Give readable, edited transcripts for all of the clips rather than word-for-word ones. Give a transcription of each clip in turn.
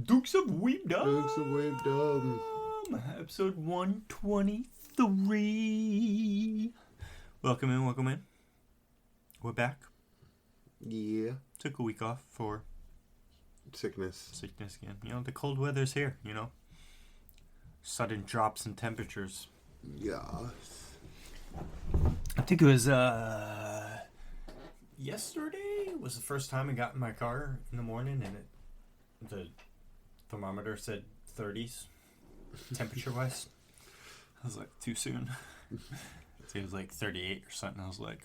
Dukes of Weebdom. Dukes of Weebdom. Episode 123. Welcome in. We're back. Yeah. Took a week off for Sickness again. You know, the cold weather's here, you know. Sudden drops in temperatures. Yeah. I think it was yesterday was the first time I got in my car in the morning and the thermometer said 30s temperature wise. I was like, too soon. It was like 38 or something. I was like,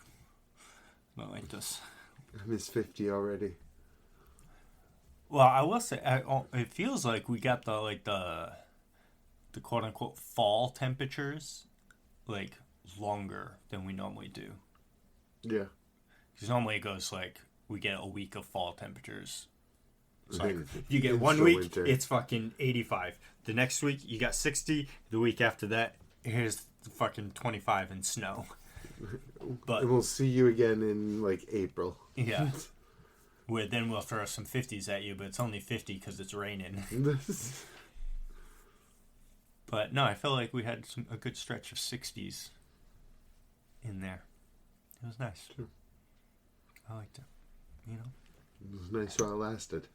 not like this. I miss 50 already. Well, I will say, it feels like we got the quote unquote fall temperatures like longer than we normally do. Yeah. Because normally it goes like we get a week of fall temperatures. It's like It's you get 1 week, winter. it's fucking 85. The next week you got 60. The week after that, here's fucking 25 and snow. But And we'll see you again in like April. yeah, where then we'll throw some 50s at you, but it's only 50 because it's raining. But no, I felt like we had a good stretch of 60s in there. It was nice. Sure. I liked it. You know. It was nice while it lasted.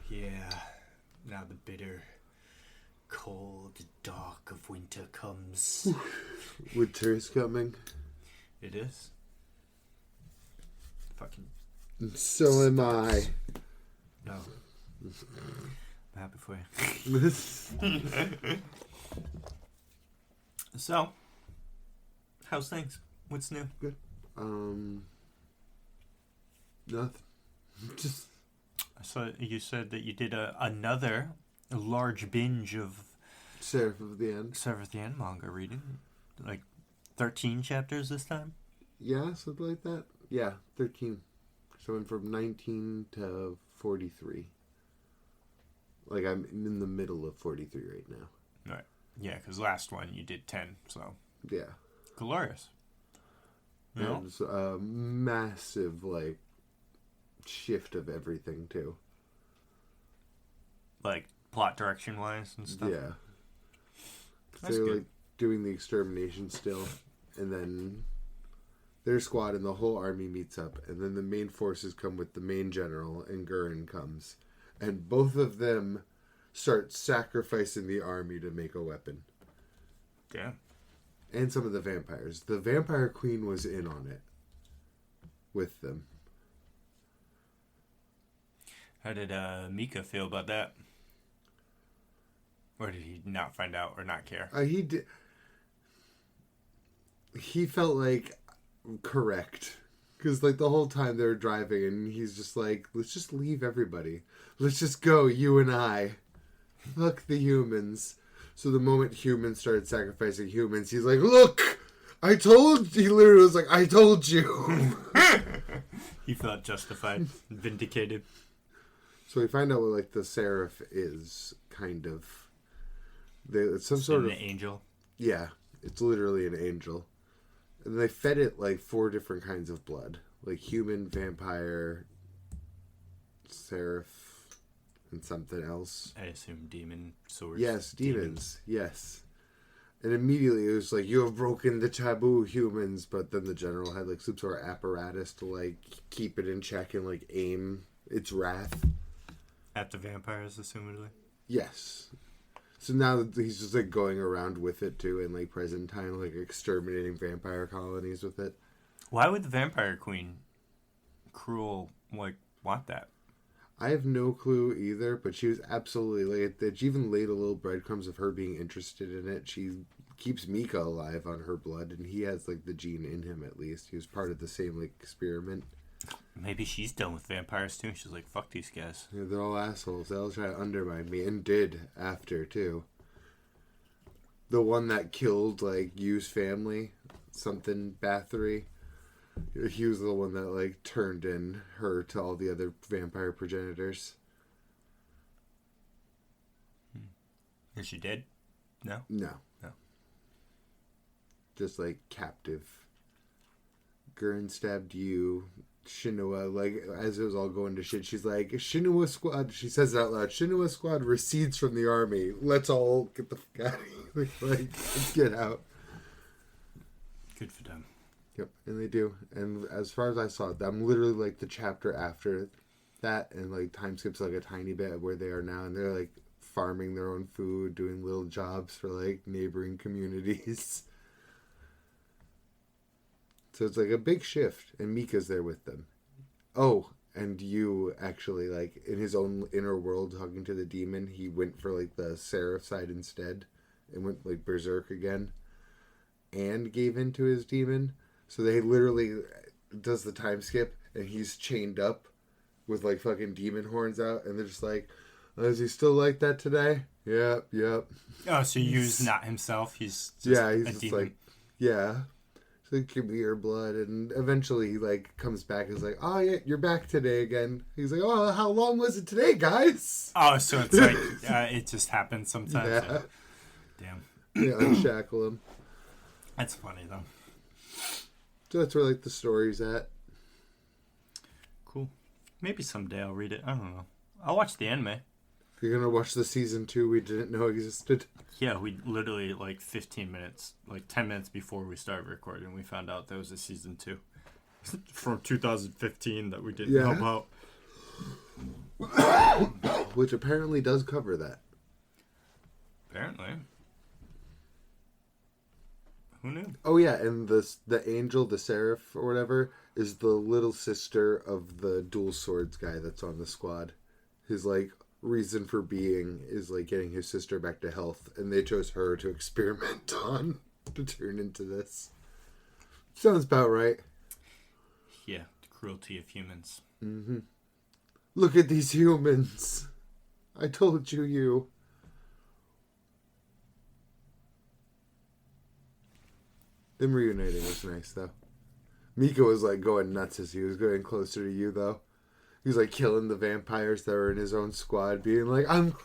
Yeah. Now the bitter, cold, dark of winter comes. Winter is coming. It is. Fucking. And so am I. No. I'm happy for you. So, how's things? What's new? Good. Nothing. Just. I saw you said that you did another large binge of Seraph of the End. Seraph of the End manga reading. Like 13 chapters this time? Yeah, something like that. Yeah, 13. So I went from 19 to 43. Like, I'm in the middle of 43 right now. Right. Yeah, because last one you did 10, so. Yeah. Glorious. You know? It was a massive, like, shift of everything, too. Like, plot direction-wise and stuff? Yeah. That's They're, good. like, doing the extermination still. And then their squad and the whole army meets up. And then the main forces come with the main general, and Gurren comes. And both of them start sacrificing the army to make a weapon. Yeah. And some of the vampires. The vampire queen was in on it. With them. How did Mika feel about that? Or did he not find out or not care? He did. He felt like correct. Because, like, the whole time they were driving, and he's just like, let's just leave everybody. Let's just go, you and I. Fuck the humans. So the moment humans started sacrificing humans, he's like, look! I told you. He literally was like, I told you. He felt justified, vindicated. So we find out what, like, the Seraph is, kind of. It's some sort of an angel. Yeah, it's literally an angel. And they fed it like 4 different kinds of blood. Like human, vampire, seraph, and something else. I assume demon swords. Yes, demons. Yes. And immediately it was like, you have broken the taboo, humans. But then the general had like some sort of apparatus to like keep it in check and like aim its wrath. At the vampires, assumedly. Yes. So now he's just like going around with it too in like present time, like exterminating vampire colonies with it. Why would the vampire queen, cruel, like, want that? I have no clue either, but she was absolutely like that. She even laid a little breadcrumbs of her being interested in it. She keeps Mika alive on her blood, and he has like the gene in him at least. He was part of the same like experiment. Maybe she's done with vampires too. She's like, fuck these guys. Yeah, they're all assholes. They'll try to undermine me, and did after too. The one that killed like Yu's family, something Bathory. He was the one that like turned in her to all the other vampire progenitors. Is she dead? No? No. No. Just like captive. Gurren stabbed you. Shinua, like, as it was all going to shit, she's like, Shinua squad, she says it out loud, Shinua squad recedes from the army. Let's all get the fuck out of here. Like, let's get out. Good for them. Yep, and they do. And as far as I saw, I'm literally, like, the chapter after that, and, like, time skips, like, a tiny bit where they are now, and they're, like, farming their own food, doing little jobs for, like, neighboring communities. So it's like a big shift, and Mika's there with them. Oh, and you actually, like, in his own inner world, talking to the demon, he went for, like, the Seraph side instead, and went, like, berserk again, and gave in to his demon. So they literally does the time skip, and he's chained up with, like, fucking demon horns out, and they're just like, oh, is he still like that today? Yep. Oh, so he's not himself? He's just he's a just demon. like, yeah. Like, give me your blood, and eventually he, like, comes back and is like, oh yeah, you're back today again. He's like, oh, how long was it today, guys? Oh, so it's like it just happens sometimes. Yeah. Damn. Yeah, unshackle him. That's funny though. So that's where, like, the story's at. Cool. Maybe someday I'll read it. I don't know. I'll watch the anime. You're gonna watch the season 2 we didn't know existed. Yeah, we literally, like, 15 minutes, like 10 minutes before we started recording, we found out there was a season 2 from 2015 that we didn't know about. Which apparently does cover that. Apparently. Who knew? Oh yeah, and the angel, the Seraph or whatever, is the little sister of the dual swords guy that's on the squad. His, like, reason for being is, like, getting his sister back to health, and they chose her to experiment on to turn into this. Sounds about right. Yeah, the cruelty of humans. Mm-hmm. Look at these humans. I told you. Them reuniting was nice, though. Mika was, like, going nuts as he was getting closer to you, though. He was, like, killing the vampires that were in his own squad, being like, I'm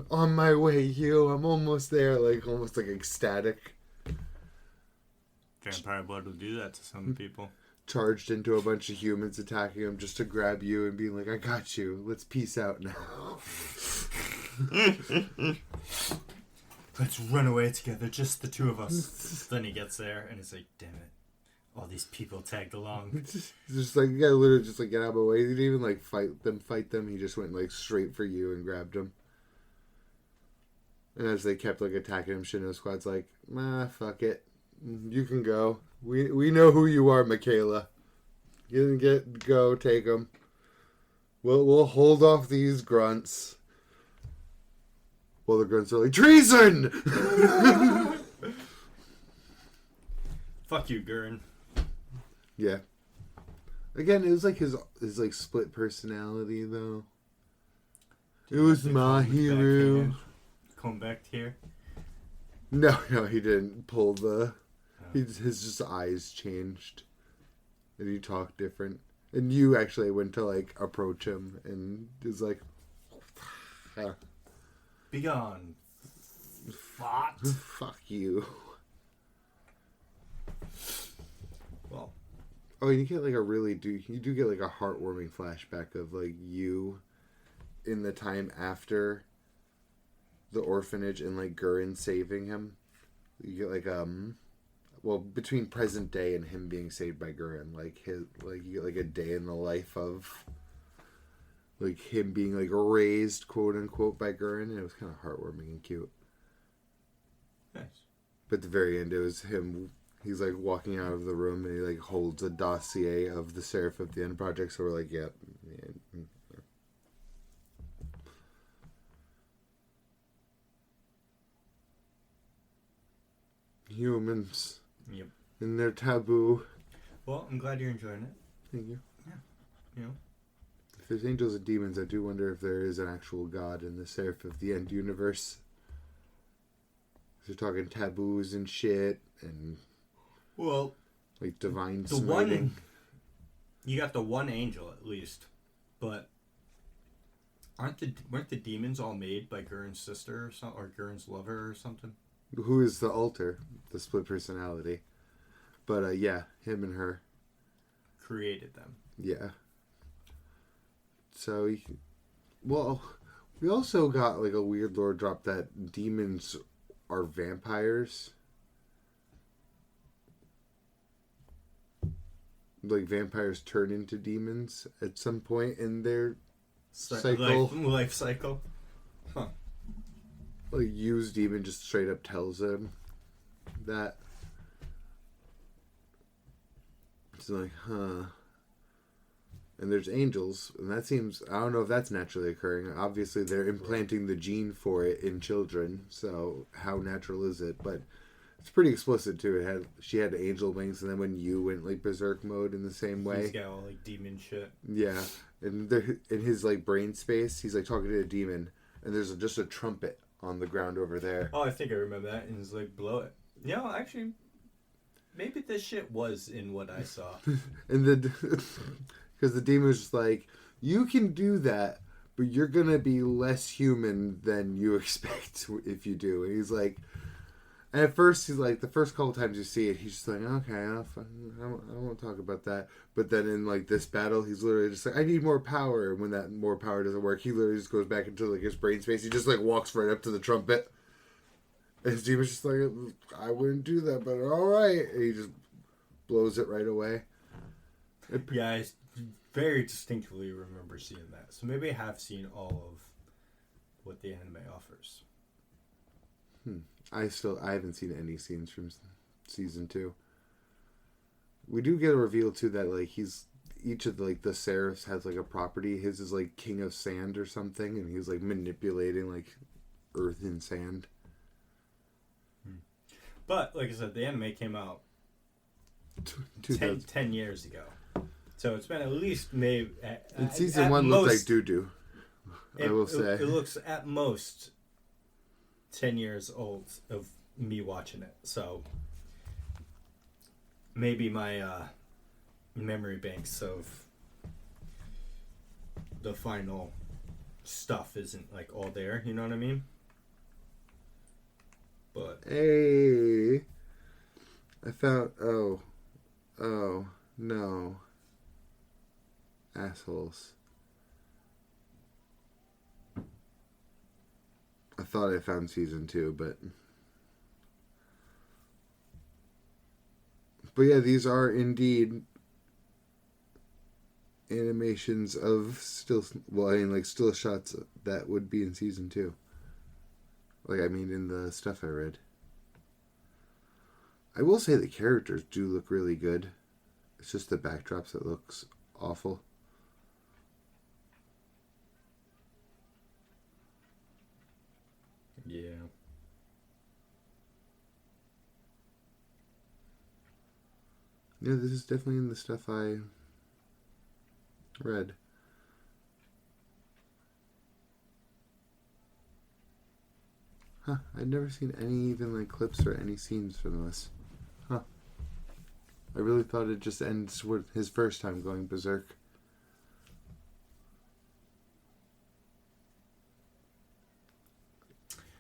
on my way, you. I'm almost there. Like, almost, like, ecstatic. Vampire blood will do that to some people. Charged into a bunch of humans attacking him just to grab you and being like, I got you. Let's peace out now. Let's run away together, just the two of us. Then he gets there, and he's like, damn it. All these people tagged along. Just like, you gotta literally just, like, get out of my way. He didn't even, like, fight them. He just went, like, straight for you and grabbed him. And as they kept, like, attacking him, Shino Squad's like, fuck it. You can go. We know who you are, Michaela. You can go, take him. We'll hold off these grunts. Well, the grunts are like, treason! Fuck you, Gurren. Yeah. Again, it was like his like split personality though. It was my hero. Come back here. No, he didn't pull the. His just eyes changed, and he talked different. And you actually went to, like, approach him, and is like, "Be gone, fart." Fuck you. Well. Oh, you get, like, you do get, like, a heartwarming flashback of, like, you in the time after the orphanage and, like, Gurren saving him. You get, like, well, between present day and him being saved by Gurren, like, you get, like, a day in the life of, like, him being, like, raised, quote unquote, by Gurren, and it was kind of heartwarming and cute. Nice. But at the very end, it was him. He's, like, walking out of the room, and he, like, holds a dossier of the Seraph of the End Project, so we're like, yep. Yeah. Humans. Yep. And their taboo. Well, I'm glad you're enjoying it. Thank you. Yeah. You know. If there's angels and demons, I do wonder if there is an actual god in the Seraph of the End universe. They're talking taboos and shit, and... Well, like divine the smiting. You got the one angel at least, but weren't the demons all made by Gurren's sister or Gurren's lover or something? Who is the alter, the split personality? But yeah, him and her created them. Yeah. So, well, we also got like a weird lore drop that demons are vampires. Like vampires turn into demons at some point in their cycle. Life cycle. Huh. Like Yu's demon just straight up tells him that. It's like, huh. And there's angels, and that seems, I don't know if that's naturally occurring. Obviously, they're implanting the gene for it in children, so how natural is it? But it's pretty explicit too. She had angel wings, and then when Yu went like berserk mode in the same way, he's got all like demon shit. Yeah, and in his like brain space, he's like talking to a demon, and there's just a trumpet on the ground over there. Oh, I think I remember that, and he's like, blow it. Yeah, actually, maybe this shit was in what I saw. And because the demon was just like, you can do that, but you're gonna be less human than you expect if you do. And he's like, and at first he's like, the first couple times you see it, he's just like, okay, I don't want to talk about that. But then in like this battle, he's literally just like, I need more power. And when that more power doesn't work, he literally just goes back into like his brain space. He just like walks right up to the trumpet. And his demon's just like, I wouldn't do that, but all right. And he just blows it right away. Yeah, I very distinctly remember seeing that. So maybe I have seen all of what the anime offers. I haven't seen any scenes from season 2. We do get a reveal too that like each of the seraphs has like a property. His is like king of sand or something, and he's like manipulating like earth and sand. But like I said, the anime came out 10 years ago. So it's been at least maybe... And season 1 looked like doo-doo, I will say. It looks at most 10 years old of me watching it. So maybe my memory banks of the final stuff isn't like all there. You know what I mean? But... Hey! I found... Oh, no. Assholes. I thought I found season 2, but yeah, these are indeed animations of still shots that would be in season 2. Like, I mean, in the stuff I read. I will say the characters do look really good. It's just the backdrops that looks awful. Yeah. Yeah, this is definitely in the stuff I read. Huh, I'd never seen any even like clips or any scenes from this. Huh. I really thought it just ends with his first time going berserk.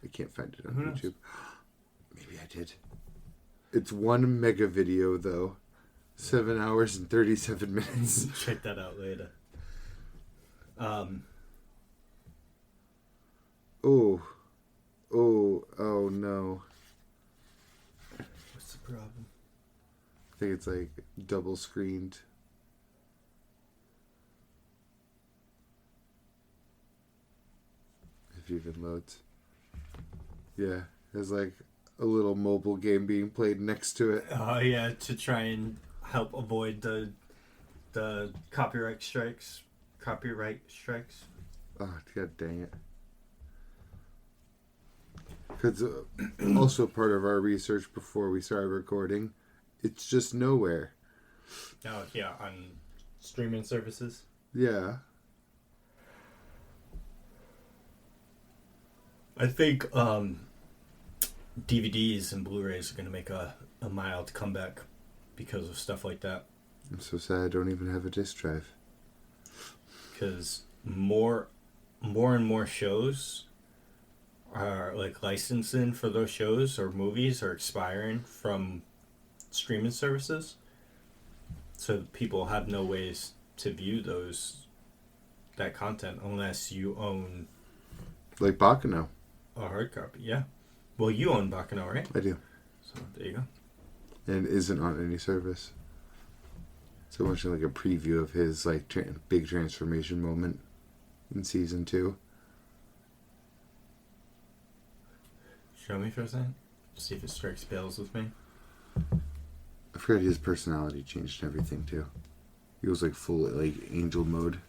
I can't find it on YouTube. Maybe I did. It's 1 mega video though. 7 hours and 37 minutes. Check that out later. Oh no. What's the problem? I think it's like double screened. If it even loads. Yeah, there's like a little mobile game being played next to it. Oh yeah, to try and help avoid the copyright strikes. Oh, god dang it. Because also part of our research before we started recording, it's just nowhere. Oh yeah, on streaming services. Yeah. I think DVDs and Blu-rays are going to make a mild comeback because of stuff like that. I'm so sad I don't even have a disc drive. Because more and more shows are like licensing for those shows or movies are expiring from streaming services. So people have no ways to view that content unless you own Like Baccano. a hard copy. Yeah. Well, you own Baccano, right? I do. So there you go. And isn't on any service. So much like a preview of his like big transformation moment in season 2. Show me for a second. See if it strikes bells with me. I forgot his personality changed and everything too. He was like full like angel mode.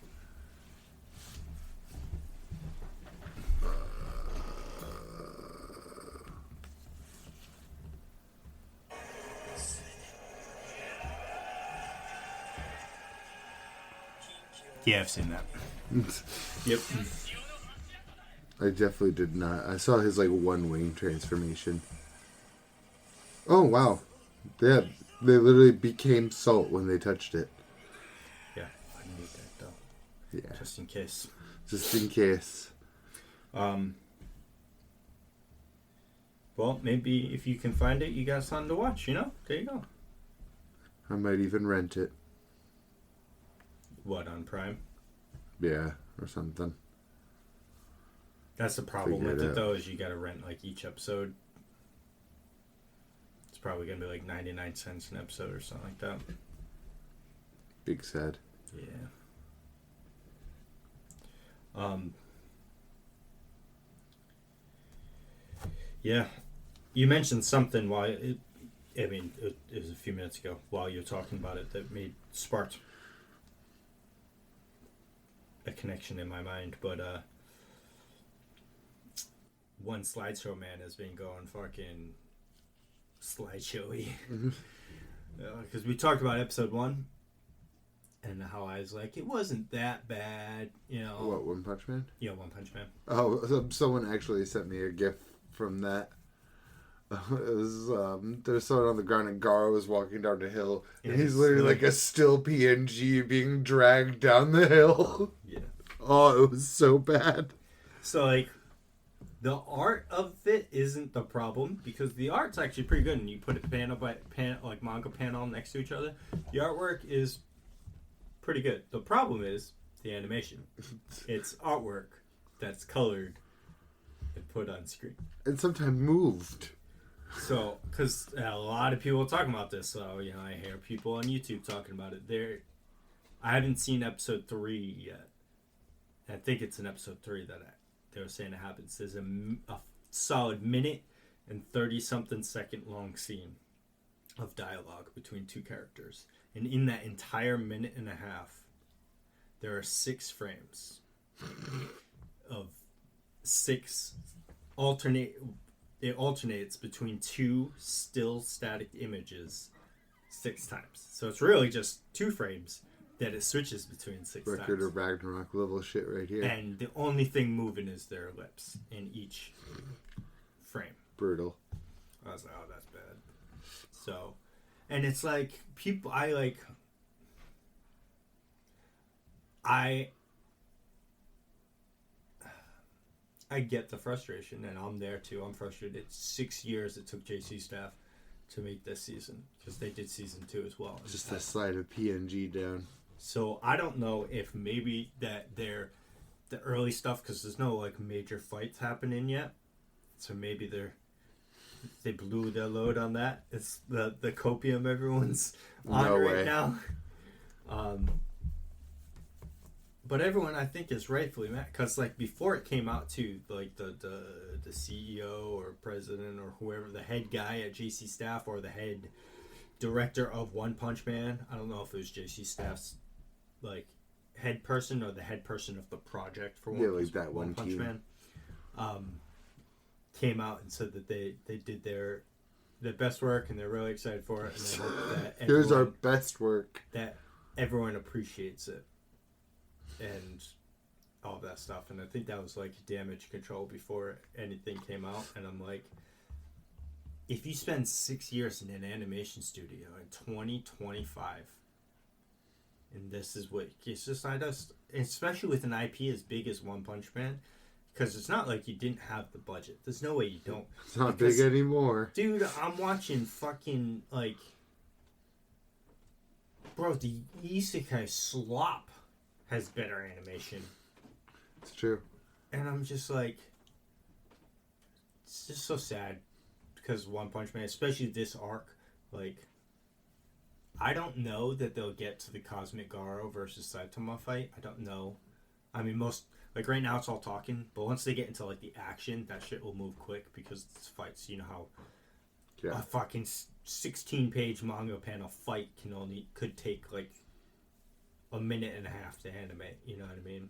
Yeah, I've seen that. Yep. I definitely did not. I saw his like one wing transformation. Oh wow. They literally became salt when they touched it. Yeah, I need that though. Yeah. Just in case. Just in case. Well, maybe if you can find it, you got something to watch, you know? There you go. I might even rent it. What, on Prime? Yeah, or something. That's the problem Figure with it it, out. though, is you gotta rent, like, each episode. It's probably gonna be, like, 99 cents an episode or something like that. Big sad. Yeah. Yeah. You mentioned something while it was a few minutes ago while you were talking about it that sparked a connection in my mind, but one slideshow man has been going fucking slideshowy. Because we talked about episode 1 and how I was like, it wasn't that bad, you know. What, One Punch Man? Yeah, One Punch Man. Oh, someone actually sent me a gif from that. It was there's someone on the ground and Garo was walking down the hill and he's literally like a still PNG being dragged down the hill. Yeah. Oh, it was so bad. So like the art of it isn't the problem because the art's actually pretty good and you put it panel by panel, like manga panel next to each other. The artwork is pretty good. The problem is the animation. It's artwork that's colored and put on screen. And sometimes moved. So, because a lot of people are talking about this, so, you know, I hear people on YouTube talking about it. I haven't seen episode 3 yet. I think it's in episode 3 that they were saying it happens. There's a solid minute and 30-something second long scene of dialogue between two characters. And in that entire minute and a half, there are 6 frames of 6 It alternates between 2 still static images 6 times. So it's really just 2 frames that it switches between 6 times. Record of Ragnarok level shit right here. And the only thing moving is their lips in each frame. Brutal. I was like, oh, that's bad. So, and it's like, people, I get the frustration, and I'm there too. I'm frustrated. It's 6 years it took JC staff to make this season because they did season 2 as well. Just a slide of PNG down. So I don't know if maybe that the early stuff, because there's no like major fights happening yet. So maybe they blew their load on that. It's the copium everyone's on right now. But everyone, I think, is rightfully mad because, like, before it came out too, like the CEO or president or whoever, the head guy at JC Staff or the head director of One Punch Man, I don't know if it was JC Staff's like head person or the head person of the project for One Punch Man, came out and said that they did their best work and they're really excited for it and they hope that here's our best work, that everyone appreciates it. And all that stuff, and I think that was like damage control before anything came out. And I'm like, if you spend 6 years in an animation studio in 2025, and this is what it's just not us, especially with an IP as big as One Punch Man, because it's not like you didn't have the budget. There's no way you don't. It's not big anymore, dude. I'm watching fucking like Bro, the isekai slop has better animation. It's true. And I'm just like, it's just so sad because One Punch Man, especially this arc, like, I don't know that they'll get to the Cosmic Garo versus Saitama fight. I don't know. I mean, like right now it's all talking, but once they get into like the action, that shit will move quick because it's fights. You know how a fucking 16-page manga panel fight could take like a minute and a half to animate. You know what I mean?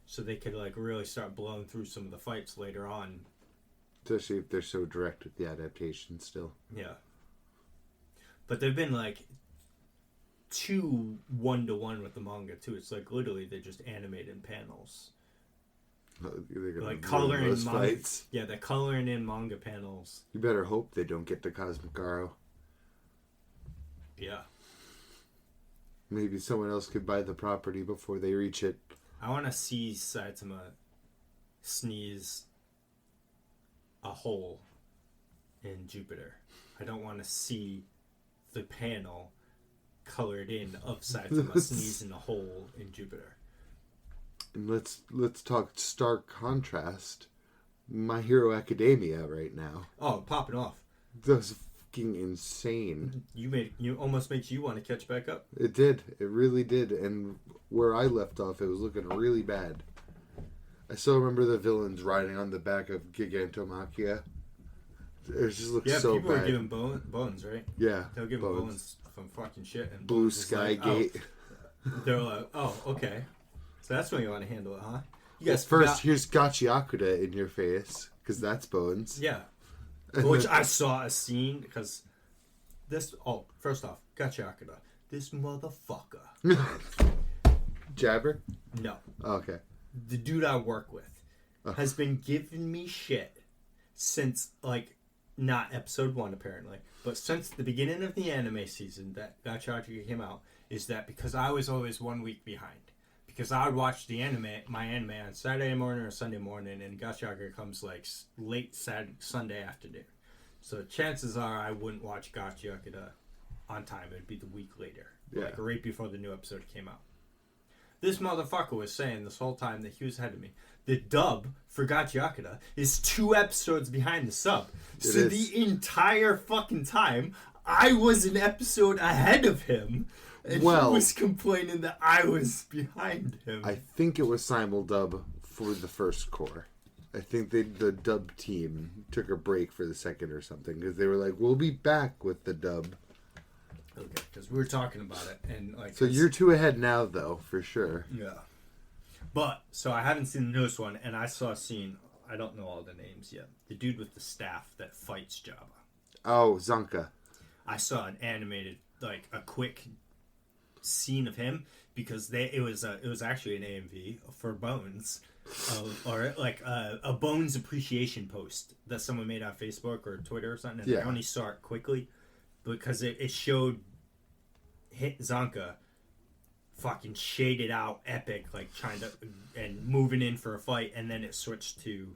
So they could like really start blowing through some of the fights later on. Especially if they're so direct with the adaptation still. Yeah. But they've been like too 1-to-1 with the manga too. It's like literally they just animate in panels. Like coloring in manga. Fights. Yeah, they're coloring in manga panels. You better hope they don't get to Cosmic Garo. Yeah. Maybe someone else could buy the property before they reach it. I want to see Saitama sneeze a hole in Jupiter. I don't want to see the panel colored in of Saitama sneezing a hole in Jupiter. And let's talk stark contrast. My Hero Academia right now. Oh, popping off. That's fucking insane. You almost makes you want to catch back up. It did. It really did. And where I left off, it was looking really bad. I still remember the villains riding on the back of Gigantomachia. It just looked so bad. Yeah, people were giving bones, right? Yeah. They'll give bones from fucking shit. And Blue Sky Gate. Oh. They're like, oh, okay. So that's when you want to handle it, huh? Yes. Well, first, here's GachiAkuta in your face, because that's bones. Yeah. Which I saw a scene, because this... Oh, first off, GachiAkuta. This motherfucker. Jabber? No. Oh, okay. The dude I work with has been giving me shit since, like, not episode 1, apparently, but since the beginning of the anime season that GachiAkuta came out, is that because I was always 1 week behind. Because I would watch my anime on Saturday morning or Sunday morning, and GachiAkuta comes like late Sunday afternoon. So chances are I wouldn't watch GachiAkuta on time. It'd be the week later, like right before the new episode came out. This motherfucker was saying this whole time that he was ahead of me. The dub for GachiAkuta is 2 episodes behind the sub. So the entire fucking time, I was an episode ahead of him. And he was complaining that I was behind him. I think it was simuldub for the first core. I think the dub team took a break for the second or something because they were like, "We'll be back with the dub." Okay, because we were talking about it, and like. So you're 2 ahead now, though, for sure. Yeah. But so I haven't seen the newest one, and I saw a scene. I don't know all the names yet. The dude with the staff that fights Jabba. Oh, Zanka. I saw an animated, like a quick scene of him because it was actually an AMV for Bones, or like a Bones appreciation post that someone made on Facebook or Twitter or something. And I only saw it quickly because it showed Zanka fucking shaded out epic, like trying to and moving in for a fight, and then it switched to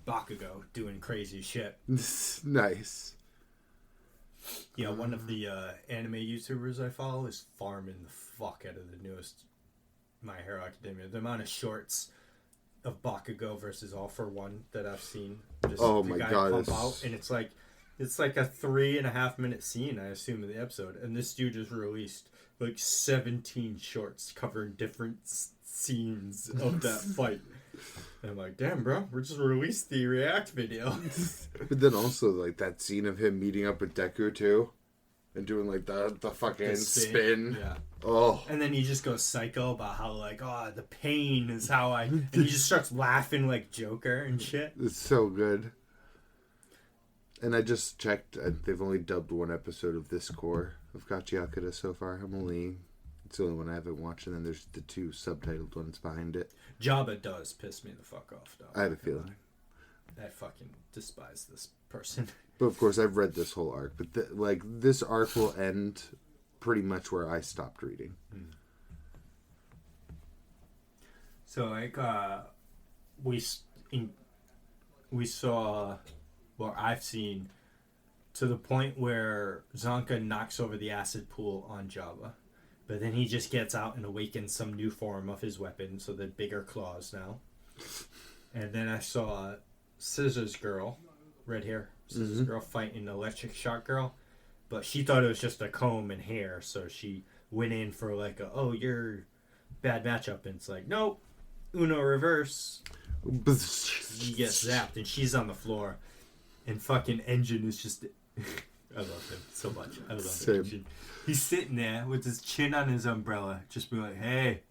Bakugo doing crazy shit. Nice. Yeah, one of the anime YouTubers I follow is farming the fuck out of the newest My Hero Academia. The amount of shorts of Bakugo versus All for One that I've seen. Just my god! Pump out, and it's like a 3.5 minute scene, I assume, in the episode. And this dude just released like 17 shorts covering different scenes of that fight. And I'm like, damn, bro, we just released the React video. But then also, like, that scene of him meeting up with Deku, too. And doing, like, the fucking spin. Yeah. Oh. And then he just goes psycho about how, like, the pain is how I... And he just starts laughing like Joker and shit. It's so good. And I just checked. They've only dubbed 1 episode of this core of GachiAkuta so far. It's the only one I haven't watched, and then there's the 2 subtitled ones behind it. Jabba does piss me the fuck off, though. I have a feeling. I fucking despise this person. But of course, I've read this whole arc. But this arc will end pretty much where I stopped reading. So, like, we saw, well, I've seen, to the point where Zanka knocks over the acid pool on Jabba. But then he just gets out and awakens some new form of his weapon, so the bigger claws now. And then I saw Scissors Girl, red hair, Scissors Girl fighting Electric Shock Girl. But she thought it was just a comb and hair, so she went in for like you're bad matchup. And it's like, nope, Uno reverse. He gets zapped, and she's on the floor. And fucking Engine is just... I love him so much. I love Engine. He's sitting there with his chin on his umbrella, just be like, hey,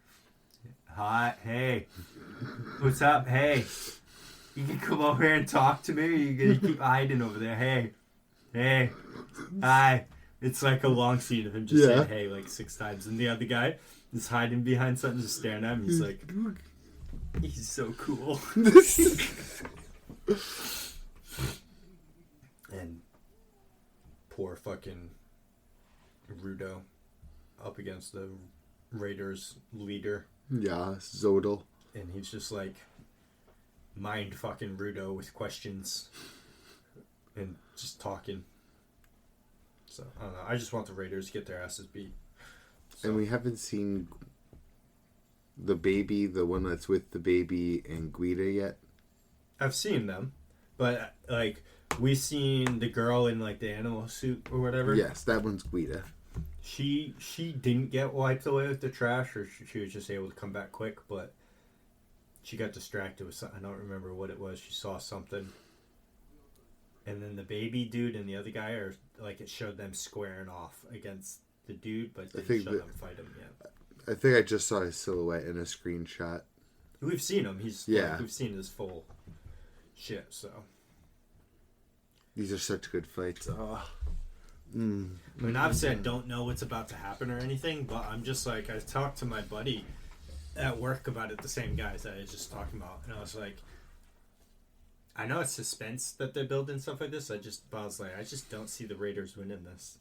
hi, hey, what's up, hey, you can come over here and talk to me, or you gonna keep hiding over there, hey, hi. It's like a long scene of him just saying hey like 6 times, and the other guy is hiding behind something, just staring at him. He's like, he's so cool. And poor fucking Rudo up against the Raiders leader. Yeah, Zodal. And he's just like mind fucking Rudo with questions and just talking. So I don't know. I just want the Raiders to get their asses beat. So. And we haven't seen the baby, the one that's with the baby and Guida yet. I've seen them, but like we've seen the girl in like the animal suit or whatever. Yes, that one's Guida. She didn't get wiped away with the trash, or she was just able to come back quick, but she got distracted with something. I don't remember what it was. She saw something. And then the baby dude and the other guy are like, it showed them squaring off against the dude, but didn't show them fight him yet. I think I just saw his silhouette in a screenshot. We've seen him. We've seen his full shit. So these are such good fights. I mean, obviously I don't know what's about to happen or anything, but I'm just like, I talked to my buddy at work about it, the same guys that I was just talking about, and I was like, I know it's suspense that they're building stuff like this. I was like, I just don't see the Raiders winning this.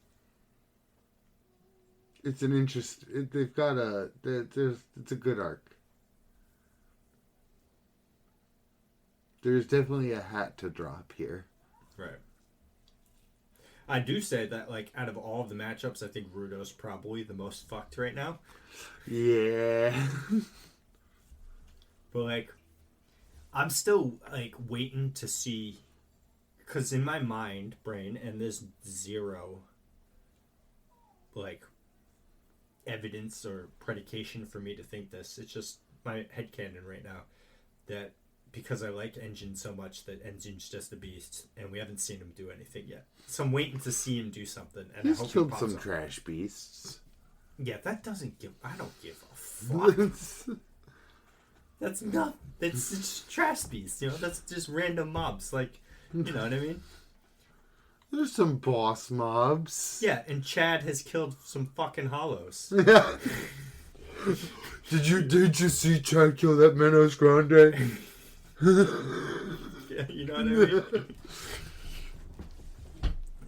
It's an interest. They've got it's a good arc. There's definitely a hat to drop here. Right. I do say that, like, out of all of the matchups, I think Rudo's probably the most fucked right now. Yeah. But, like, I'm still, like, waiting to see, because in my brain, and there's zero, like, evidence or predication for me to think this. It's just my headcanon right now that because I like Engine so much, that Engine's just a beast, and we haven't seen him do anything yet. So I'm waiting to see him do something. And He's I hope killed some trash beasts. Yeah, that doesn't give... I don't give a fuck. That's not... It's just trash beasts, you know? That's just random mobs. Like, you know what I mean? There's some boss mobs. Yeah, and Chad has killed some fucking hollows. Yeah. Did you see Chad kill that Menos Grande? Yeah, you know what I mean?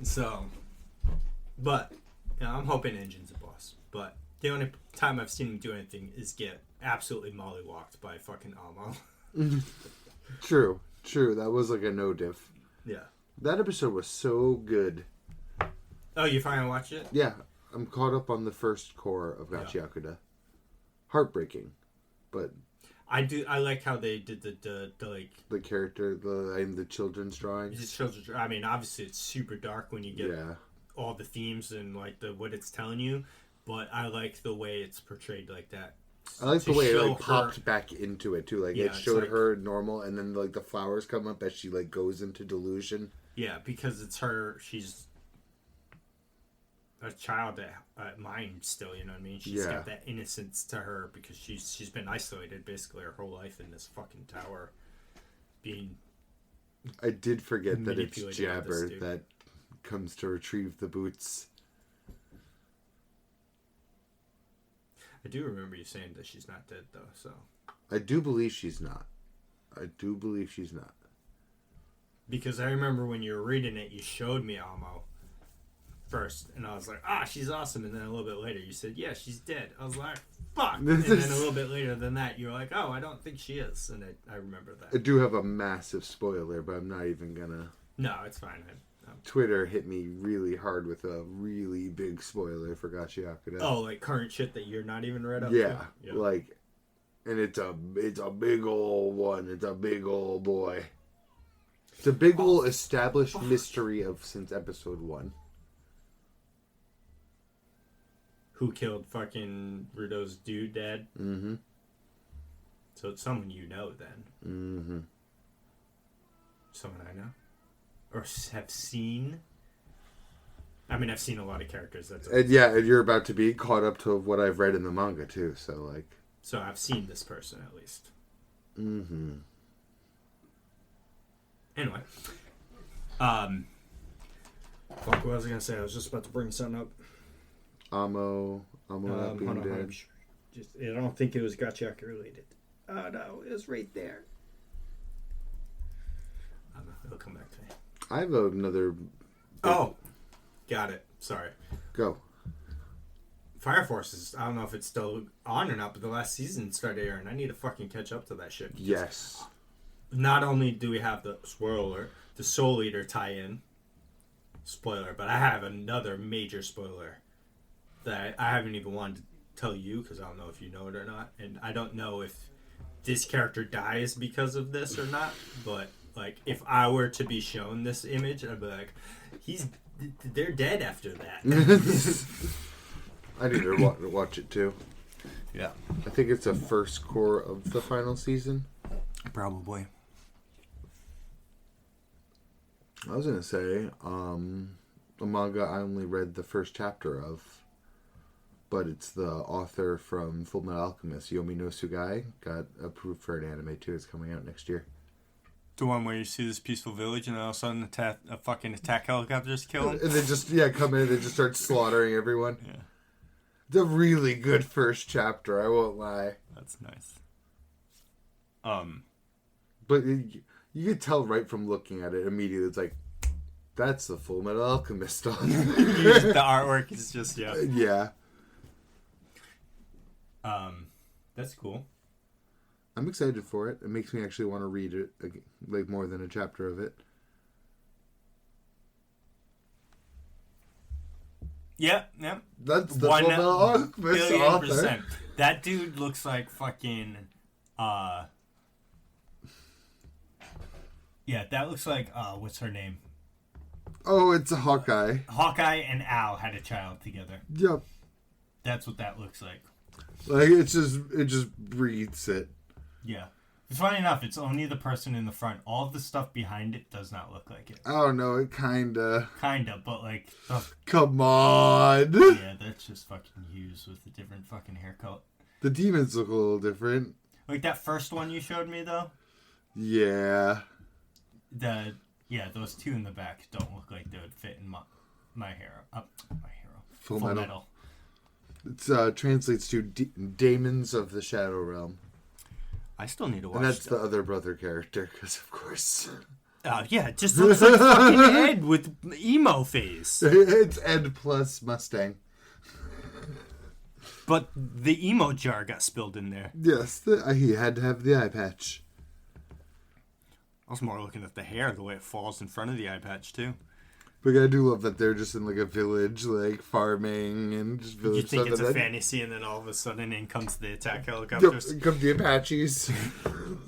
So, but, you know, I'm hoping Engine's a boss. But the only time I've seen him do anything is get absolutely mollywalked by fucking Amo. True. That was like a no diff. Yeah. That episode was so good. Oh, you finally watched it? Yeah. I'm caught up on the first core of GachiAkuta. Yeah. Heartbreaking. But... I like how they did the like... The character, the children's drawings. I mean, obviously it's super dark when you get all the themes and like what it's telling you. But I like the way it's portrayed like that. I like the way it like popped back into it too. Like it showed her normal, and then like the flowers come up as she like goes into delusion. Yeah, because it's her. She's a child at mind still. You know what I mean? She's got that innocence to her because she's been isolated basically her whole life in this fucking tower. I did forget that it's Jabber that comes to retrieve the boots. I do remember you saying that she's not dead, though, so... I do believe she's not. Because I remember when you were reading it, you showed me Amo first, and I was like, she's awesome, and then a little bit later you said, yeah, she's dead. I was like, fuck! And then a little bit later than that, you were like, I don't think she is, and I remember that. I do have a massive spoiler, but I'm not even gonna... No, it's fine. Twitter hit me really hard with a really big spoiler for GachiAkuta. Oh, like current shit that you're not even read up yeah, to? like, and it's a big old one. It's a big old boy. It's a big old established mystery of since episode 1. Who killed fucking Rudo's dude dad? Mm-hmm. So it's someone you know then. Mm-hmm. Someone I know? Or have seen? I mean, I've seen a lot of characters. And you're about to be caught up to what I've read in the manga, too, so, like... So I've seen this person, at least. Mm-hmm. Anyway. Fuck, what was I gonna say? I was just about to bring something up. Amo not being dead. I don't think it was GachiAkuta related. Oh no, it was right there. I don't know. It'll come back to me. I have another... Oh! Got it. Sorry. Go. Fire Force I don't know if it's still on or not, but the last season started airing. I need to fucking catch up to that shit. Yes. Not only do we have the Soul Eater tie-in, spoiler, but I have another major spoiler that I haven't even wanted to tell you because I don't know if you know it or not, and I don't know if this character dies because of this or not, but like if I were to be shown this image, I'd be like, they're dead after that. I need to watch it too. Yeah. I think it's the first core of the final season. Probably. I was gonna say, a manga I only read the first chapter of, but it's the author from Fullmetal Alchemist, Yomi no Tsugai, got approved for an anime too. It's coming out next year. The one where you see this peaceful village and all of a sudden a fucking attack helicopters kill them? And they just, come in and just start slaughtering everyone. Yeah. It's a really good first chapter, I won't lie. That's nice. But you could tell right from looking at it immediately, it's like, that's the Fullmetal Alchemist stuff. The artwork is just, yeah. Yeah. That's cool. I'm excited for it. It makes me actually want to read it, like more than a chapter of it. Yeah. That's the Fullmetal Alchemist author. %. That dude looks like fucking, yeah, that looks like, what's her name? Oh, it's a Hawkeye. Hawkeye and Al had a child together. Yep. That's what that looks like. Like, it just breathes it. Yeah. It's funny enough, it's only the person in the front. All the stuff behind it does not look like it. Oh, no, it kinda. Kinda, but like... Come on! Yeah, that's just fucking Hughes with a different fucking haircut. The demons look a little different. Like that first one you showed me, though? Yeah. Those two in the back don't look like they would fit in my hero. Full Metal. It translates to Daemons of the Shadow Realm. I still need to watch. And that's the other brother character, because of course. Yeah, it just looks like fucking Ed with emo face. It's Ed plus Mustang. But the emo jar got spilled in there. Yes, he had to have the eye patch. I was more looking at the hair, the way it falls in front of the eye patch, too. But I do love that they're just in like a village, like farming and just village. You think stuff it's a then, fantasy, and then all of a sudden in comes the attack helicopters. Yep, come the Apaches. You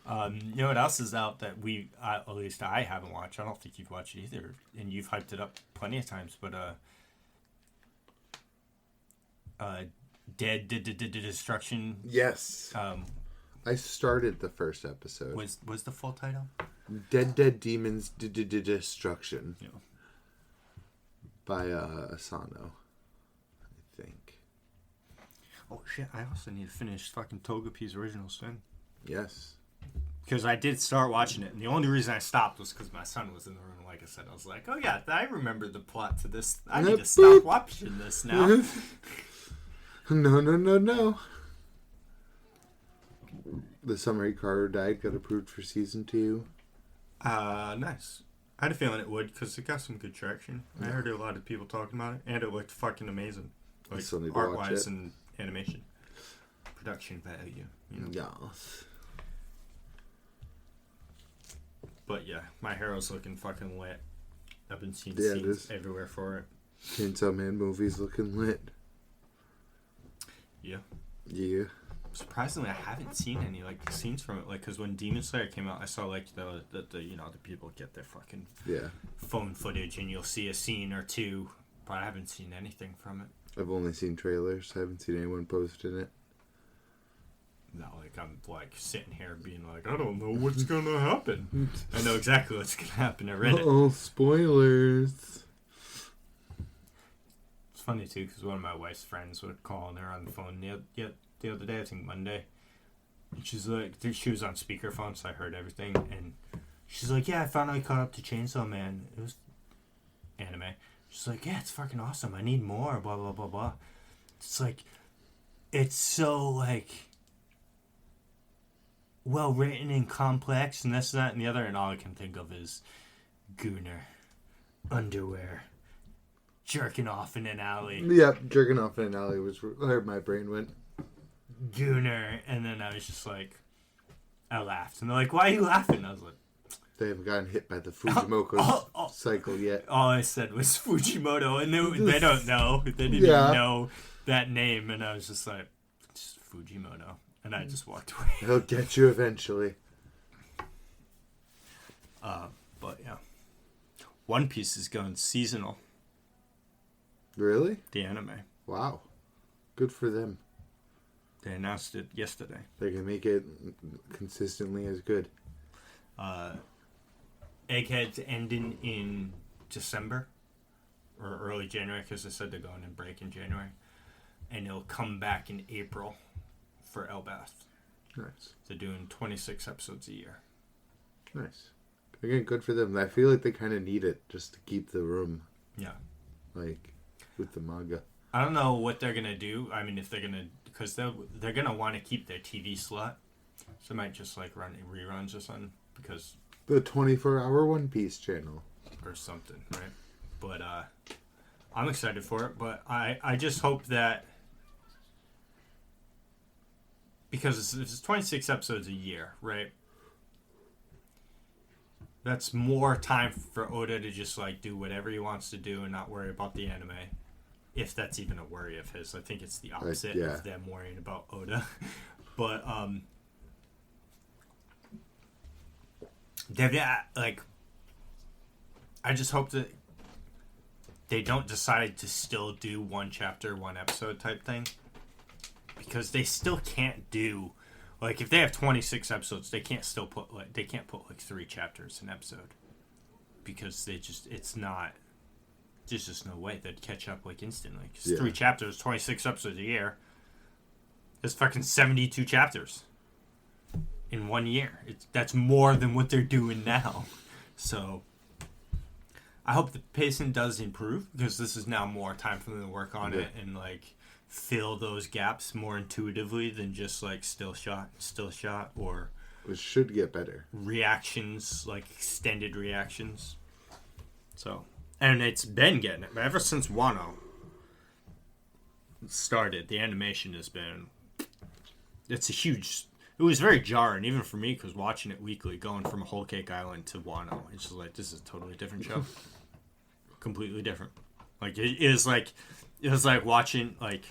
know what else is out that at least I haven't watched? I don't think you've watched it either, and you've hyped it up plenty of times. But Dead Destruction. Yes. I started the first episode. Was the full title? Dead Demons Destruction. Yeah. By Asano, I think. Oh shit! I also need to finish fucking Togepi's original sin. Yes. Because I did start watching it, and the only reason I stopped was because my son was in the room. Like I said, I was like, "Oh yeah, I remember the plot to this. I need to stop watching this now." No. The Summary Car Died got approved for season 2. Nice. I had a feeling it would because it got some good traction. Yeah. I heard a lot of people talking about it, and it looked fucking amazing. Like art-wise and animation, production value. You know? Yes. But yeah, my hero's looking fucking lit. I've been seeing Yeah, scenes everywhere for it. Chainsaw Man movies looking lit. Yeah. Yeah. Surprisingly, I haven't seen any like scenes from it. Like, because when Demon Slayer came out, I saw like the the people get their fucking phone footage, and you'll see a scene or two, but I haven't seen anything from it. I've only seen trailers. I haven't seen anyone posting it. Not like I'm like sitting here being like, I don't know what's gonna happen. I know exactly what's gonna happen. I read it. Oh, spoilers. It's funny too, because one of my wife's friends were calling her on the phone the other day, I think Monday. And she's like, she was on speakerphone, so I heard everything. And she's like, yeah, I finally caught up to Chainsaw Man. It was anime. She's like, yeah, it's fucking awesome. I need more, blah, blah, blah, blah. It's like, it's so, like, well written and complex, and this, that, and the other. And all I can think of is Gooner, underwear, jerking off in an alley. Yep, jerking off in an alley was where my brain went. Gooner, and then I was just like, I laughed, and they're like, "Why are you laughing?" I was like, "They haven't gotten hit by the Fujimoto cycle yet." All I said was Fujimoto, and they don't know. They didn't even know that name, and I was just like, "Just Fujimoto," and I just walked away. He'll get you eventually. But yeah, One Piece is going seasonal. Really? The anime. Wow, good for them. They announced it yesterday. They can make it consistently as good. Egghead's ending in December or early January, because they said they're going in break in January, and it'll come back in April for Elbath. Nice. They're doing 26 episodes a year. Nice. Again, good for them. I feel like they kind of need it just to keep the room. Yeah. Like with the manga. I don't know what they're gonna do. I mean, if they're gonna, because they're gonna want to keep their TV slot, so they might just like run reruns or something, because the 24-hour One Piece channel or something, right? But I'm excited for it. But I just hope that, because it's 26 episodes a year, right? That's more time for Oda to just like do whatever he wants to do and not worry about the anime. If that's even a worry of his. I think it's the opposite of them worrying about Oda. But like, I just hope that they don't decide to still do one chapter, one episode type thing, because they still can't do, like, if they have 26 episodes, they can't put like 3 chapters an episode, because there's just no way they'd catch up like instantly. Because 3 chapters, 26 episodes a year. There's fucking 72 chapters in 1 year. That's more than what they're doing now. So I hope the pacing does improve, because this is now more time for them to work on it and like fill those gaps more intuitively than just like still shot, or it should get better. Reactions, like extended reactions. So. And it's been getting it. Ever since Wano started, the animation has been... It's a huge... It was very jarring, even for me, because watching it weekly, going from Whole Cake Island to Wano, it's just like, this is a totally different show. Completely different. Like, it was like watching, like,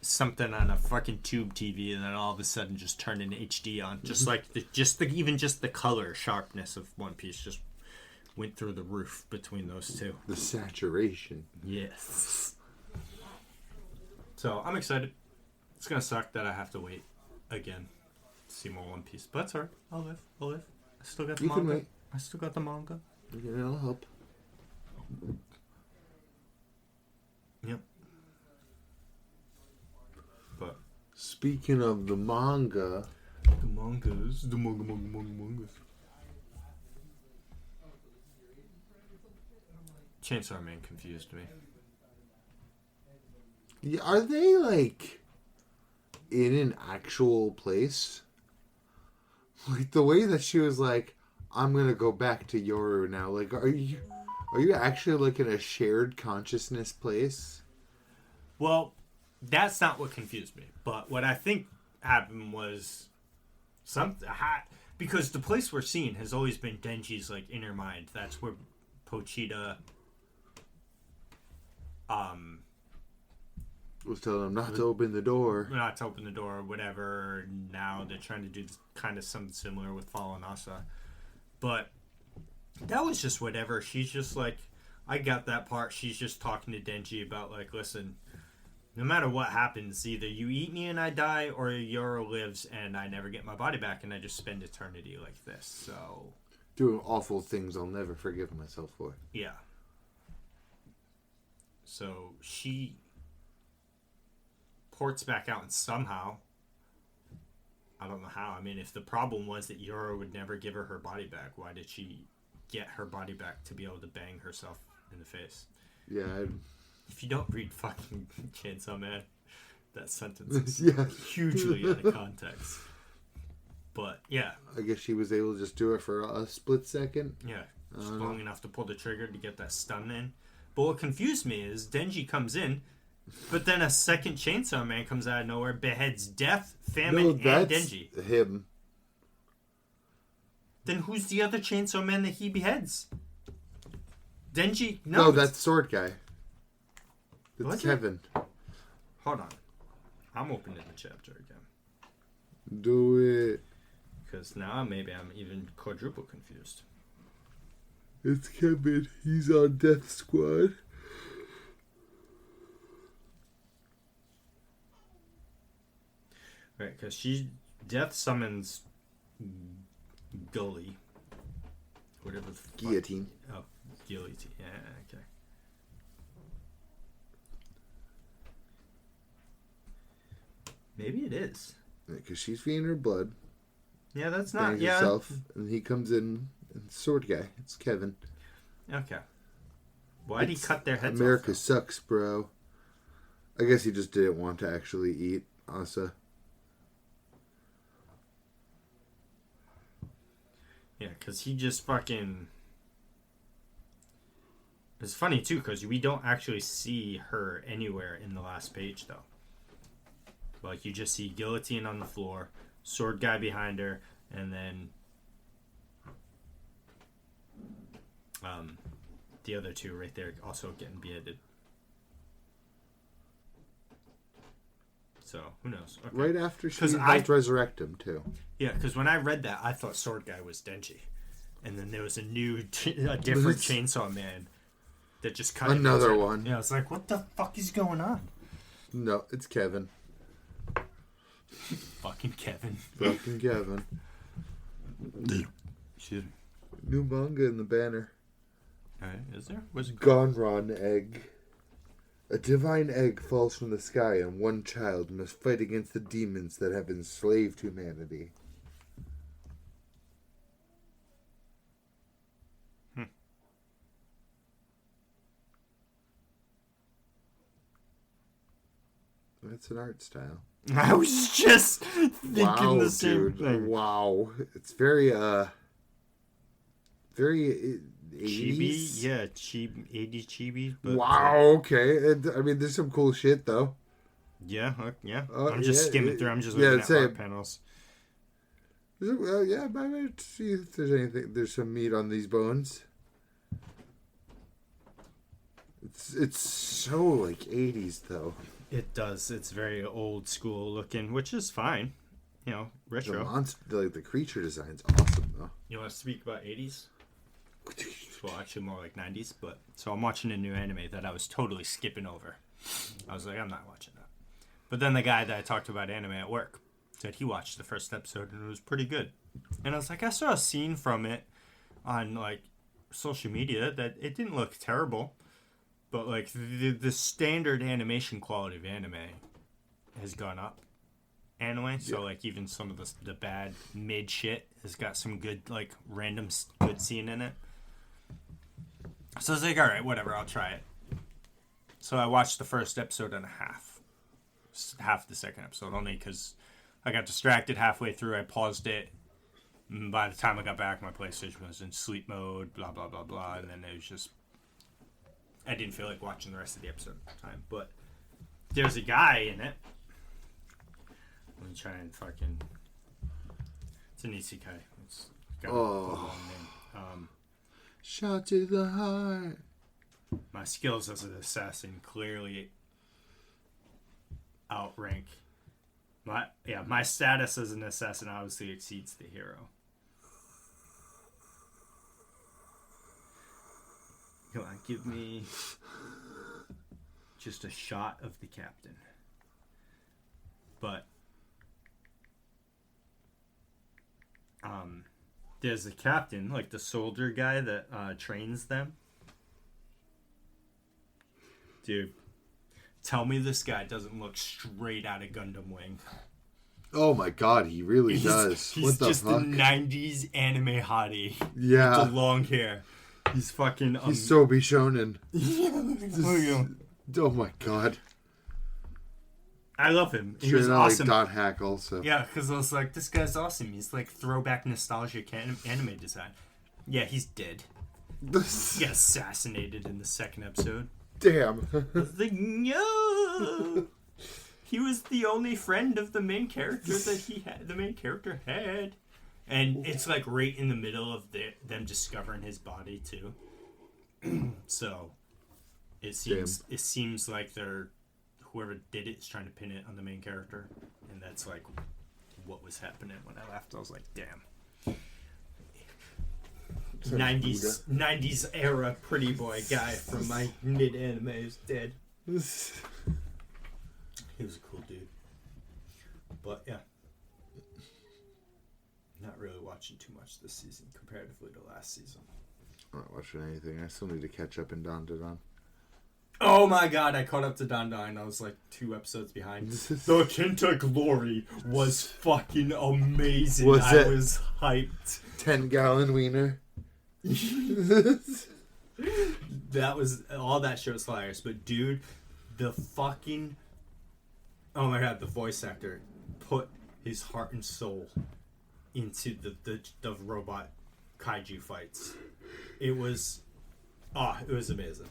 something on a fucking tube TV, and then all of a sudden just turned into HD on. Just like even the color sharpness of One Piece just went through the roof between those two. The saturation. Yes. So I'm excited. It's gonna suck that I have to wait again to see more One Piece, but it's alright. I'll live. I still got the manga. You can wait. I still got the manga. It'll help. Yep. But speaking of the manga, the mangas. Chainsaw Man confused me. Yeah, are they like in an actual place? Like the way that she was like, "I'm gonna go back to Yoru now." Like, are you actually like in a shared consciousness place? Well, that's not what confused me. But what I think happened was Because the place we're seeing has always been Denji's, like, inner mind. That's where Pochita, was telling him not to open the door. Not to open the door or whatever. Now they're trying to do kind of something similar with Fallen Asa. But that was just whatever. She's just like, I got that part. She's just talking to Denji about, like, listen, no matter what happens, either you eat me and I die, or Yoro lives and I never get my body back and I just spend eternity like this. So, doing awful things I'll never forgive myself for. Yeah. So she ports back out, and somehow, I don't know how. I mean, if the problem was that Yoro would never give her body back, why did she get her body back to be able to bang herself in the face? Yeah. If you don't read fucking Chainsaw Man, that sentence is hugely out of context. But, yeah. I guess she was able to just do it for a split second. Yeah. Just long enough to pull the trigger to get that stun in. But what confused me is Denji comes in, but then a second Chainsaw Man comes out of nowhere, beheads Death, Famine, and Denji. Him. Then who's the other Chainsaw Man that he beheads? Denji? No, that's Sword Guy. It's Kevin. Hold on. I'm opening the chapter again. Do it. Because now maybe I'm even quadruple confused. It's Kevin. He's on Death Squad. Right, because Death summons Gully. Whatever the fuck. Guillotine. Oh, guillotine. Yeah, okay. Maybe it is. Because she's feeding her blood. Yeah, that's not... herself, and he comes in, and Sword Guy. It's Kevin. Okay. Why'd he cut their heads America off? sucks, bro. I guess he just didn't want to actually eat Asa. Yeah, because he just fucking... It's funny, too, because we don't actually see her anywhere in the last page, though. Like, you just see Guillotine on the floor, Sword Guy behind her, and then... the other two right there also getting beheaded. So, who knows? Okay. Right after she helped resurrect him, too. Yeah, because when I read that, I thought Sword Guy was Denji. And then there was a different Chainsaw Man that just cut another one. Yeah, I was like, what the fuck is going on? No, it's Kevin. Fucking Kevin. Fucking Kevin. Shit. New manga in the banner. Alright, is there? What's it called? Gonron Egg. A divine egg falls from the sky, and one child must fight against the demons that have enslaved humanity. That's an art style. I was just thinking the same thing. Wow. It's very, very 80s? Chibi? Yeah, 80s chibi. But, wow, okay. I mean, there's some cool shit, though. Yeah, yeah. I'm just skimming through. I'm just looking at art panels. Yeah, I might see if there's anything. There's some meat on these bones. It's so, like, 80s, though. It does. It's very old school looking, which is fine. You know, retro. The creature design's awesome, though. You want to speak about 80s? Well, actually more like 90s. But so I'm watching a new anime that I was totally skipping over. I was like, I'm not watching that. But then the guy that I talked about anime at work said he watched the first episode and it was pretty good. And I was like, I saw a scene from it on, like, social media that it didn't look terrible. But, like, the standard animation quality of anime has gone up. Anyway, so, like, even some of the bad mid shit has got some good, like, random good scene in it. So I was like, alright, whatever, I'll try it. So I watched the first episode and a half. Half the second episode, only because I got distracted halfway through. I paused it. And by the time I got back, my PlayStation was in sleep mode, blah, blah, blah, blah. And then it was just... I didn't feel like watching the rest of the episode at the time, but there's a guy in it. Let me try and fucking... It's an isekai. It's got a long name. Shot to the heart. My skills as an assassin clearly outrank my status as an assassin obviously exceeds the hero. Come on, give me just a shot of the captain. But there's the captain, like the soldier guy that trains them. Dude, tell me this guy doesn't look straight out of Gundam Wing. Oh my god, he really does. He's what the just fuck? a 90s anime hottie. Yeah. With the long hair. He's fucking... He's so Bishonen. Yeah. Oh my god. I love him. He Sure, was not awesome. like Dot Hackle, so. Yeah, because I was like, this guy's awesome. He's like throwback nostalgic anime design. Yeah, he's dead. He got assassinated in the second episode. Damn. I was like, no! He was the only friend of the main character that the main character had. And it's like right in the middle of them discovering his body too. So it seems like whoever did it is trying to pin it on the main character, and that's like what was happening when I left. I was like, damn. 90s era pretty boy guy from my mid anime is dead. He was a cool dude. But yeah. Not really watching too much this season comparatively to last season. I'm not watching anything. I still need to catch up in Dandadan. Oh my god, I caught up to Dandadan. I was like 2 episodes behind. The Kinta Glory was fucking amazing. I was hyped. 10-gallon wiener. That was all that show's hilarious. But dude, the fucking... Oh my god, the voice actor put his heart and soul into the robot kaiju fights. It was amazing.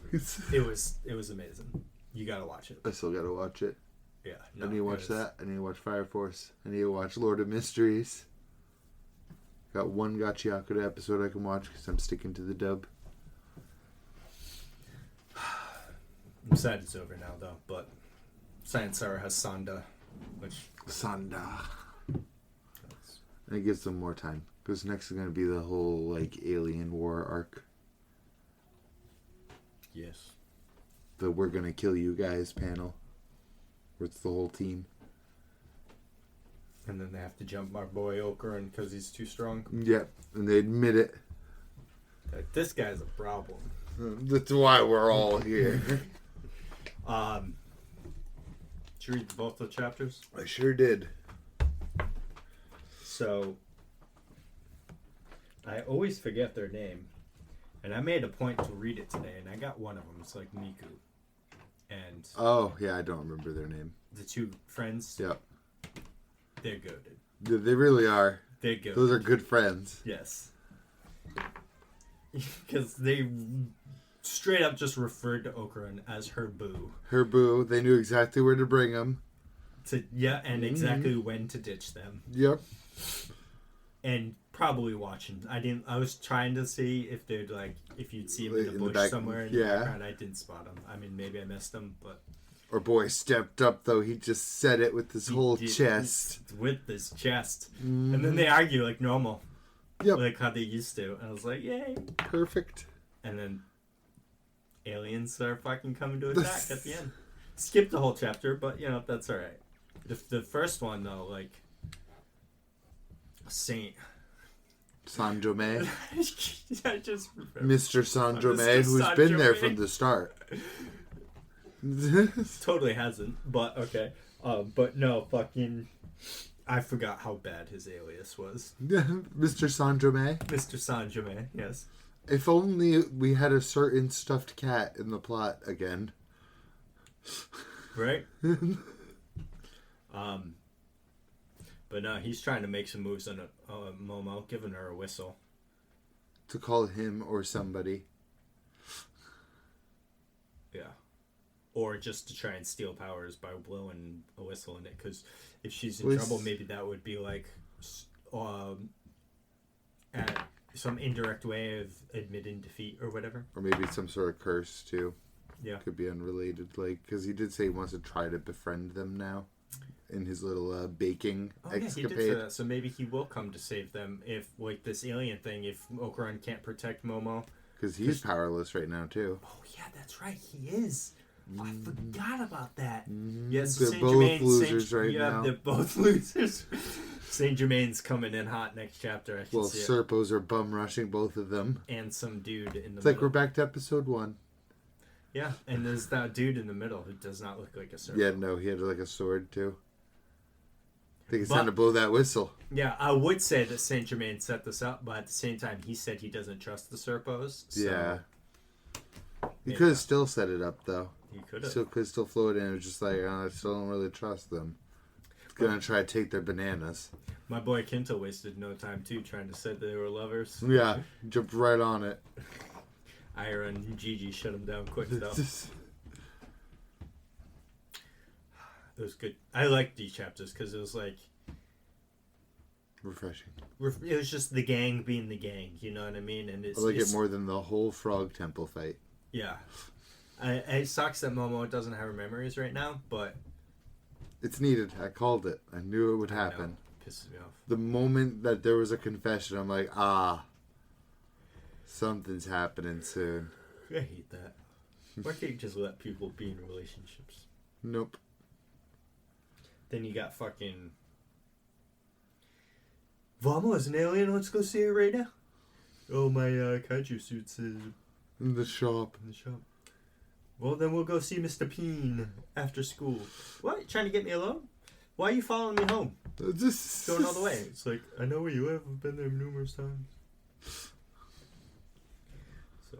It was amazing. You gotta watch it. I still gotta watch it. Yeah. I need to watch that. I need to watch Fire Force. I need to watch Lord of Mysteries. Got one GachiAkuta episode I can watch because I'm sticking to the dub. I'm sad it's over now though, but Science Sarah has Sanda, which... Sanda. And it gives them more time. Because next is going to be the whole, like, alien war arc. Yes. The We're Gonna Kill You Guys panel. Where it's the whole team. And then they have to jump our boy Okurin because he's too strong. Yep. And they admit it. Like, this guy's a problem. That's why we're all here. Did you read both the chapters? I sure did. So, I always forget their name. And I made a point to read it today, and I got one of them. It's like Miku. And... Oh, yeah, I don't remember their name. The 2 friends? Yep. They're goated. They really are. They're goated. Those are good friends. Yes. Because they straight up just referred to Okurin as her boo. Her boo. They knew exactly where to bring them. And exactly when to ditch them. Yep. And probably watching. I was trying to see if they'd if you'd see him in the bush somewhere in the background. I didn't spot him. I mean, maybe I missed him, but... Our boy stepped up, though. He just said it with his whole chest. With his chest. Mm-hmm. And then they argue like normal. Yep. Like how they used to. And I was like, yay. Perfect. And then aliens are fucking coming to attack at the end. Skip the whole chapter, but, that's alright. The first one, though, like... Saint... Sanjome. I just remember. Mr. Sanjome, who's been there from the start. Totally hasn't, but okay. But no, fucking... I forgot how bad his alias was. Mr. Sanjome. Mr. Sanjome, yes. If only we had a certain stuffed cat in the plot again. Right? But no, he's trying to make some moves on Momo, giving her a whistle. To call him or somebody. Yeah. Or just to try and steal powers by blowing a whistle in it. Because if she's in trouble, maybe that would be like some indirect way of admitting defeat or whatever. Or maybe some sort of curse, too. Yeah. Could be unrelated. Like, because he did say he wants to try to befriend them now in his little baking escapade. Yeah, he did say that. So maybe he will come to save them if, like, this alien thing, if Okuran can't protect Momo. Because he's powerless right now, too. Oh, yeah, that's right. He is. I forgot about that. Mm-hmm. Yes, they're Saint both Germain, losers right now. They're both losers. Saint Germain's coming in hot next chapter. I can see it. Serpos are bum rushing both of them. And some dude in the It's middle. like we're back to episode 1. Yeah, and there's that dude in the middle who does not look like a Serpo. Yeah, no, he had like a sword, too. I think it's time to blow that whistle. Yeah, I would say that Saint Germain set this up, but at the same time, he said he doesn't trust the Serpos. So Yeah. He could have still set it up, though. He could have. Still could still float in. It was just like, I still don't really trust them. It's gonna try to take their bananas. My boy Kinto wasted no time, too, trying to say they were lovers. Yeah, jumped right on it. Ira and Gigi shut him down quick, though. It was good. I liked these chapters because it was like... refreshing. It was just the gang being the gang, you know what I mean? And I like it more than the whole Frog Temple fight. Yeah. It sucks that Momo doesn't have her memories right now, but... it's needed. I called it. I knew it would happen. Pisses me off. The moment that there was a confession, I'm like, something's happening soon. I hate that. Why can't you just let people be in relationships? Nope. Then you got fucking... Vamo is an alien. Let's go see her right now. Oh, my kaiju suit says... in the shop. In the shop. Well, then we'll go see Mr. Peen after school. What? You trying to get me alone? Why are you following me home? Going all the way. It's like, I know where you live. I've been there numerous times. So,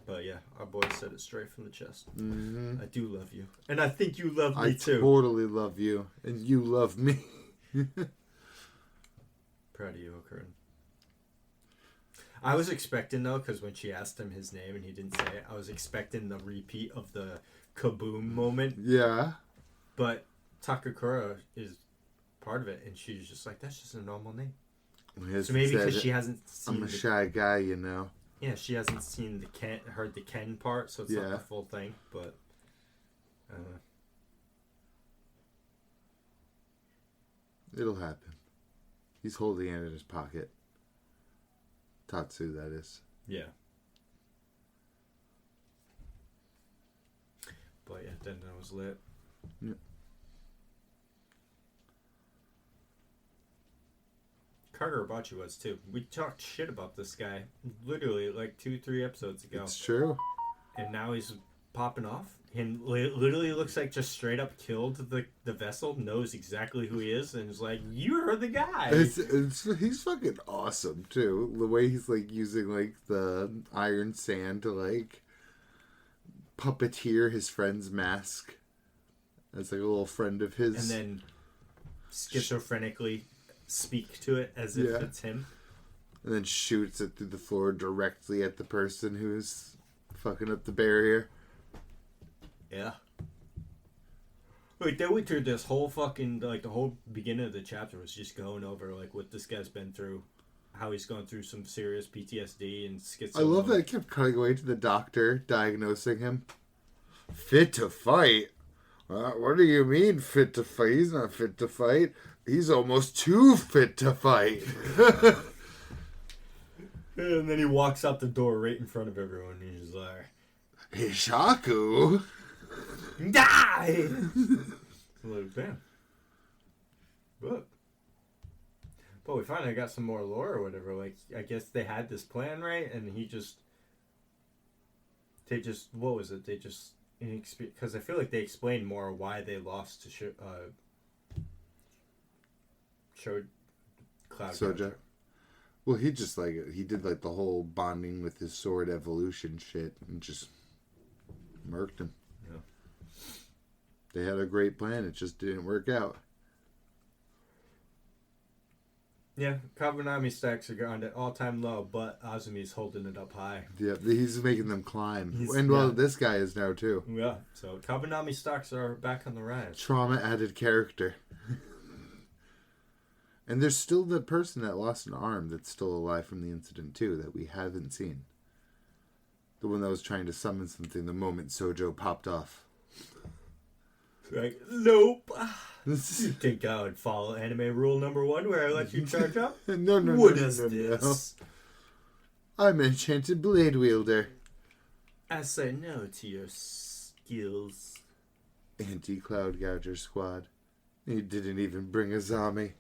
but yeah, our boy said it straight from the chest. Mm-hmm. I do love you. And I think you love me too. I totally love you. And you love me. Proud of you, Okurin. I was expecting, though, because when she asked him his name and he didn't say it, I was expecting the repeat of the kaboom moment. Yeah. But Takakura is part of it, and she's just like, that's just a normal name. So maybe because she hasn't seen... I'm a shy guy, you know. Yeah, she hasn't seen heard the Ken part, so it's not the full thing, but... I don't know. It'll happen. He's holding it in his pocket. Tatsu, that is. Yeah. But yeah, Dandadan was lit. Yep. KaguraBachi was too. We talked shit about this guy literally like 2-3 episodes ago. It's true. And now he's popping off. And literally looks like just straight up killed the vessel, knows exactly who he is, and is like, you're the guy. He's fucking awesome, too. The way he's, like, using, like, the iron sand to, like, puppeteer his friend's mask. As, like, a little friend of his. And then schizophrenically speak to it as if it's him. And then shoots it through the floor directly at the person who's fucking up the barrier. Yeah. Wait, they went through this whole fucking, like, the whole beginning of the chapter was just going over, like, what this guy's been through. How he's going through some serious PTSD and schizophrenia. I love that it kept cutting away to the doctor diagnosing him. Fit to fight? What do you mean fit to fight? He's not fit to fight. He's almost too fit to fight. And then he walks out the door right in front of everyone and he's like... Hishaku? Die! Like, damn. But we finally got some more lore or whatever. Like, I guess they had this plan, right? And what was it? Because I feel like they explained more why they lost to showed Cloud Soja. Well, he did like the whole bonding with his sword evolution shit and just murked him. Yeah. They had a great plan. It just didn't work out. Yeah, Kabanami stacks are gone at all-time low, but Azumi's holding it up high. Yeah, he's making them climb. This guy is now, too. Yeah, so Kabanami stocks are back on the rise. Trauma-added character. And there's still the person that lost an arm that's still alive from the incident, too, that we haven't seen. The one that was trying to summon something the moment Sojo popped off. Like, nope. You think I would follow anime rule number 1 where I let you charge up? No. What is this? I'm an enchanted blade wielder. I say no to your skills. Anti-Cloud Gouger Squad. You didn't even bring a zombie.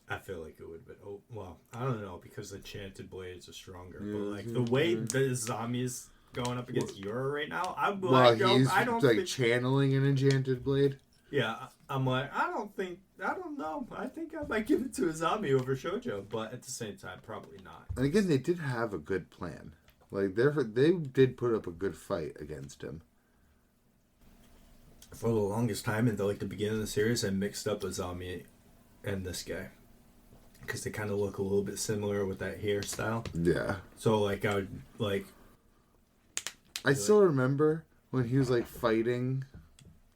I feel like it would have been... Oh, well, I don't know, because enchanted blades are stronger. But, like, the way the zombies going up against Yura right now, I'm like, he's I don't like think... channeling an enchanted blade. Yeah, I'm like, I don't know. I think I might give it to a zombie over shoujo, but at the same time, probably not. And again, they did have a good plan. Like, they did put up a good fight against him. For the longest time, in the beginning of the series, I mixed up Azami and this guy. Because they kind of look a little bit similar with that hairstyle. Yeah. So, I would, I still remember when he was, fighting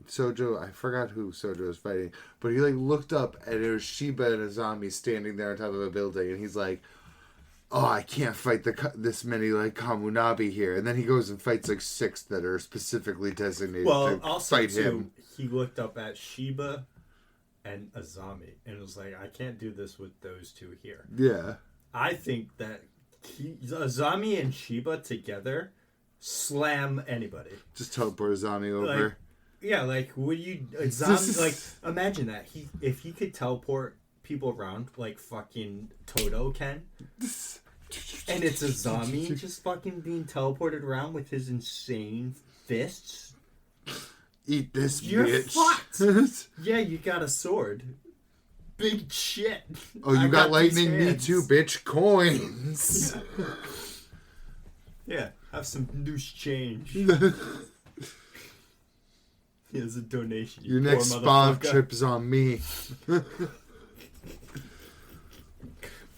Sojo. I forgot who Sojo was fighting. But he, looked up, and it was Shiba and Azami standing there on top of a building. And he's like, oh, I can't fight this many, Kamunabi here. And then he goes and fights, 6 that are specifically designated to fight him. He looked up at Shiba and Azami, and it was like, I can't do this with those 2 here. Yeah. I think that Azami and Shiba together slam anybody. Just teleport Azami over. Would you... Azami, imagine that. If he could teleport people around like fucking Toto can, and it's Azami just fucking being teleported around with his insane fists. Eat this, You're bitch. fucked. Yeah, you got a sword. Big shit. Oh, you got lightning, me too, bitch. Coins. Yeah, have some loose change. Here's a donation. Your next spawn trip is on me.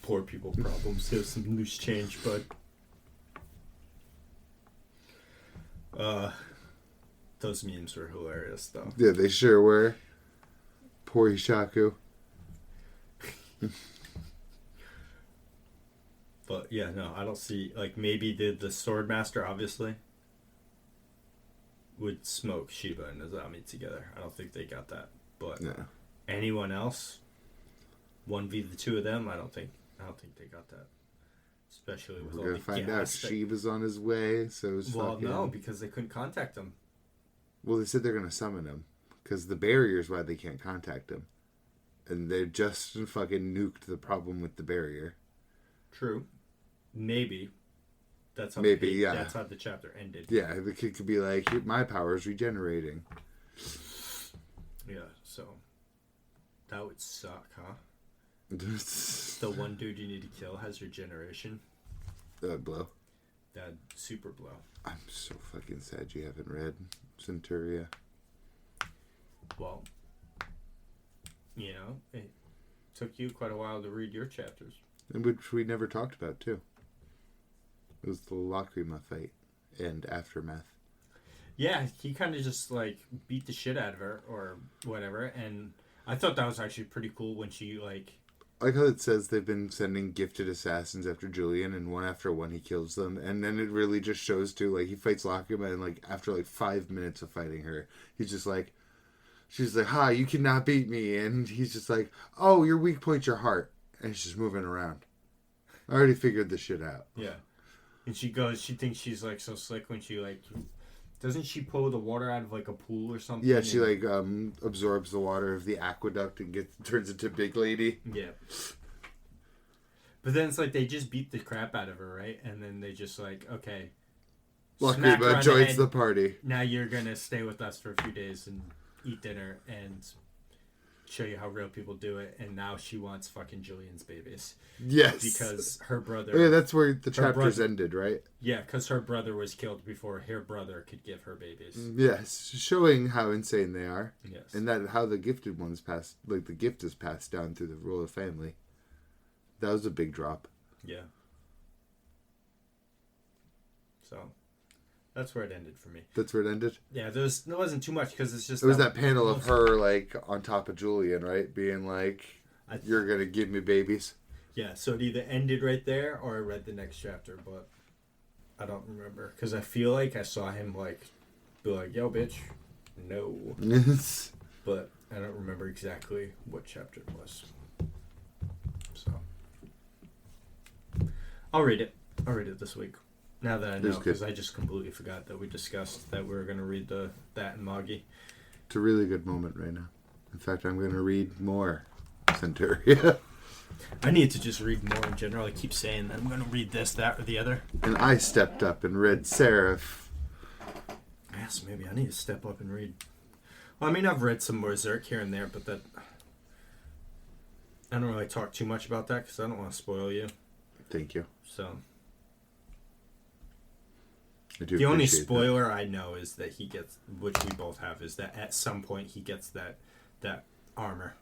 Poor people problems. Here's some loose change, bud. Those memes were hilarious, though. Yeah, they sure were. Poor Ishaku. But, yeah, no, I don't see... maybe the Swordmaster, obviously, would smoke Shiba and Azami together. I don't think they got that. But anyone else, 1v the 2 of them, I don't think they got that. Especially with all the gas. We're going to find out. Shiba's on his way, so it's no, because they couldn't contact him. Well, they said they're going to summon him. Because the barrier is why they can't contact him. And they just fucking nuked the problem with the barrier. True. Maybe. That's how that's how the chapter ended. Yeah, the kid could be like, my power's regenerating. Yeah, so that would suck, huh? The one dude you need to kill has regeneration. Blow. That super blow. I'm so fucking sad you haven't read Centuria. Well, it took you quite a while to read your chapters. And which we never talked about, too. It was the Lacrima fight and aftermath. Yeah, he kind of just, beat the shit out of her or whatever, and I thought that was actually pretty cool when she, I like how it says they've been sending gifted assassins after Julian, and one after one he kills them, and then it really just shows, too, he fights Lacrima, and, after, 5 minutes of fighting her, he's just she's like, hi, you cannot beat me, and he's just like, oh, your weak point's your heart, and she's just moving around. I already figured this shit out. Yeah. And she thinks she's, so slick when she, doesn't she pull the water out of, a pool or something? Yeah, she, absorbs the water of the aqueduct and turns into Big Lady. Yeah. But then it's they just beat the crap out of her, right? And then they just, okay. Lacrima joins the party. Now you're going to stay with us for a few days and eat dinner and show you how real people do it. And now she wants fucking Julian's babies. Yes. Because her brother... Oh, yeah, that's where the chapters ended, right? Yeah, because her brother was killed before her brother could give her babies. Yes, showing how insane they are. Yes. And that how the gifted ones pass, the gift is passed down through the royal family. That was a big drop. Yeah. So, That's where it ended for me. That's where it ended? Yeah, there wasn't too much because it's just... It was that panel of her, like, on top of Julian, right? Being like, you're going to give me babies. Yeah, so it either ended right there or I read the next chapter, but I don't remember. Because I feel like I saw him, like, be like, yo, bitch, no. But I don't remember exactly what chapter it was. So, I'll read it. I'll read it this week. Now that I know, because I just completely forgot that we discussed that we were going to read that and Moggy. It's a really good moment right now. In fact, I'm going to read more Centuria. I need to just read more in general. I keep saying that I'm going to read this, that, or the other. And I stepped up and read Seraph. Yes, maybe I need to step up and read. Well, I mean, I've read some Berserk here and there, but that... I don't really talk too much about that because I don't want to spoil you. Thank you. So... The only spoiler I know is that he gets, which we both have, is that at some point he gets that armor.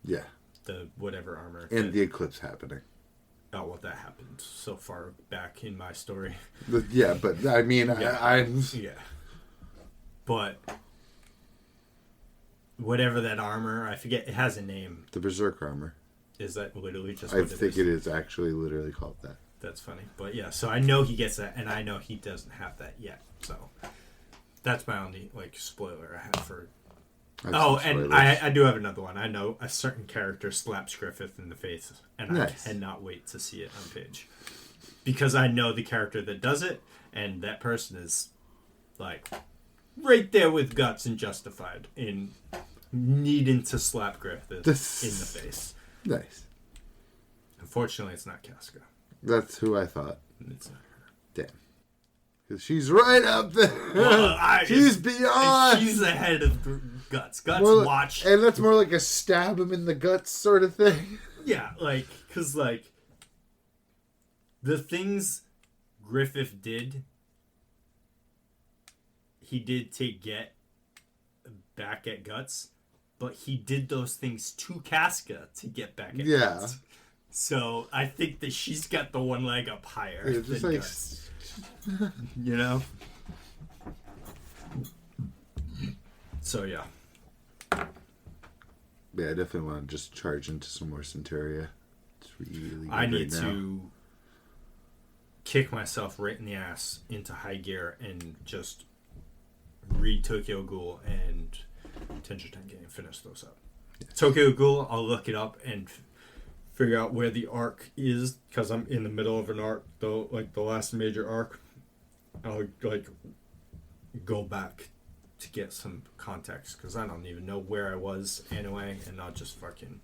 Yeah. The whatever armor. And the eclipse happening. Oh, well, that happened so far back in my story. Yeah, but I mean, yeah. I'm... Yeah. But whatever that armor, I forget, it has a name. The Berserk armor. Is that literally just what it is? I think it is it is actually literally called that. That's funny. But yeah, so I know he gets that, and I know he doesn't have that yet. So that's my only, like, spoiler I have for... And I do have another one. I know a certain character slaps Griffith in the face, and I cannot wait to see it on page. Because I know the character that does it, and that person is, like, right there with guts and justified in needing to slap Griffith in the face. Nice. Unfortunately, it's not Casca. That's who I thought. It's not her. Damn. Because she's right up there. Well, she's beyond. She's ahead of Guts. Guts watch. And that's more like a stab him in the guts sort of thing. Yeah, like, because, like, the things Griffith did, he did to get back at Guts, but he did those things to Casca to get back at Guts. So I think that she's got the one leg up higher than like, Guts. You know? So yeah. Yeah, I definitely want to just charge into some more Centuria. It's really good I need to kick myself right in the ass into high gear and just read Tokyo Ghoul and Tensho Tenge and finish those up. Yes. Tokyo Ghoul, I'll look it up and figure out where the arc is, because I'm in the middle of an arc, though, like the last major arc. I'll like go back to get some context, because I don't even know where I was anyway, and I'll just fucking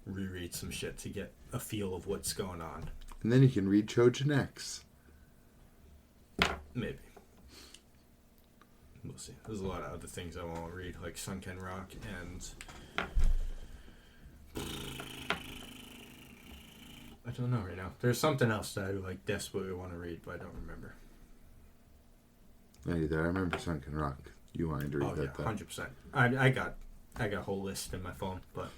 reread some shit to get a feel of what's going on. And then you can read Trojan X. Maybe. We'll see. There's a lot of other things I want to read, like Sunken Rock and... I don't know right now. There's something else that I like desperately want to read, but I don't remember. Not either. I remember Sunken Rock. You wanted to read that. Oh yeah, 100%. I got a whole list in my phone, but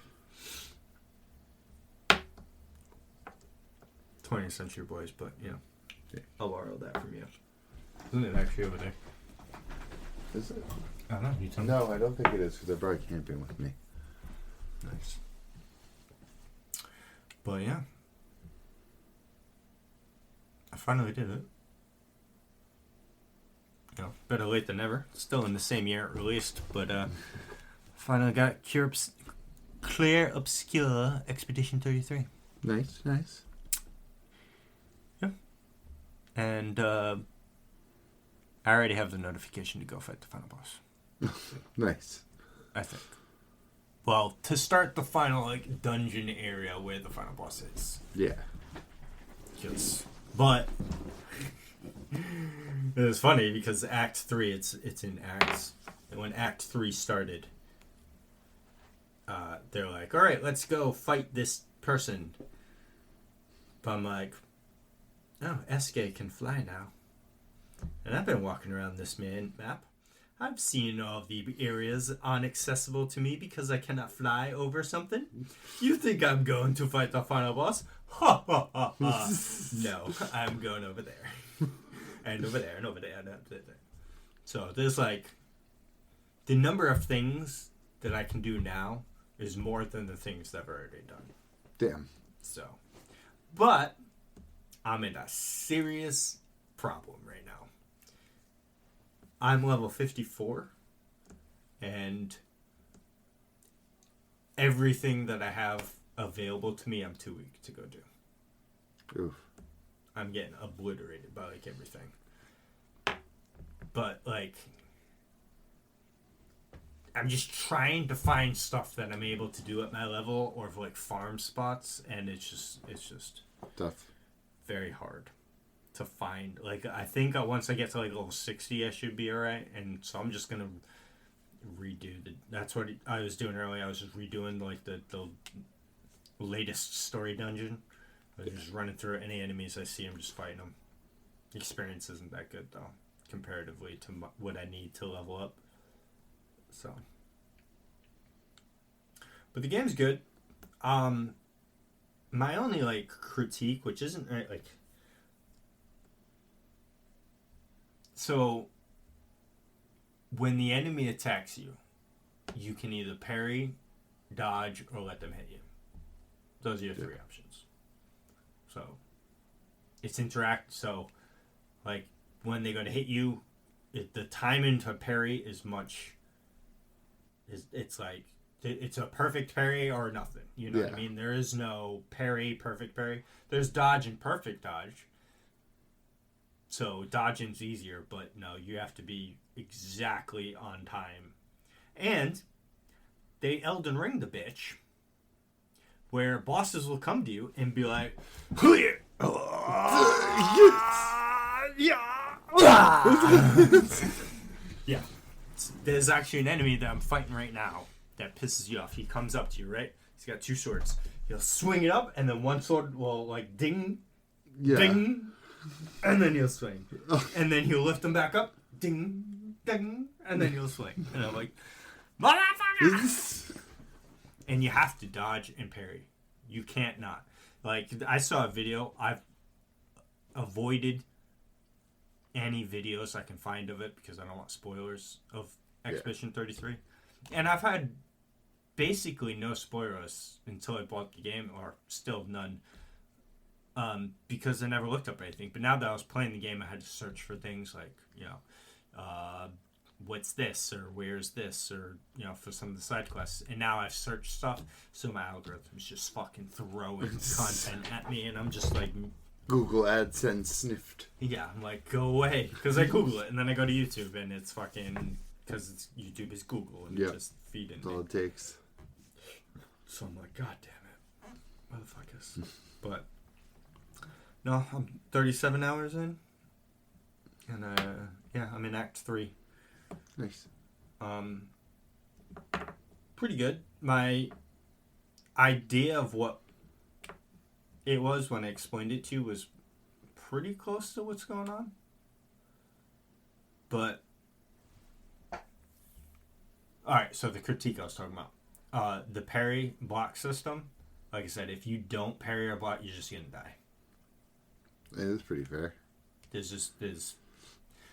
20th Century Boys. But you know, I'll borrow that from you. Isn't it actually over there? Is it? I don't know. You tell me. No, I don't think it is, because I brought camping with me. Nice. But yeah. I finally did it. You know, better late than never. Still in the same year it released, but finally got Clair Obscura Expedition 33. Nice, nice. Yeah. And I already have the notification to go fight the final boss. Nice. I think. Well, to start the final like dungeon area where the final boss is. Yeah. Yes. But it was funny because Act 3, it's in Acts. And when Act 3 started, they're like, all right, let's go fight this person. But I'm like, oh, Eske can fly now. And I've been walking around this map. I've seen all the areas inaccessible to me because I cannot fly over something. You think I'm going to fight the final boss? Ha ha ha ha. No, I'm going over there. and over there, and over there, and over there. So there's like the number of things that I can do now is more than the things that I've already done. Damn. So, but I'm in a serious problem right now. I'm level 54, and everything that I have available to me, I'm too weak to go do. Oof. I'm getting obliterated by like everything. But like, I'm just trying to find stuff that I'm able to do at my level, or like farm spots, and it's just Tough. very hard to find. Like, I think once I get to like level 60, I should be alright, and so I'm just gonna redo that's what I was doing earlier. I was just redoing like the latest story dungeon. I was just running through any enemies I see, I'm just fighting them. Experience isn't that good though, comparatively to what I need to level up. So, but the game's good. My only like critique, which isn't like, so when the enemy attacks you, you can either parry, dodge, or let them hit you. Those are your three options. So it's interact. So like when they go to hit you, the timing to parry is much. It's like it's a perfect parry or nothing. You know what I mean? There is no parry, perfect parry. There's dodge and perfect dodge. So dodging's easier, but no, you have to be exactly on time. And they Elden Ring the bitch, where bosses will come to you and be like, yeah. There's actually an enemy that I'm fighting right now that pisses you off. He comes up to you, right? He's got two swords. He'll swing it up, and then one sword will like ding, ding, and then he'll swing. And then he'll lift them back up, ding, ding, and then he'll swing. And I'm like, motherfucker! And you have to dodge and parry. You can't not. Like, I saw a video. I've avoided any videos I can find of it because I don't want spoilers of Expedition 33. And I've had basically no spoilers until I bought the game, or still none, because I never looked up anything. But now that I was playing the game, I had to search for things like, you know, what's this, or where's this, or, you know, for some of the side quests. And now I've searched stuff, so my algorithm's just fucking throwing content at me, and I'm just like... Google AdSense sniffed. Yeah, I'm like, go away. Because I Google it, and then I go to YouTube, and it's fucking... Because YouTube is Google, and it's just feeding That's all it takes. So I'm like, God damn it. Motherfuckers. But, no, I'm 37 hours in. And, I'm in Act 3. Nice. Pretty good. My idea of what it was when I explained it to you was pretty close to what's going on. But, alright, so the critique I was talking about. The parry block system, like I said, if you don't parry or block, you're just gonna die. Yeah, that's pretty fair.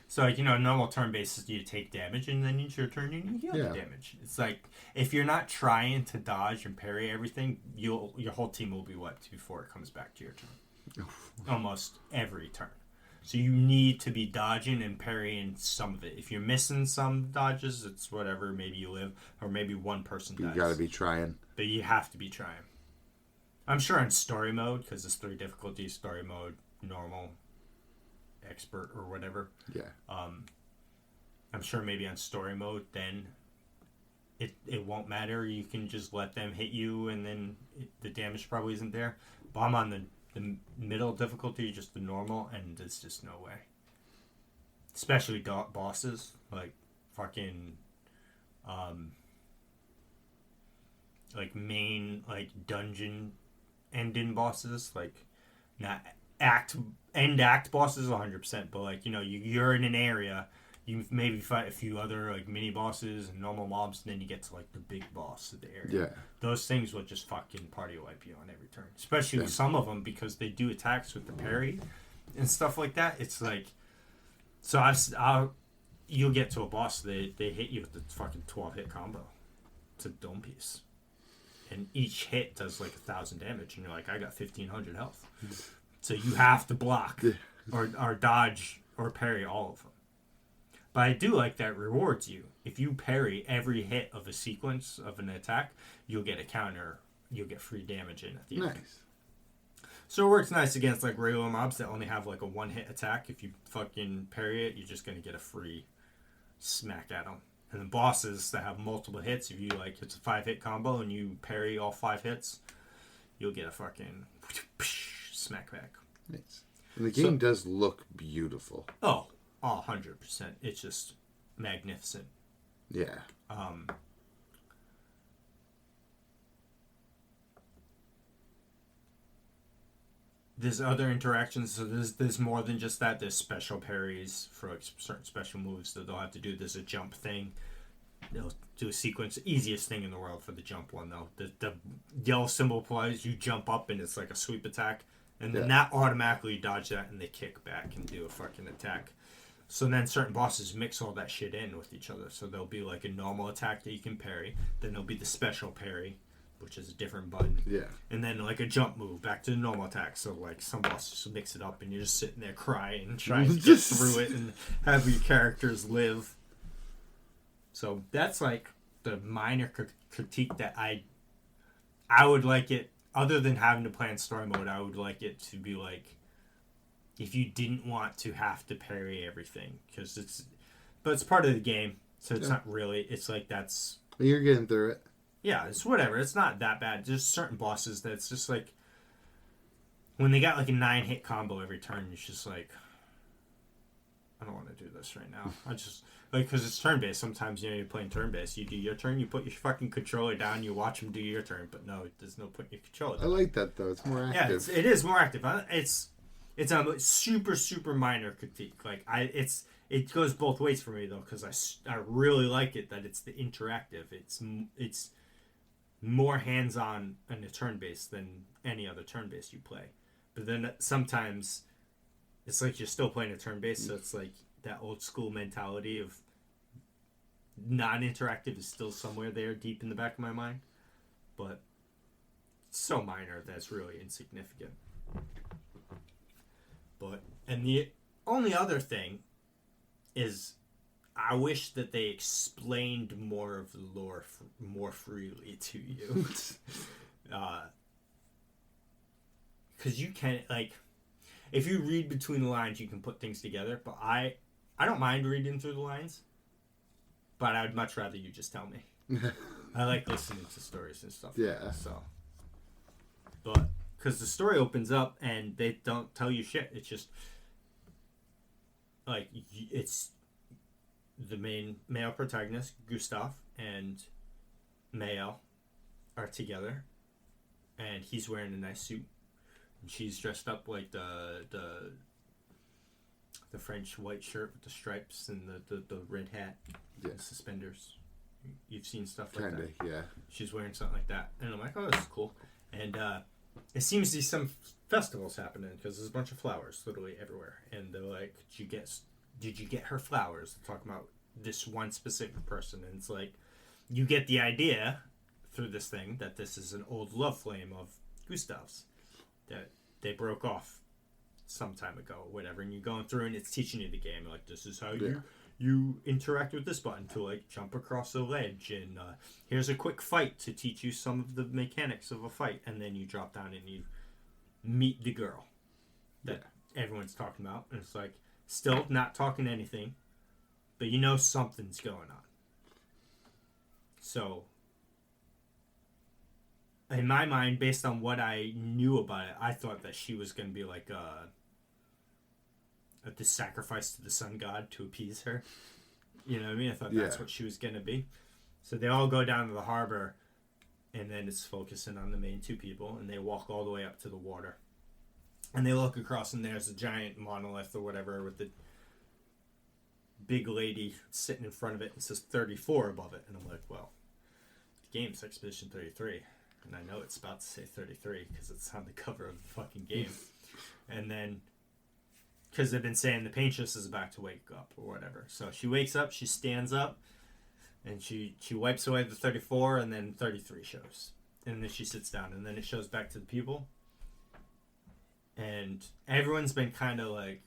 So, like, you know, normal turn basis, you take damage, and then it's your turn, and you heal the damage. It's like, if you're not trying to dodge and parry everything, your whole team will be wiped before it comes back to your turn. Almost every turn. So you need to be dodging and parrying some of it. If you're missing some dodges, it's whatever, maybe you live, or maybe one person dies. You gotta be trying. But you have to be trying. I'm sure in story mode, because it's 3 difficulties, story mode, normal, expert, or whatever. Yeah. I'm sure maybe on story mode, then it won't matter. You can just let them hit you, and then the damage probably isn't there. But I'm on the middle difficulty, just the normal, and there's just no way. Especially bosses, like fucking, like main, like dungeon ending bosses, like not end act bosses 100%, but like, you know, you're in an area, you maybe fight a few other like mini bosses and normal mobs, and then you get to like the big boss of the area. Yeah. Those things will just fucking party wipe you on every turn. Especially with some of them, because they do attacks with the parry and stuff like that. It's like, So you'll get to a boss, they hit you with the fucking 12 hit combo. It's a dome piece. And each hit does like 1,000 damage, and you're like, I got 1,500 health. So you have to block or dodge or parry all of them. But I do like that it rewards you. If you parry every hit of a sequence of an attack, you'll get a counter. You'll get free damage in at the end. Nice. So it works nice against like regular mobs that only have like a one-hit attack. If you fucking parry it, you're just going to get a free smack at them. And the bosses that have multiple hits, if you like, it's a 5-hit combo and you parry all 5 hits, you'll get a fucking smack back. Nice. And the game does look beautiful. Oh, 100%. It's just magnificent. Yeah. There's other interactions, so there's more than just that. There's special parries for like certain special moves that they'll have to do. There's a jump thing. They'll do a sequence. Easiest thing in the world for the jump one, though. The yellow symbol applies, you jump up, and it's like a sweep attack. And then that automatically dodge that, and they kick back and do a fucking attack. So then certain bosses mix all that shit in with each other. So there'll be like a normal attack that you can parry. Then there'll be the special parry, which is a different button. Yeah. And then like a jump move back to the normal attack. So like some bosses mix it up and you're just sitting there crying and trying to get through it and have your characters live. So that's like the minor critique that I would like it, other than having to play in story mode, I would like it to be like, if you didn't want to have to parry everything, because it's part of the game, so it's not really, it's like that's... You're getting through it. Yeah, it's whatever. It's not that bad. There's certain bosses that's just like, when they got like a 9-hit combo every turn, it's just like, I don't want to do this right now. I just, like, because it's turn-based. Sometimes, you're playing turn-based. You do your turn, you put your fucking controller down, you watch them do your turn. But no, there's no putting your controller down. I like that, though. It's more active. Yeah, it is more active. It's a super, super minor critique. Like, it goes both ways for me, though, because I really like it that it's the interactive. It's more hands-on in a turn-based than any other turn-based you play. But then sometimes it's like you're still playing a turn-based, so it's like that old-school mentality of non-interactive is still somewhere there deep in the back of my mind. But it's so minor that it's really insignificant. And the only other thing is, I wish that they explained more of the lore more freely to you. Because you can, like, if you read between the lines, you can put things together. But I don't mind reading through the lines, but I would much rather you just tell me. I like listening to stories and stuff. Yeah. Like that, so, but because the story opens up and they don't tell you shit. It's just like, it's the main male protagonist, Gustav, and Mael are together, and he's wearing a nice suit, and she's dressed up like the French white shirt with the stripes and the red hat, and suspenders. You've seen stuff like that. Yeah. She's wearing something like that, and I'm like, oh, this is cool. And it seems to be some festivals happening, because there's a bunch of flowers literally everywhere, and they're like, did you get her flowers? They're talking about this one specific person, and it's like, you get the idea through this thing that this is an old love flame of Gustav's that they broke off some time ago or whatever, and you're going through and it's teaching you the game, like, this is how you interact with this button to, like, jump across a ledge, and here's a quick fight to teach you some of the mechanics of a fight, and then you drop down and you meet the girl that everyone's talking about, and it's like, still not talking anything, but you know something's going on. So, in my mind, based on what I knew about it, I thought that she was going to be like the sacrifice to the sun god to appease her. You know what I mean? I thought that's what she was going to be. So they all go down to the harbor, and then it's focusing on the main two people, and they walk all the way up to the water. And they look across, and there's a giant monolith or whatever with the big lady sitting in front of it, and it says 34 above it. And I'm like, well, the game's Expedition 33. And I know it's about to say 33 because it's on the cover of the fucking game. And then because they've been saying the Paintress is about to wake up or whatever. So she wakes up, she stands up, and she wipes away the 34, and then 33 shows. And then she sits down, and then it shows back to the people. And everyone's been kind of like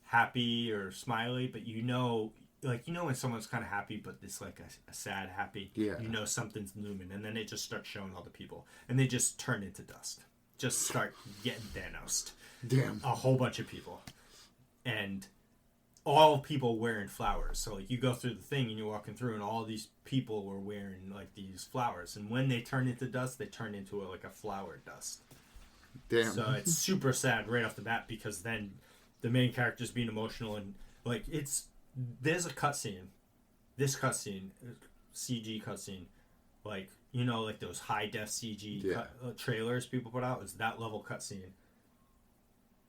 happy or smiley, but you know when someone's kind of happy, but it's like a sad happy. Yeah. You know something's looming, and then it just starts showing all the people, and they just turn into dust. Just start getting Thanos'd. Damn. A whole bunch of people, and all people wearing flowers. So like you go through the thing and you're walking through, and all these people were wearing like these flowers, and when they turn into dust, they turn into like a flower dust. Damn. So it's super sad right off the bat, because then the main character's being emotional, and like there's a cutscene. This cutscene, CG cutscene, like like those high def CG trailers people put out, is that level cutscene.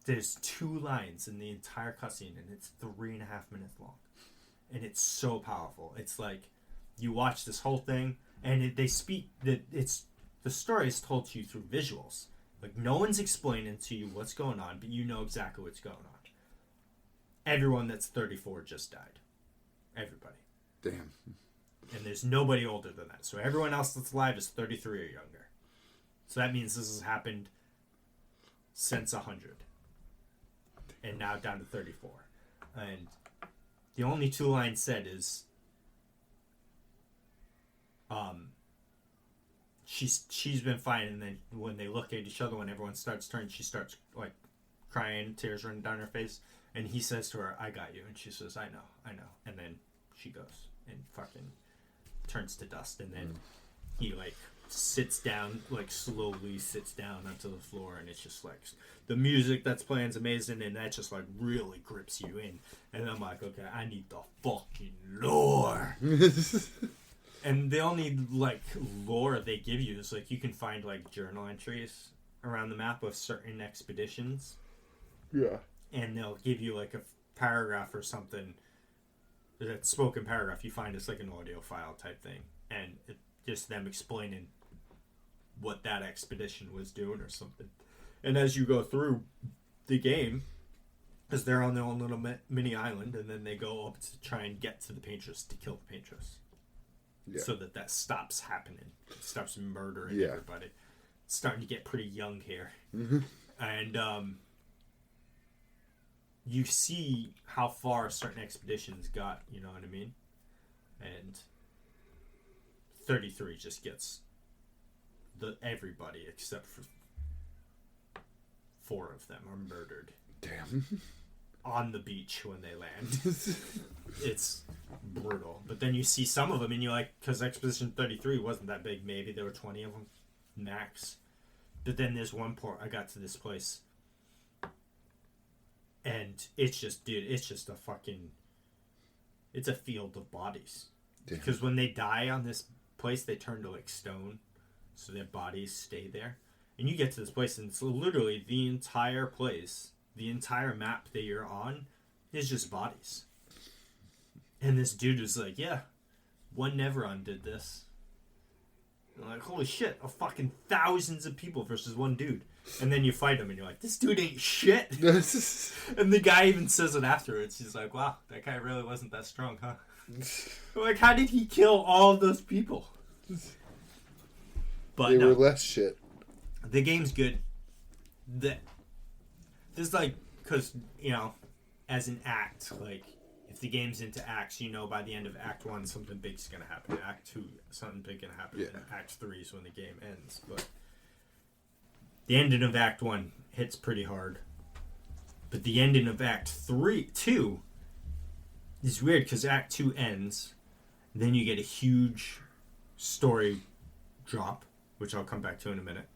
There's 2 lines in the entire cutscene, and it's 3.5 minutes long, and it's so powerful. It's like you watch this whole thing, and they speak that the story is told to you through visuals. Like, no one's explaining to you what's going on, but you know exactly what's going on. Everyone that's 34 just died. Everybody. Damn. And there's nobody older than that. So everyone else that's alive is 33 or younger. So that means this has happened since 100. And now down to 34. And the only 2 lines said is... She's been fine, and then when they look at each other, when everyone starts turning, she starts like crying, tears running down her face, and he says to her, "I got you," and she says, I know," and then she goes and fucking turns to dust, and then he like sits down, like slowly sits down onto the floor, and it's just like the music that's playing is amazing, and that just like really grips you in, and I'm like, okay, I need the fucking lore. And the only, like, lore they give you is, like, you can find, like, journal entries around the map of certain expeditions. Yeah. And they'll give you, like, a paragraph or something. That spoken paragraph you find it's like an audio file type thing. And it's just them explaining what that expedition was doing or something. And as you go through the game, because they're on their own little mini island, and then they go up to try and get to the Paintress to kill the Paintress. Yeah. So that stops happening. It stops murdering everybody. It's starting to get pretty young here. Mm-hmm. And you see how far certain expeditions got, you know what I mean? And 33 just gets everybody except for 4 of them are murdered. Damn. On the beach when they land. It's brutal. But then you see some of them and you're like, because Expedition 33 wasn't that big, maybe there were 20 of them max. But then there's one port, I got to this place, and it's just, dude, it's just it's a field of bodies. Damn. Because when they die on this place, they turn to like stone, so their bodies stay there. And you get to this place, and it's literally the entire place, the entire map that you're on is just bodies. And this dude was like, yeah, one Neveron did this. And I'm like, holy shit, a fucking thousands of people versus one dude. And then you fight him and you're like, this dude ain't shit. And the guy even says it afterwards. He's like, wow, that guy really wasn't that strong, huh? Like, how did he kill all of those people? But they were less shit. The game's good. There's like, because, as an act, like, if the game's into acts, by the end of Act 1, something big's going to happen. Act 2, something big going to happen. Yeah. Act 3 is when the game ends. But the ending of Act 1 hits pretty hard. But the ending of Act 2 is weird, because Act 2 ends, then you get a huge story drop, which I'll come back to in a minute.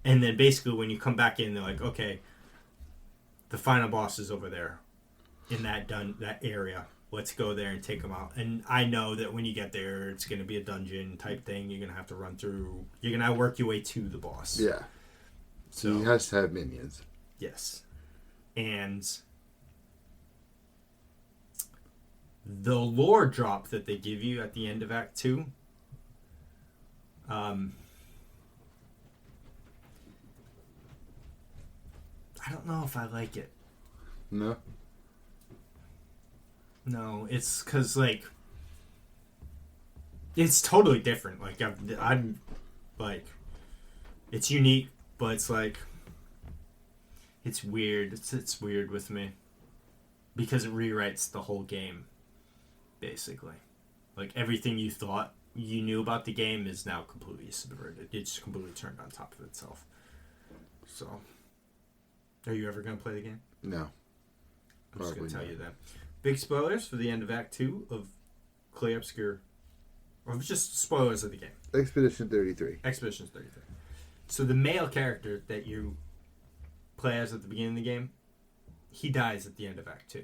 And then basically when you come back in, they're like, okay, the final boss is over there in that area. Let's go there and take them out. And I know that when you get there, it's going to be a dungeon type thing. You're going to have to run through. You're going to work your way to the boss. Yeah. So he has to have minions. Yes. And the lore drop that they give you at the end of Act 2, I don't know if I like it. No. No, it's because, like, it's totally different. Like, I'm like, it's unique, but it's like, it's weird. It's weird with me. Because it rewrites the whole game, basically. Like, everything you thought you knew about the game is now completely subverted. It's completely turned on top of itself. So, are you ever going to play the game? No. I'm just going to tell you that. Big spoilers for the end of Act 2 of Clair Obscura. Or just spoilers of the game. Expedition 33. Expedition 33. So the male character that you play as at the beginning of the game, he dies at the end of Act 2.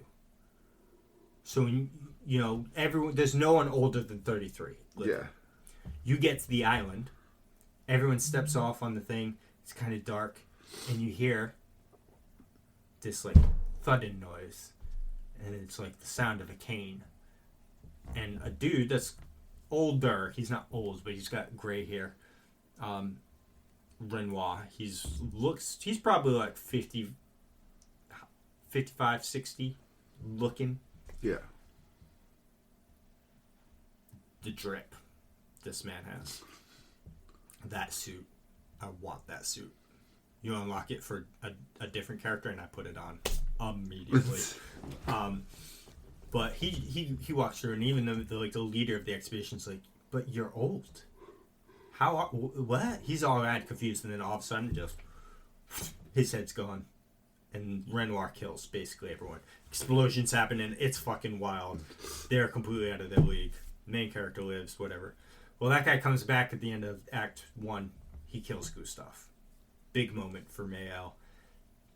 So, you know, there's no one older than 33. Yeah. You get to the island. Everyone steps off on the thing. It's kind of dark. And you hear this, like, thudding noise. And it's like the sound of a cane. And a dude that's older. He's not old, but he's got gray hair. Renoir. He's probably like 50, 55, 60 looking. Yeah. The drip this man has. That suit. I want that suit. You unlock it for a different character, and I put it on immediately. But he walks through, and even the leader of the expedition's like, "But you're old. How? What?" He's all mad, confused, and then all of a sudden, just his head's gone, and Renoir kills basically everyone. Explosions happen, and it's fucking wild. They're completely out of their league. Main character lives, whatever. Well, that guy comes back at the end of Act 1. He kills Gustav. Big moment for Mael.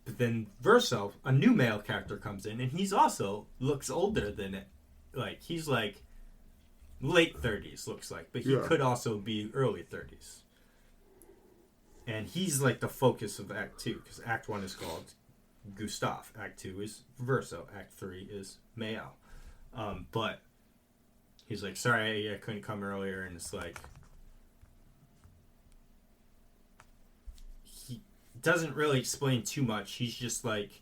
But then Verso, a new male character, comes in, and he's also looks older than it. Like, he's like late 30s, looks like. But he could also be early 30s. And he's like the focus of Act 2, because Act 1 is called Gustav. Act 2 is Verso. Act 3 is Mael. But he's like, sorry, I couldn't come earlier. And it's like, he doesn't really explain too much. He's just like,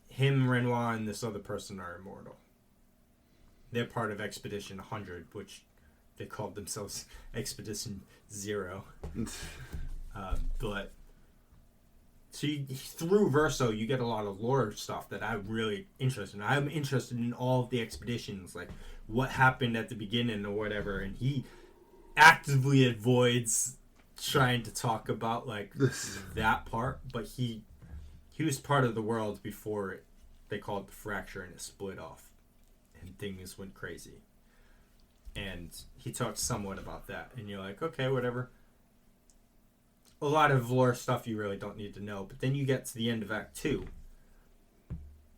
him, Renoir, and this other person are immortal. They're part of Expedition 100, which they called themselves Expedition 0. But so through Verso, you get a lot of lore stuff that I'm really interested in. I'm interested in all of the expeditions, like what happened at the beginning or whatever. And he actively avoids trying to talk about like that part. But he was part of the world before they called it the fracture, and it split off, and things went crazy. And he talks somewhat about that, and you're like, okay, whatever. A lot of lore stuff you really don't need to know. But then you get to the end of Act 2.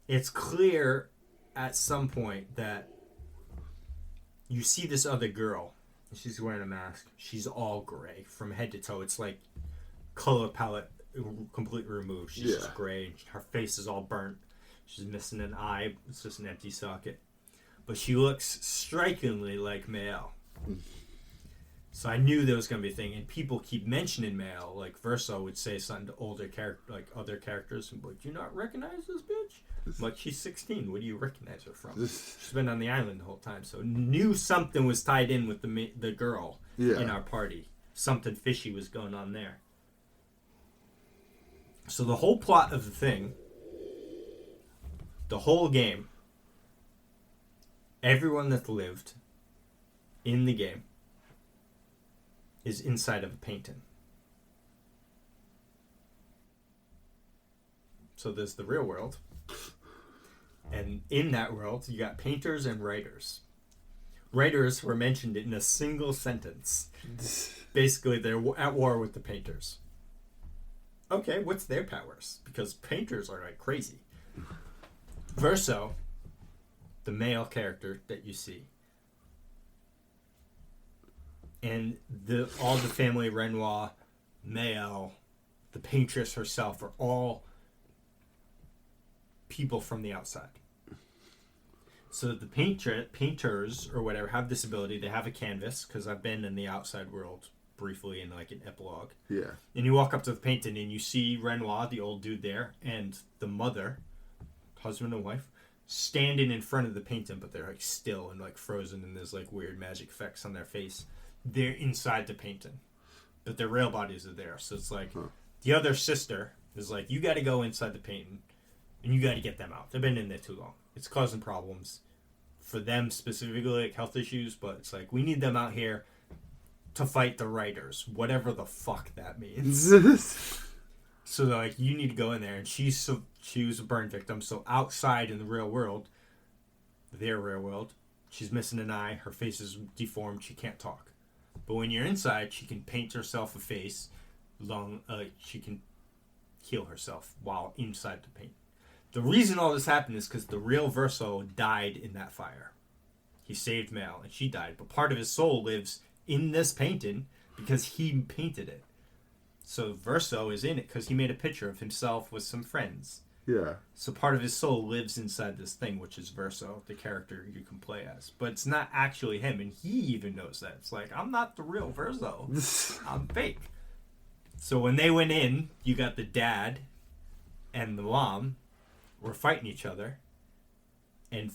It's clear at some point that you see this other girl. She's wearing a mask. She's all gray from head to toe. It's like color palette completely removed. She's just gray. Her face is all burnt. She's missing an eye. It's just an empty socket. But she looks strikingly like Mael. So I knew there was going to be a thing, and people keep mentioning Mael. Like Verso would say something to older other characters, and like, "Do you not recognize this bitch?" Like, she's 16. What do you recognize her from? She's been on the island the whole time, so knew something was tied in with the girl in our party. Something fishy was going on there. So the whole plot of the thing, the whole game, everyone that's lived in the game is inside of a painting. So there's the real world. And in that world, you got painters and writers. Writers were mentioned in a single sentence. Basically, they're at war with the painters. Okay, what's their powers? Because painters are like crazy. Verso, the male character that you see, and all the family, Renoir, Mael, the paintress herself, are all people from the outside. So the painters or whatever have this ability. They have a canvas, because I've been in the outside world briefly in like an epilogue. Yeah. And you walk up to the painting and you see Renoir, the old dude there, and the mother husband and wife, standing in front of the painting, but they're like still and like frozen, and there's like weird magic effects on their face. They're inside the painting, but their real bodies are there. So it's like the other sister is like, you got to go inside the painting, and you got to get them out. They've been in there too long. It's causing problems for them specifically, like health issues. But it's like, we need them out here to fight the writers, whatever the fuck that means. So they're like, you need to go in there, and she was a burn victim. So outside in the real world, their real world, she's missing an eye. Her face is deformed. She can't talk. But when you're inside, she can paint herself a face. She can heal herself while inside the paint. The reason all this happened is because the real Verso died in that fire. He saved Mal, and she died. But part of his soul lives in this painting because he painted it. So Verso is in it because he made a picture of himself with some friends. Yeah. So part of his soul lives inside this thing, which is Verso, the character you can play as. But it's not actually him, and he even knows that. It's like, I'm not the real Verso. I'm fake. So when they went in, you got the dad and the mom were fighting each other, and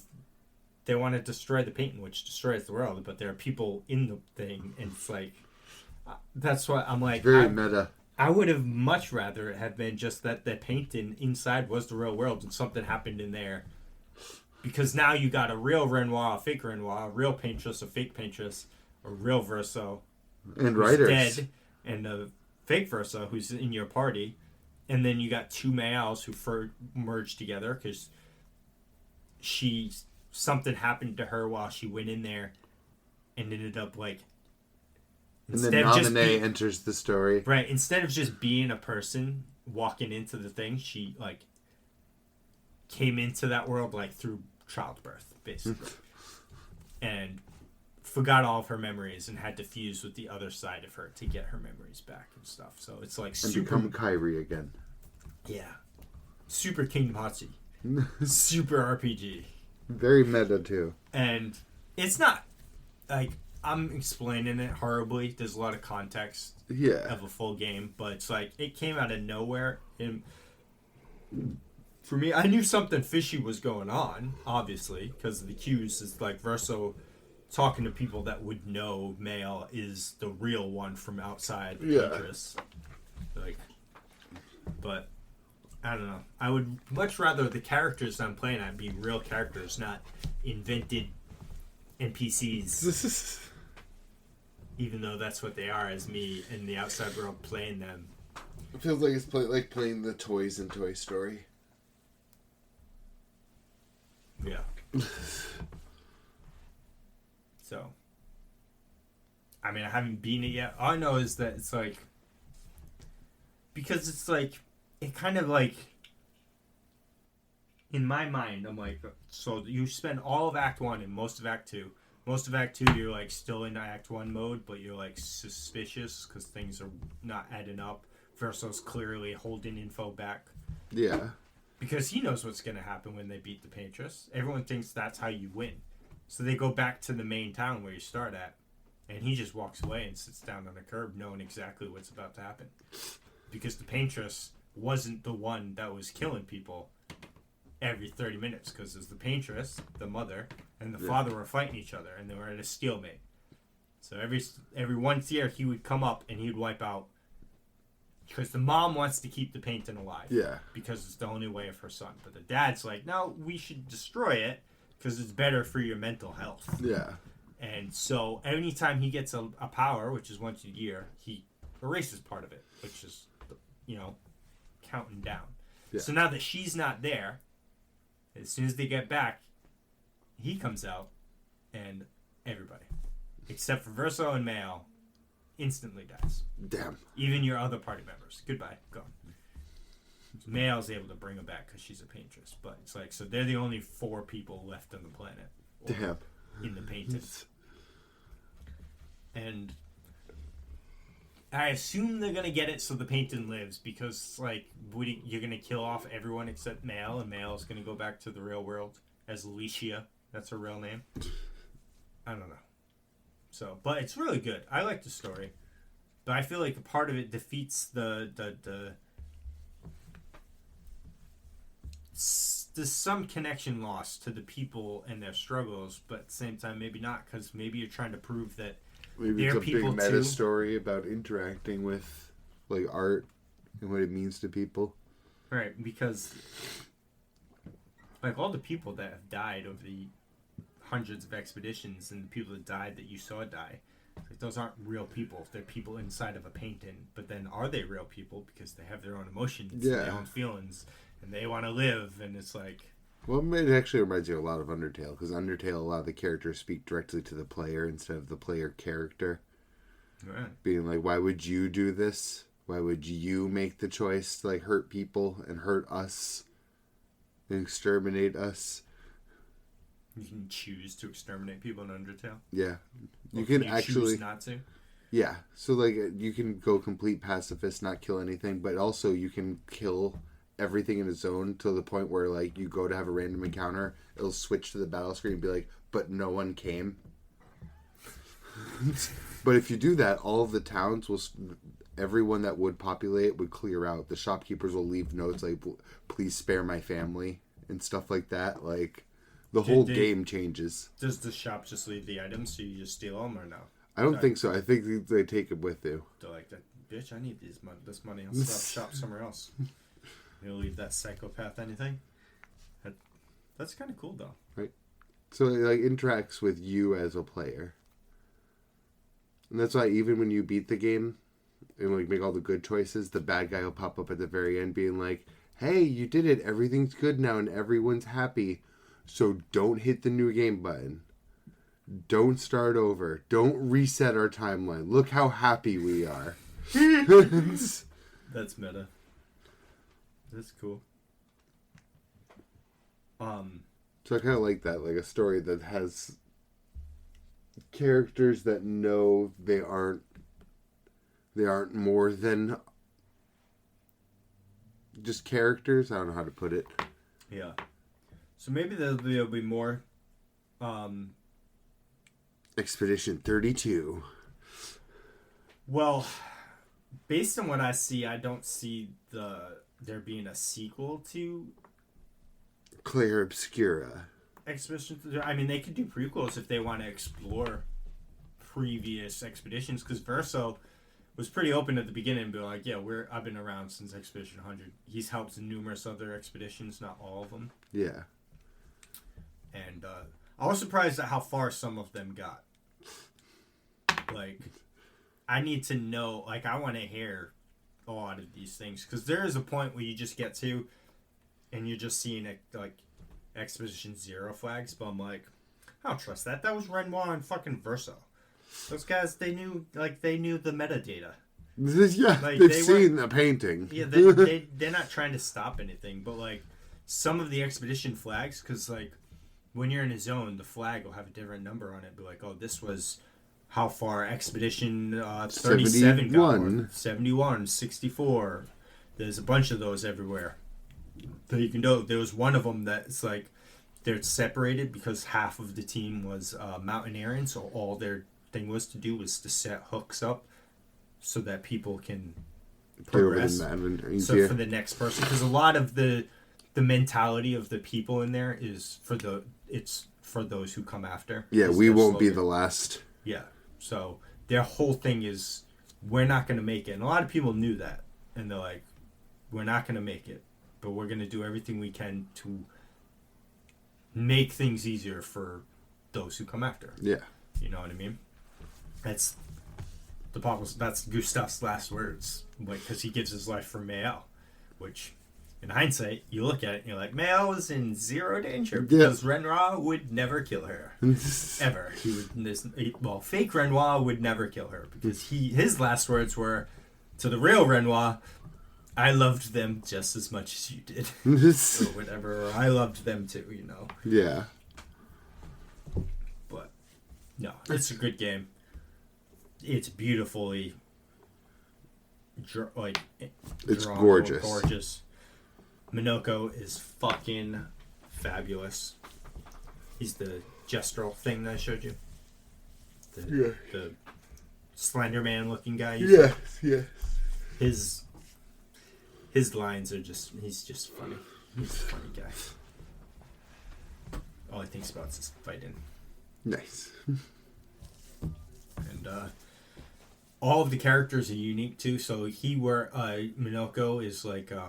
they want to destroy the painting, which destroys the world, but there are people in the thing, and it's like, that's why I'm like... It's very meta. I would have much rather it have been just that the painting inside was the real world and something happened in there. Because now you got a real Renoir, a fake Renoir, a real paintress, a fake paintress, a real Verso. And writers. Dead, and a fake Verso who's in your party. And then you got two males who merged together because something happened to her while she went in there and ended up like... And then Naminé enters the story. Right. Instead of just being a person walking into the thing, she, like, came into that world, like, through childbirth, basically. And forgot all of her memories and had to fuse with the other side of her to get her memories back and stuff. So it's, like, and become Kyrie again. Yeah. Super Kingdom Hearts-y. Super RPG. Very meta, too. And it's not, like... I'm explaining it horribly. There's a lot of context of a full game, but it's like it came out of nowhere. And for me, I knew something fishy was going on, obviously, because the cues is like Verso talking to people that would know Male is the real one from outside the Paintress. Like, but I don't know. I would much rather the characters I'm playing at be real characters, not invented NPCs. Even though that's what they are as me in the outside world playing them. It feels like it's like playing the toys in Toy Story. Yeah. So, I mean, I haven't beaten it yet. All I know is that it's like, because it's like, it kind of like, in my mind, I'm like, so you spend all of Act 1 and most of Act 2. Most of Act 2, you're, like, still in Act 1 mode, but you're, like, suspicious because things are not adding up. Verso's clearly holding info back. Yeah. Because he knows what's going to happen when they beat the Paintress. Everyone thinks that's how you win. So they go back to the main town where you start at, and he just walks away and sits down on a curb knowing exactly what's about to happen. Because the Paintress wasn't the one that was killing people every 30 minutes, because there's the Paintress, the mother, and the father were fighting each other, and they were at a stalemate. So every once a year, he would come up and he would wipe out, because the mom wants to keep the painting alive. Yeah. Because it's the only way of her son. But the dad's like, no, we should destroy it, because it's better for your mental health. Yeah. And so anytime he gets a power, which is once a year, he erases part of it, which is, counting down. Yeah. So now that she's not there, as soon as they get back, he comes out, and everybody, except for Verso and Male, instantly dies. Damn. Even your other party members. Goodbye. Gone. So Male's able to bring them back because she's a paintress. But it's like, so they're the only 4 people left on the planet. Damn. In the painting. And I assume they're going to get it so the painting lives, because, like, you're going to kill off everyone except Male, and Male is going to go back to the real world as Alicia. That's her real name. I don't know. So, but it's really good. I like the story. But I feel like a part of it defeats the there's some connection lost to the people and their struggles, but at the same time maybe not, because maybe you're trying to prove that maybe it's a big meta story about interacting with like art and what it means to people. Right, because like all the people that have died over the hundreds of expeditions and the people that died that you saw die, like, those aren't real people. They're people inside of a painting. But then are they real people? Because they have their own emotions, and their own feelings, and they want to live, and it's like... Well, it actually reminds you a lot of Undertale, because Undertale, a lot of the characters speak directly to the player instead of the player character. Right. Being like, why would you do this? Why would you make the choice to like hurt people and hurt us and exterminate us? You can choose to exterminate people in Undertale. Yeah, you can actually choose not to. Yeah, so like you can go complete pacifist, not kill anything, but also you can kill everything in a zone to the point where like you go to have a random encounter, it'll switch to the battle screen and be like, but no one came. But if you do that, all of the towns will, everyone that would populate would clear out. The shopkeepers will leave notes like, please spare my family and stuff like that. Like, the whole game changes. Does the shop just leave the items so you just steal them or no? I don't think so. I think they take it with you. They're like, bitch, I need this money. I'll shop somewhere else. You'll leave that psychopath anything? That's kind of cool, though. Right. So it like interacts with you as a player. And that's why even when you beat the game and like make all the good choices, the bad guy will pop up at the very end being like, hey, you did it. Everything's good now and everyone's happy. So don't hit the new game button. Don't start over. Don't reset our timeline. Look how happy we are. That's meta. That's cool. So I kind of like that, like a story that has characters that know they aren't more than just characters. I don't know how to put it. Yeah. So maybe there'll be more. Expedition 32. Well, based on what I see, I don't see there being a sequel to Clair Obscura. Expedition. I mean, they could do prequels if they want to explore previous expeditions, because Verso was pretty open at the beginning and be like, yeah, I've been around since Expedition 100. He's helped numerous other expeditions, not all of them. Yeah. And I was surprised at how far some of them got. Like, I need to know, like, I want to hear a lot of these things, because there is a point where you just get to, and you're just seeing, like, Expedition 0 flags, but I'm like, I don't trust that. That was Renoir and fucking Verso. Those guys, they knew the metadata. Yeah, like, they've seen the painting. Yeah, they're not trying to stop anything, but, like, some of the expedition flags, because, like, when you're in a zone, the flag will have a different number on it. Be like, oh, this was how far Expedition 37 got. 71, 64. There's a bunch of those everywhere. So you can know there was one of them that's like, they're separated because half of the team was mountaineering, so all their thing was to do was to set hooks up so that people can progress. So for the next person, because a lot of the mentality of the people in there is it's for those who come after. Yeah, we won't be the last. Yeah, so their whole thing is, we're not going to make it. And a lot of people knew that. And they're like, we're not going to make it. But we're going to do everything we can to make things easier for those who come after. Yeah. You know what I mean? That's Gustav's last words. Because he gives his life for Mael. Which, in hindsight, you look at it and you're like, Mael was in zero danger. Because Renoir would never kill her. Ever. Fake Renoir would never kill her. Because his last words were, to the real Renoir, I loved them just as much as you did. Or whatever. Or I loved them too, you know. Yeah. But, no, it's a good game. It's beautifully, it's gorgeous. Gorgeous. Minoko is fucking fabulous. He's the gestural thing that I showed you. The Slender Man looking guy. Yes. His lines are he's just funny. He's a funny guy. all he thinks about is fighting. Nice. And all of the characters are unique too. So Minoko is like a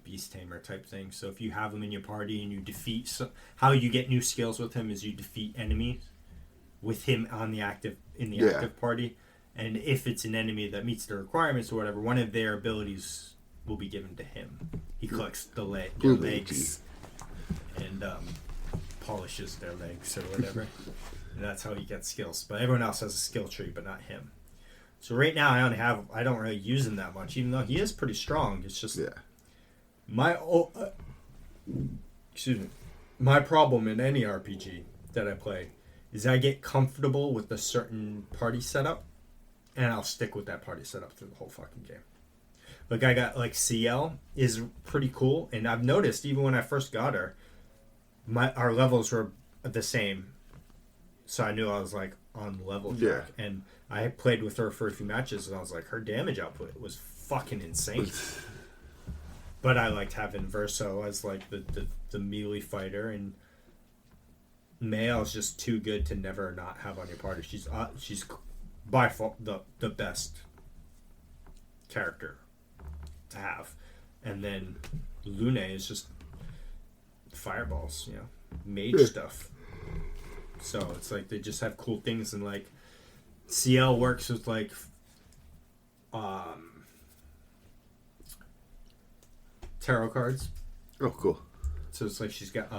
beast tamer type thing. So if you have him in your party and you defeat, how you get new skills with him is you defeat enemies with him on the active party, and if it's an enemy that meets the requirements or whatever, one of their abilities will be given to him. He collects their legs and polishes their legs or whatever. And that's how he gets skills. But everyone else has a skill tree, but not him. So right now I don't really use him that much, even though he is pretty strong. It's just my problem in any RPG that I play is I get comfortable with a certain party setup, and I'll stick with that party setup through the whole fucking game. Like I got like CL is pretty cool, and I've noticed even when I first got her, our levels were the same, so I knew I was like on level track. And I played with her for a few matches, and I was like, her damage output was fucking insane. But I liked having Verso as like the melee fighter, and Mayo is just too good to never not have on your party. She's by far the best character to have. And then Lune is just fireballs, mage stuff. So it's like they just have cool things, and like CL works with like tarot cards. Oh, cool. So it's like she's got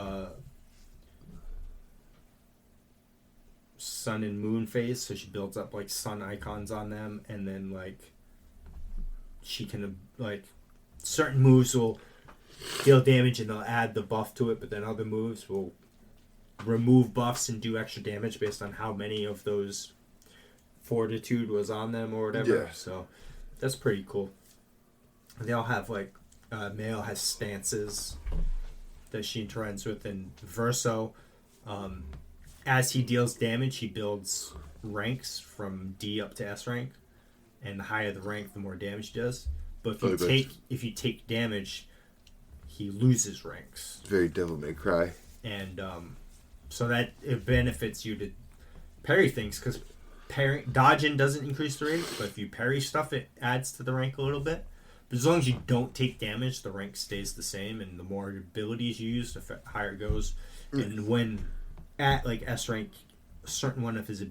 sun and moon phase, so she builds up like sun icons on them, and then like she can like certain moves will deal damage and they'll add the buff to it, but then other moves will remove buffs and do extra damage based on how many of those fortitude was on them or whatever. Yeah. So that's pretty cool. They all have like Mayo has stances that she interacts with, and Verso, as he deals damage, he builds ranks from D up to S rank, and the higher the rank, the more damage he does. But if you take damage, he loses ranks. Very Devil May Cry. And so that it benefits you to parry things, because dodging doesn't increase the rank, but if you parry stuff, it adds to the rank a little bit. But as long as you don't take damage, the rank stays the same, and the more abilities you use, the higher it goes. And when at like S rank, certain of his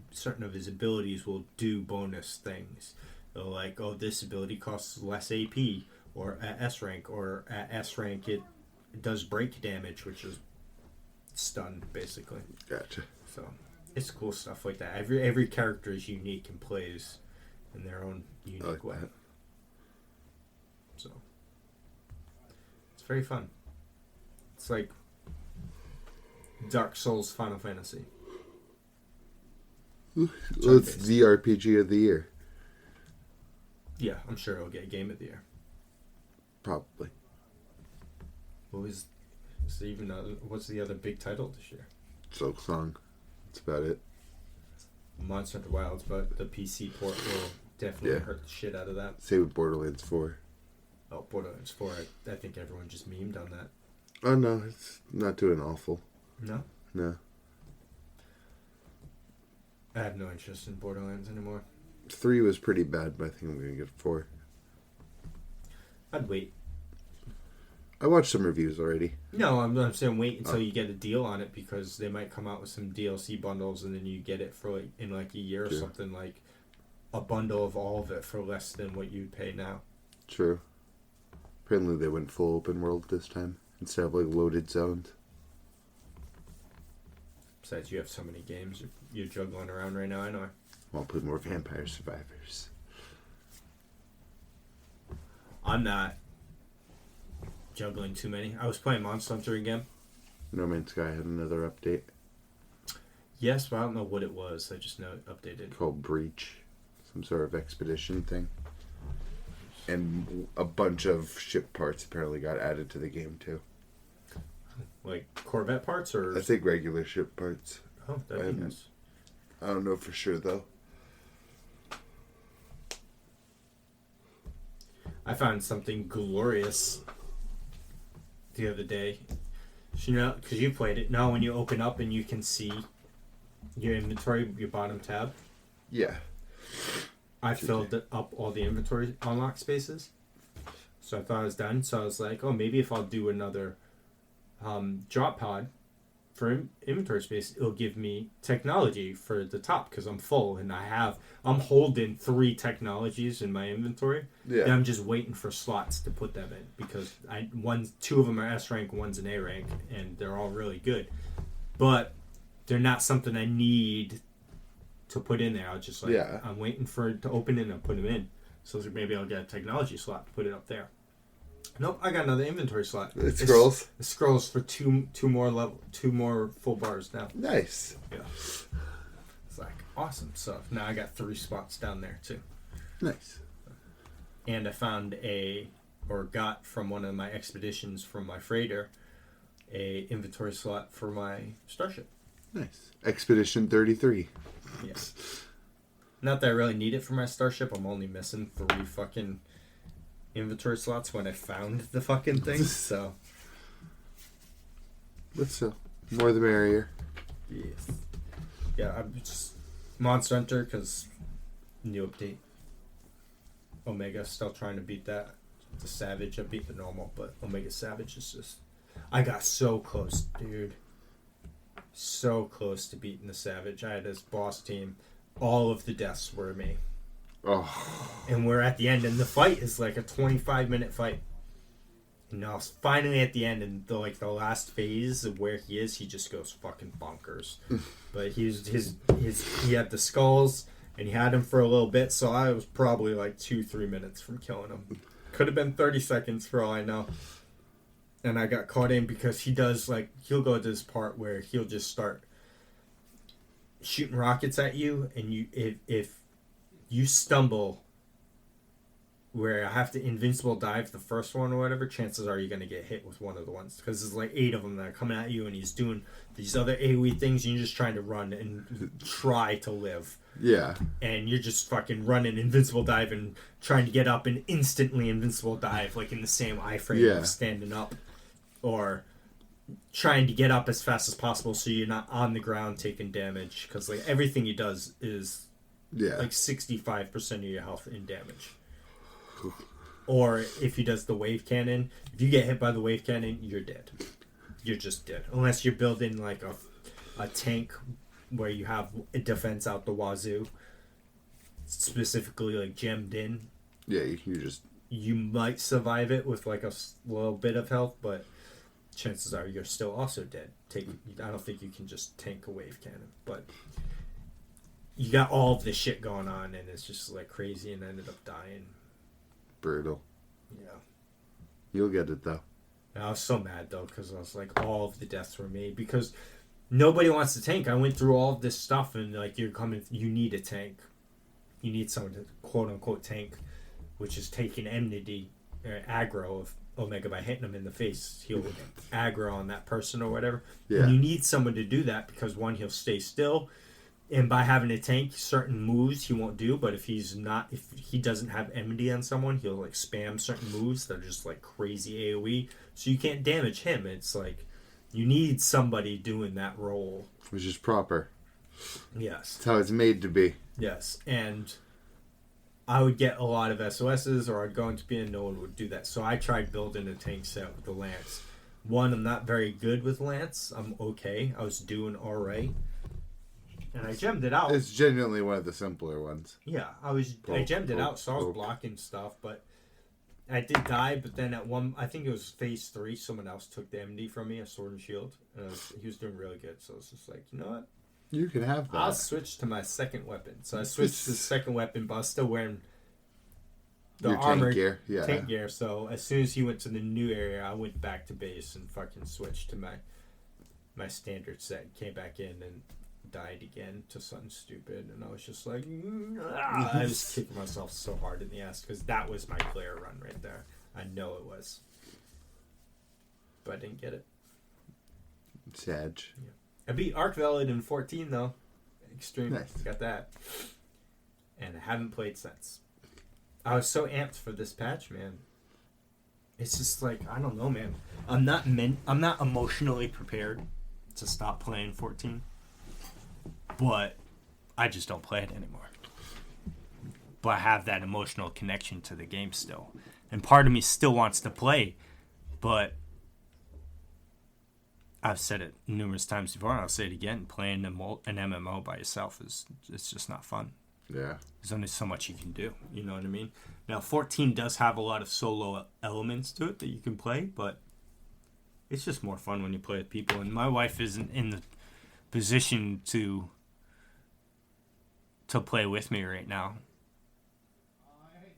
abilities will do bonus things. So like, this ability costs less AP, or at S rank, it does break damage, which is stun basically. Gotcha. So it's cool stuff like that. Every character is unique and plays in their own unique way. That. So it's very fun. It's like Dark Souls Final Fantasy. Well, it's the RPG of the year. Yeah, I'm sure it'll get Game of the Year. Probably. What's the other big title this year? Silk Song. That's about it. Monster Hunter Wilds, but the PC port will definitely hurt the shit out of that. Same with Borderlands 4. Oh, Borderlands 4, I think everyone just memed on that. Oh, no, it's not doing awful. No? No. I have no interest in Borderlands anymore. 3 was pretty bad, but I think I'm going to get 4. I'd wait. I watched some reviews already. No, I'm saying wait until you get a deal on it, because they might come out with some DLC bundles, and then you get it for like in like a year or something, like a bundle of all of it for less than what you'd pay now. True. Apparently they went full open world this time instead of like loaded zones. Besides, you have so many games you're juggling around right now. I know. I want to play more Vampire Survivors. I'm not juggling too many. I was playing Monster Hunter again. No Man's Sky had another update. Yes, but I don't know what it was. I just know it updated. Called Breach. Some sort of expedition thing. And a bunch of ship parts apparently got added to the game too. Like Corvette parts, or I think regular ship parts. Oh, that'd be nice. I don't know for sure though. I found something glorious the other day. So, you know, because you played it. Now when you open up and you can see your inventory, your bottom tab. Yeah. I filled up all the inventory unlock spaces. So I thought I was done. So I was like, oh, maybe if I'll do another drop pod for inventory space, it'll give me technology for the top because I'm full and I'm holding 3 technologies in my inventory. Yeah. And I'm just waiting for slots to put them in because 2 of them are S rank, 1's an A rank, and they're all really good. But they're not something I need to put in there. I'll just I'm waiting for it to open it and put them in. So maybe I'll get a technology slot to put it up there. Nope, I got another inventory slot. It scrolls. It scrolls for two more full bars now. Nice. Yeah. It's like awesome stuff. Now I got 3 spots down there too. Nice. And I found got from one of my expeditions from my freighter a inventory slot for my starship. Nice. Expedition 33. Yes. Not that I really need it for my starship. I'm only missing 3 fucking inventory slots when I found the fucking thing. So. But still, more the merrier. Yes. Yeah, I'm just Monster Hunter because new update. Omega still trying to beat that. The Savage, I beat the normal, but Omega Savage is just. I got so close, dude. So close to beating the Savage. I had this boss team. All of the deaths were me. Oh. And we're at the end, and the fight is like a 25-minute fight. And now it's finally at the end, and the last phase of where he is, he just goes fucking bonkers. But he had the skulls, and he had him for a little bit, so I was probably like 2-3 minutes from killing him. Could have been 30 seconds for all I know. And I got caught in because he'll go to this part where he'll just start shooting rockets at you, and if you stumble where I have to invincible dive the first one or whatever, chances are you're going to get hit with one of the ones because there's like 8 of them that are coming at you, and he's doing these other AoE things, and you're just trying to run and try to live. Yeah. And you're just fucking running invincible dive and trying to get up and instantly invincible dive like in the same iframe of standing up, or trying to get up as fast as possible so you're not on the ground taking damage because like everything he does is like 65% of your health in damage. Or if he does the wave cannon, if you get hit by the wave cannon, you're dead. You're just dead. Unless you're building like a tank where you have a defense out the wazoo, specifically like gemmed in. Yeah, you might survive it with like a little bit of health, but chances are you're still also dead. I don't think you can just tank a wave cannon, but you got all of this shit going on, and it's just like crazy, and I ended up dying. Brutal. Yeah. You'll get it though. And I was so mad though because I was like, all of the deaths were made because nobody wants to tank. I went through all of this stuff, and like you need a tank. You need someone to quote unquote tank, which is taking enmity or aggro of Omega by hitting him in the face. He'll aggro on that person or whatever. Yeah. And you need someone to do that because one, he'll stay still, and by having a tank, certain moves he won't do. But if he doesn't have enmity on someone, he'll like spam certain moves that are just like crazy AoE. So you can't damage him. It's like you need somebody doing that role, which is proper. Yes. That's how it's made to be. Yes, and I would get a lot of SOSs, or I'd go into being, no one would do that. So I tried building a tank set with the Lance. One, I'm not very good with Lance. I'm okay. I was doing alright. And I gemmed it out. It's genuinely one of the simpler ones. Yeah, I gemmed it out, so I was blocking stuff, but I did die, but then I think it was phase 3, someone else took the MD from me, a sword and shield, and he was doing really good, so I was just like, you know what? You can have that. I'll switch to my second weapon. So I switched to the second weapon, but I was still wearing the armor tank gear. So as soon as he went to the new area, I went back to base and fucking switched to my standard set. Came back in and died again to something stupid, and I was just like, I was kicking myself so hard in the ass because that was my Clair run right there. I know it was, but I didn't get it. Sad. Yeah. I beat Arc Velvet in 14 though. Extreme. Nice. Got that. And I haven't played since. I was so amped for this patch, man. it's just like, I don't know, man. I'm not emotionally prepared to stop playing 14, but I just don't play it anymore. But I have that emotional connection to the game still, and part of me still wants to play, but I've said it numerous times before, and I'll say it again. Playing an MMO by yourself it's just not fun. Yeah. There's only so much you can do. You know what I mean? Now, 14 does have a lot of solo elements to it that you can play, but it's just more fun when you play with people. And my wife isn't in the position to play with me right now.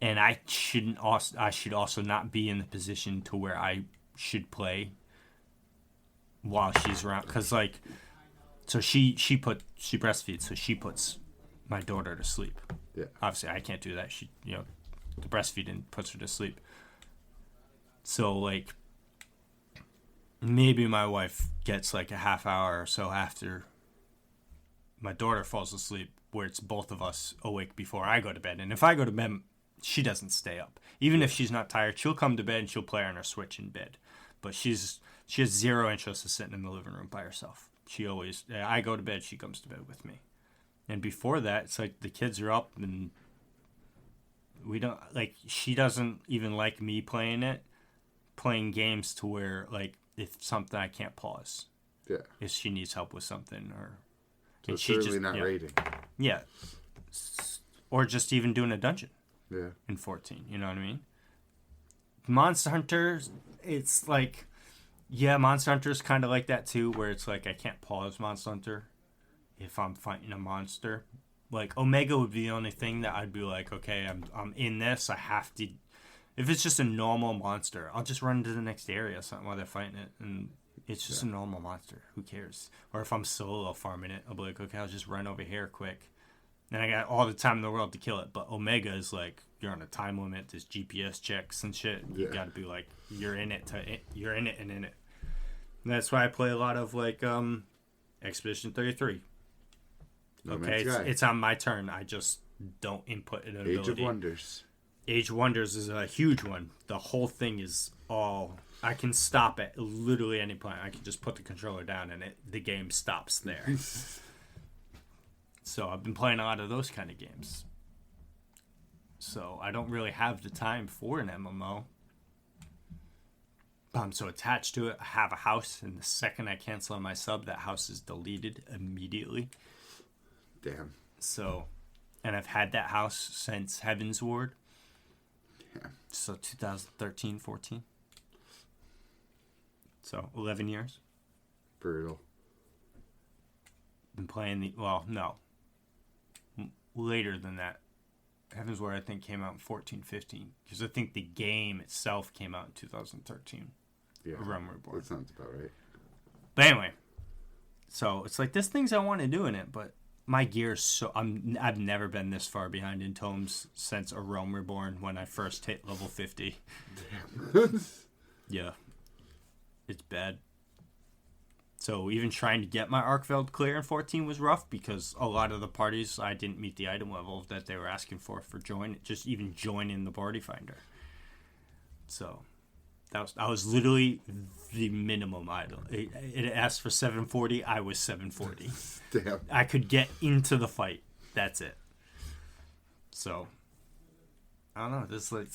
And I should also not be in the position to where I should play while she's around, because like, so she breastfeeds, so she puts my daughter to sleep. Yeah. Obviously, I can't do that. She, the breastfeeding puts her to sleep. So like, maybe my wife gets like a half hour or so after my daughter falls asleep, where it's both of us awake before I go to bed. And if I go to bed, she doesn't stay up. Even if she's not tired, she'll come to bed and she'll play on her Switch in bed. But she has zero interest in sitting in the living room by herself. I go to bed, she comes to bed with me. And before that, it's like the kids are up and she doesn't even like me playing games to where, like, if something I can't pause. Yeah. If she needs help with something, or... So it's certainly not raiding. Yeah. Or just even doing a dungeon. Yeah. In 14, you know what I mean? Monster Hunter, it's like... Yeah, Monster Hunter's kind of like that too, where it's like I can't pause Monster Hunter if I'm fighting a monster. Like, Omega would be the only thing that I'd be like, okay, I'm in this, I have to... If it's just a normal monster, I'll just run to the next area or something while they're fighting it, and it's just a normal monster. Who cares? Or if I'm solo farming it, I'll be like, okay, I'll just run over here quick. And I got all the time in the world to kill it. But Omega is like, you're on a time limit, there's GPS checks and shit. You gotta be like, you're in it and in it. And that's why I play a lot of, like, Expedition 33. Okay, it's on my turn. I just don't input an ability. Age of Wonders. Age of Wonders is a huge one. The whole thing is all... I can stop at literally any point. I can just put the controller down and the game stops there. So I've been playing a lot of those kind of games. So I don't really have the time for an MMO. But I'm so attached to it. I have a house, and the second I cancel on my sub, that house is deleted immediately. Damn. So, and I've had that house since Heaven's Ward. Yeah. So 2013, 14. So 11 years. Brutal. Been playing later than that. Heaven's Ward, I think, came out in 14, 15. Because I think the game itself came out in 2013. Yeah. Realm Reborn. That sounds about right. But anyway. So it's like, there's things I want to do in it, but my gear is so... I've never been this far behind in tomes since A Realm Reborn when I first hit level 50. Damn. Yeah. It's bad. So even trying to get my Arkveld clear in 14 was rough, because a lot of the parties I didn't meet the item level that they were asking for just even joining the party finder. So I was literally the minimum idol. It asked for 740. I was 740. Damn. I could get into the fight. That's it. So I don't know. This, like,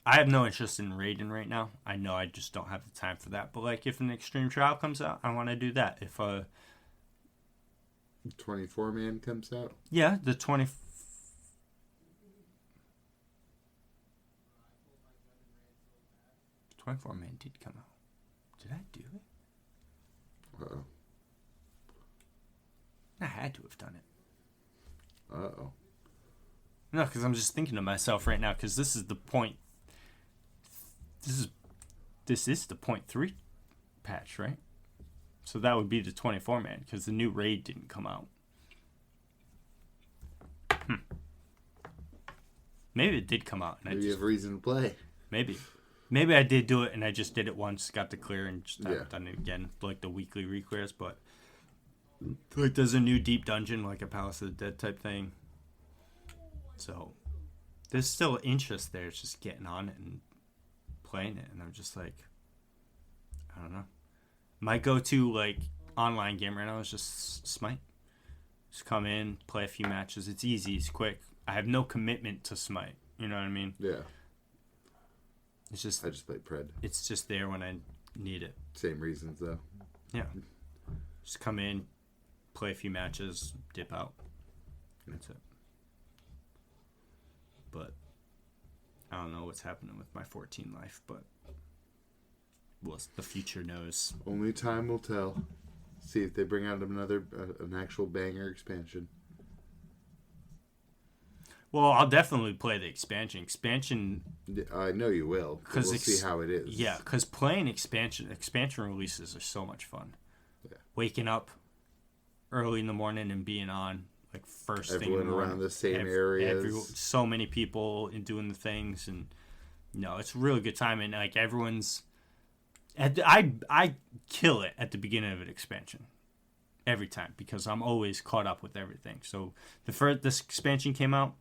I have no interest in raiding right now. I know I just don't have the time for that. But, like, if an extreme trial comes out, I want to do that. If 24-man comes out? Yeah, the 20... 24-man did come out. Did I do it? Uh-oh. I had to have done it. Uh-oh. No, because I'm just thinking to myself right now, because this is the point... This is the 0.3 patch, right? So that would be the 24-man, because the new raid didn't come out. Maybe it did come out. And Maybe you have reason to play. Maybe I did do it, and I just did it once, got the clear, and just haven't done it again, like the weekly reclears. But like, there's a new deep dungeon, like a Palace of the Dead type thing. So there's still interest there. It's just getting on it and playing it, and I'm just like, I don't know. My go-to like online game right now is just Smite. Just come in, play a few matches. It's easy, it's quick. I have no commitment to Smite. You know what I mean? Yeah. It's just I just play Pred. It's just there when I need it. Same reasons though. Yeah. Just come in, play a few matches, dip out. That's it. But I don't know what's happening with my 14 life, but well, the future knows. Only time will tell. See if they bring out another an actual banger expansion. Well, I'll definitely play the expansion. Yeah, I know you will. Because we'll see how it is. Yeah, because playing expansion releases are so much fun. Yeah. Waking up early in the morning and being on like first thing in the morning. Everyone around the same areas. So many people and doing the things, and it's a really good time. And like everyone's, I kill it at the beginning of an expansion every time because I'm always caught up with everything. So this expansion came out.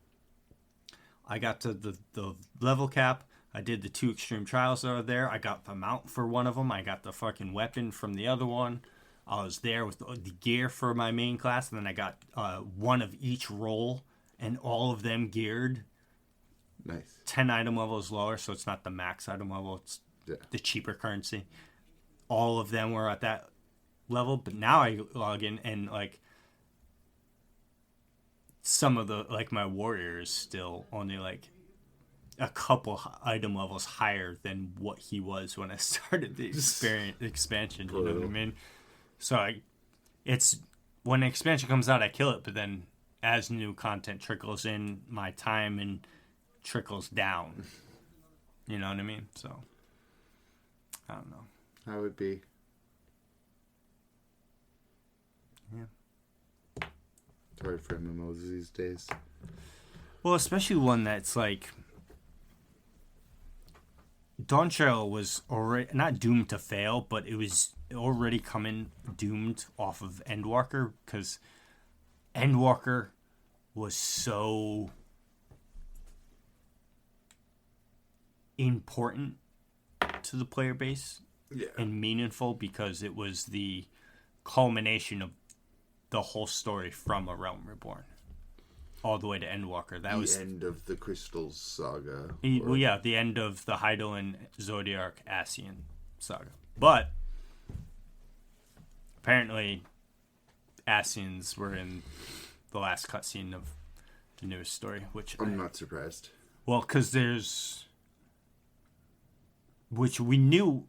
I got to the level cap. I did the 2 extreme trials that are there. I got the mount for one of them. I got the fucking weapon from the other one. I was there with the gear for my main class. And then I got one of each role and all of them geared. Nice. 10 item levels lower, so it's not the max item level. It's the cheaper currency. All of them were at that level. But now I log in and like some of the like my warrior is still only like a couple item levels higher than what he was when I started the expansion. You know what I mean? So it's when the expansion comes out, I kill it. But then as new content trickles in, my time and trickles down. You know what I mean? So I don't know. How would be? Yeah. It's hard for MMOs these days. Well, especially one that's like Dawn Trail was already not doomed to fail, but it was already coming doomed off of Endwalker because Endwalker was so important to the player base and meaningful because it was the culmination of the whole story from A Realm Reborn all the way to Endwalker. That was the end of the Crystals saga. The end of the Hydaelyn Zodiac Ascian saga. But apparently Ascians were in the last cutscene of the newest story, which I'm not surprised. Well, because there's, which we knew,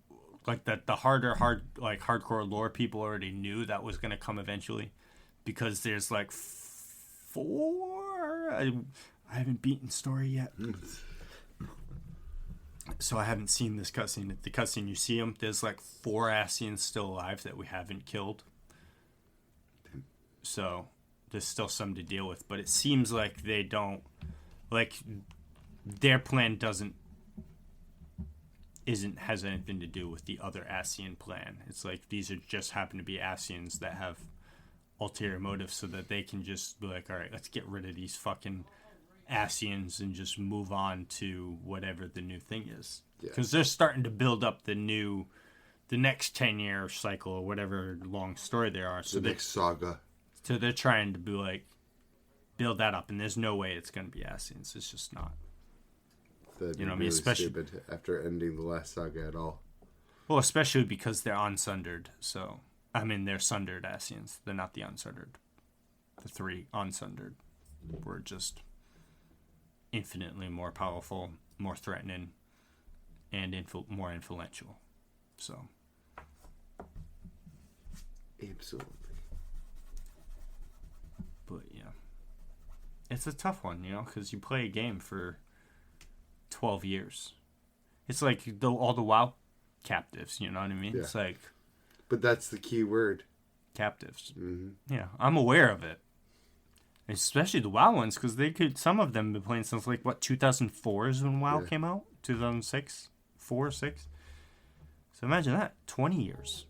like that the hardcore lore people already knew that was going to come eventually, because there's like 4. I haven't beaten story yet, so I haven't seen this cutscene. The cutscene you see them, there's like 4 Ascians still alive that we haven't killed. So there's still some to deal with, but it seems like they don't, like their plan has anything to do with the other Ascian plan. It's like these are just happen to be Ascians that have ulterior motives so that they can just be like, all right, let's get rid of these fucking Ascians and just move on to whatever the new thing is. Because they're starting to build up the next 10-year cycle or whatever long story there are. So the next saga. So they're trying to be like, build that up, and there's no way it's going to be Ascians. It's just not. That'd be really stupid after ending the last saga at all. Well, especially because they're unsundered. So, I mean, they're sundered Ascians. They're not the unsundered. The 3 unsundered were just infinitely more powerful, more threatening, and more influential. So, absolutely. But yeah, it's a tough one, because you play a game for 12 years. It's like all the WoW captives, you know what I mean? Yeah. It's like, but that's the key word, captives. Mm-hmm. Yeah, I'm aware of it, especially the WoW ones, because some of them have been playing since 2004 is when WoW came out, 2006, 4, 6. So imagine that, 20 years.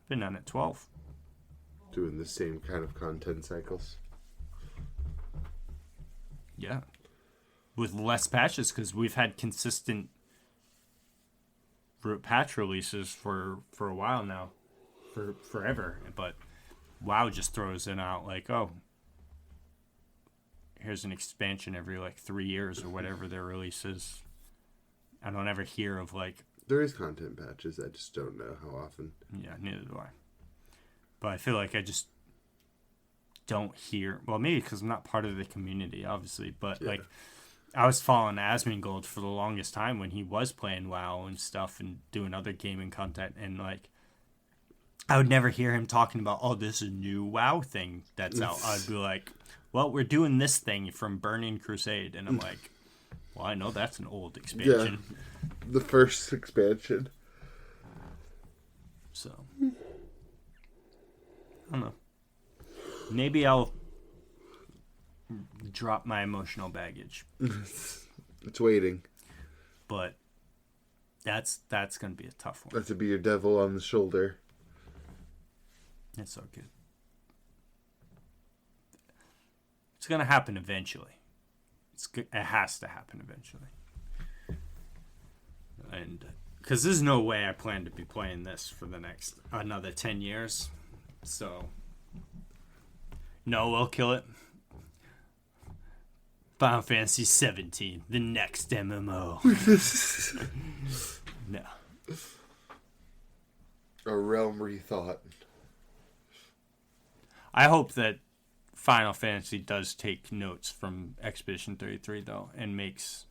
Been on it 12. Doing the same kind of content cycles. Yeah. With less patches, because we've had consistent patch releases for a while now, for forever. But WoW just throws it out like, oh, here's an expansion every like 3 years or whatever their release is. I don't ever hear of like. There is content patches. I just don't know how often. Yeah, neither do I. But I feel like I just don't hear. Well, maybe because I'm not part of the community, obviously. But like, I was following Asmongold for the longest time when he was playing WoW and stuff and doing other gaming content, and like, I would never hear him talking about, oh, this is a new WoW thing that's out. I'd be like, well, we're doing this thing from Burning Crusade, and I'm like, well, I know that's an old expansion. Yeah, the first expansion. So, I don't know. Maybe I'll drop my emotional baggage. It's waiting. But that's going to be a tough one. That's to be your devil on the shoulder. It's so good. It's going to happen eventually. It has to happen eventually. And because there's no way I plan to be playing this for the next another 10 years. So, no, we'll kill it. Final Fantasy 17, the next MMO. No. A realm rethought. I hope that Final Fantasy does take notes from Expedition 33, though, and makes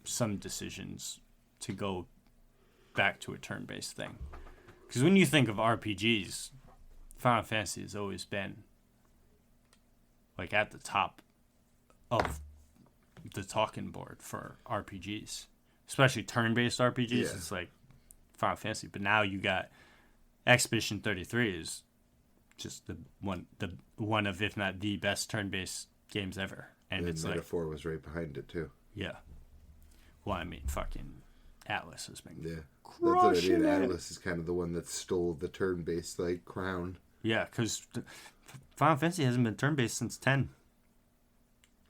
some decisions to go back to a turn-based thing. Because when you think of RPGs, Final Fantasy has always been like at the top of the talking board for RPGs, especially turn-based RPGs. Yeah. It's like Final Fantasy, but now you got Expedition 33 is just the one of, if not the best turn-based games ever, and it's like Metaphor was right behind it too. Yeah. Well, I mean, fucking Atlas has been that's what I mean. Atlas is kind of the one that stole the turn-based like crown. Yeah, because Final Fantasy hasn't been turn-based since 10.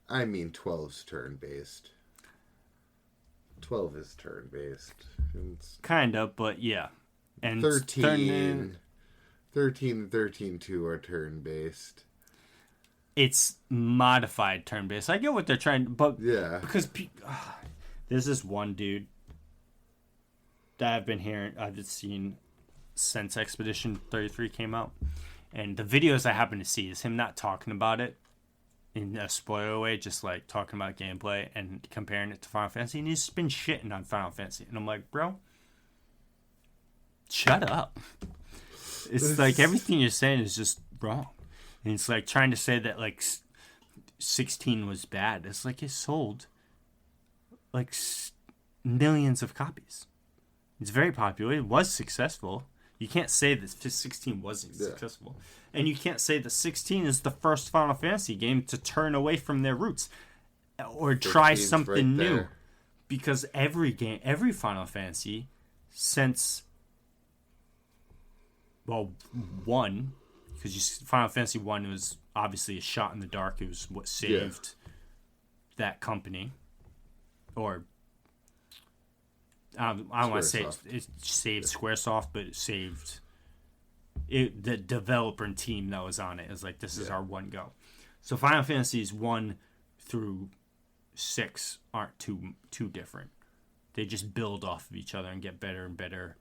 I mean, 12's turn-based. 12 is turn-based. Kind of, but yeah. And 13 and 13-2 are turn-based. It's modified turn-based. I get what they're trying, but yeah, because there's this one dude that I've seen since Expedition 33 came out, and the videos I happen to see is him not talking about it in a spoiler way, just like talking about gameplay and comparing it to Final Fantasy, and he's just been shitting on Final Fantasy, and I'm like, bro, shut up. It's like everything you're saying is just wrong. And it's like trying to say that like 16 was bad. It's like it sold like millions of copies. It's very popular. It was successful. You can't say that 16 wasn't successful. And you can't say that 16 is the first Final Fantasy game to turn away from their roots or try something new. Because every Final Fantasy since, well, 1, because Final Fantasy 1 was obviously a shot in the dark. It was what saved that company. Or I don't want to say it saved Squaresoft, but it saved the developer and team that was on it. It was like, this is our one go. So Final Fantasies 1 through 6 aren't too different. They just build off of each other and get better and better.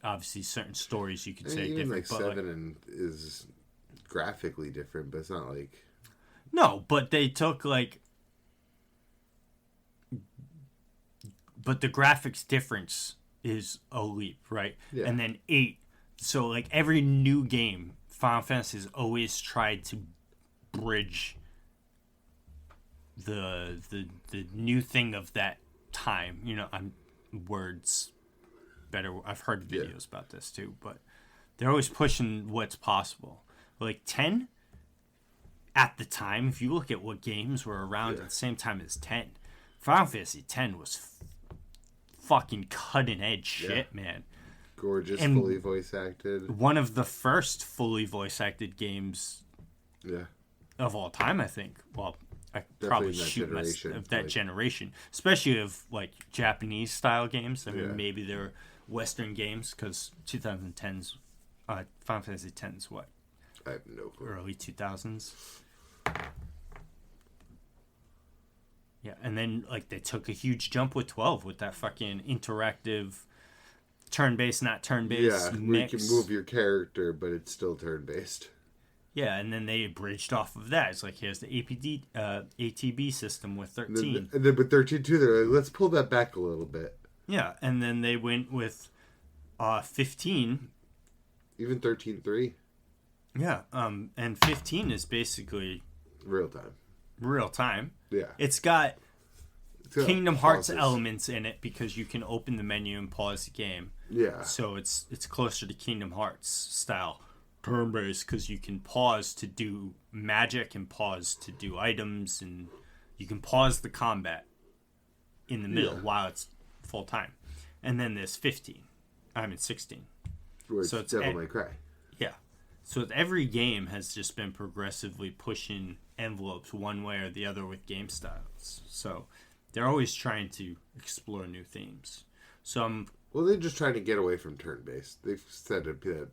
Obviously, certain stories you could say even different. Like 7 is graphically different, but it's not like... No, but they took like... But the graphics difference is a leap, right? Yeah. And then 8. So like every new game, Final Fantasy has always tried to bridge the new thing of that time. You know, words better. I've heard videos about this too, but they're always pushing what's possible. Like 10 at the time, if you look at what games were around at the same time as 10, Final Fantasy 10 was fucking cutting edge shit, man. Gorgeous, and fully voice acted. One of the first fully voice acted games of all time, I think. Well, I Definitely probably in that shoot generation, of that like- generation, especially of like Japanese style games. I mean, Yeah. maybe they're Western games because 2010s, Final Fantasy X what, I have no clue. early 2000s. Yeah, and then like they took a huge jump with 12 with that fucking interactive turn-based, not turn-based Yeah, mix. we can move your character, but it's still turn-based. Yeah, and then they bridged off of that. It's like, here's the ATB system with 13. And then with 13 too, they're like, let's pull that back a little bit. Yeah, and then they went with 15. Even 13.3. Yeah, and 15 is basically Real time. real time. Yeah. It's got Kingdom Hearts pauses. elements in it because you can open the menu and pause the game. Yeah. So it's closer to Kingdom Hearts style turn-based because you can pause to do magic and pause to do items, and you can pause the combat in the middle while it's full time. And then there's 16. Where it's So it's Devil May Cry. Yeah. So every game has just been progressively pushing envelopes one way or the other with game styles. So they're always trying to explore new themes. So Well, they're just trying to get away from turn-based. They've said it that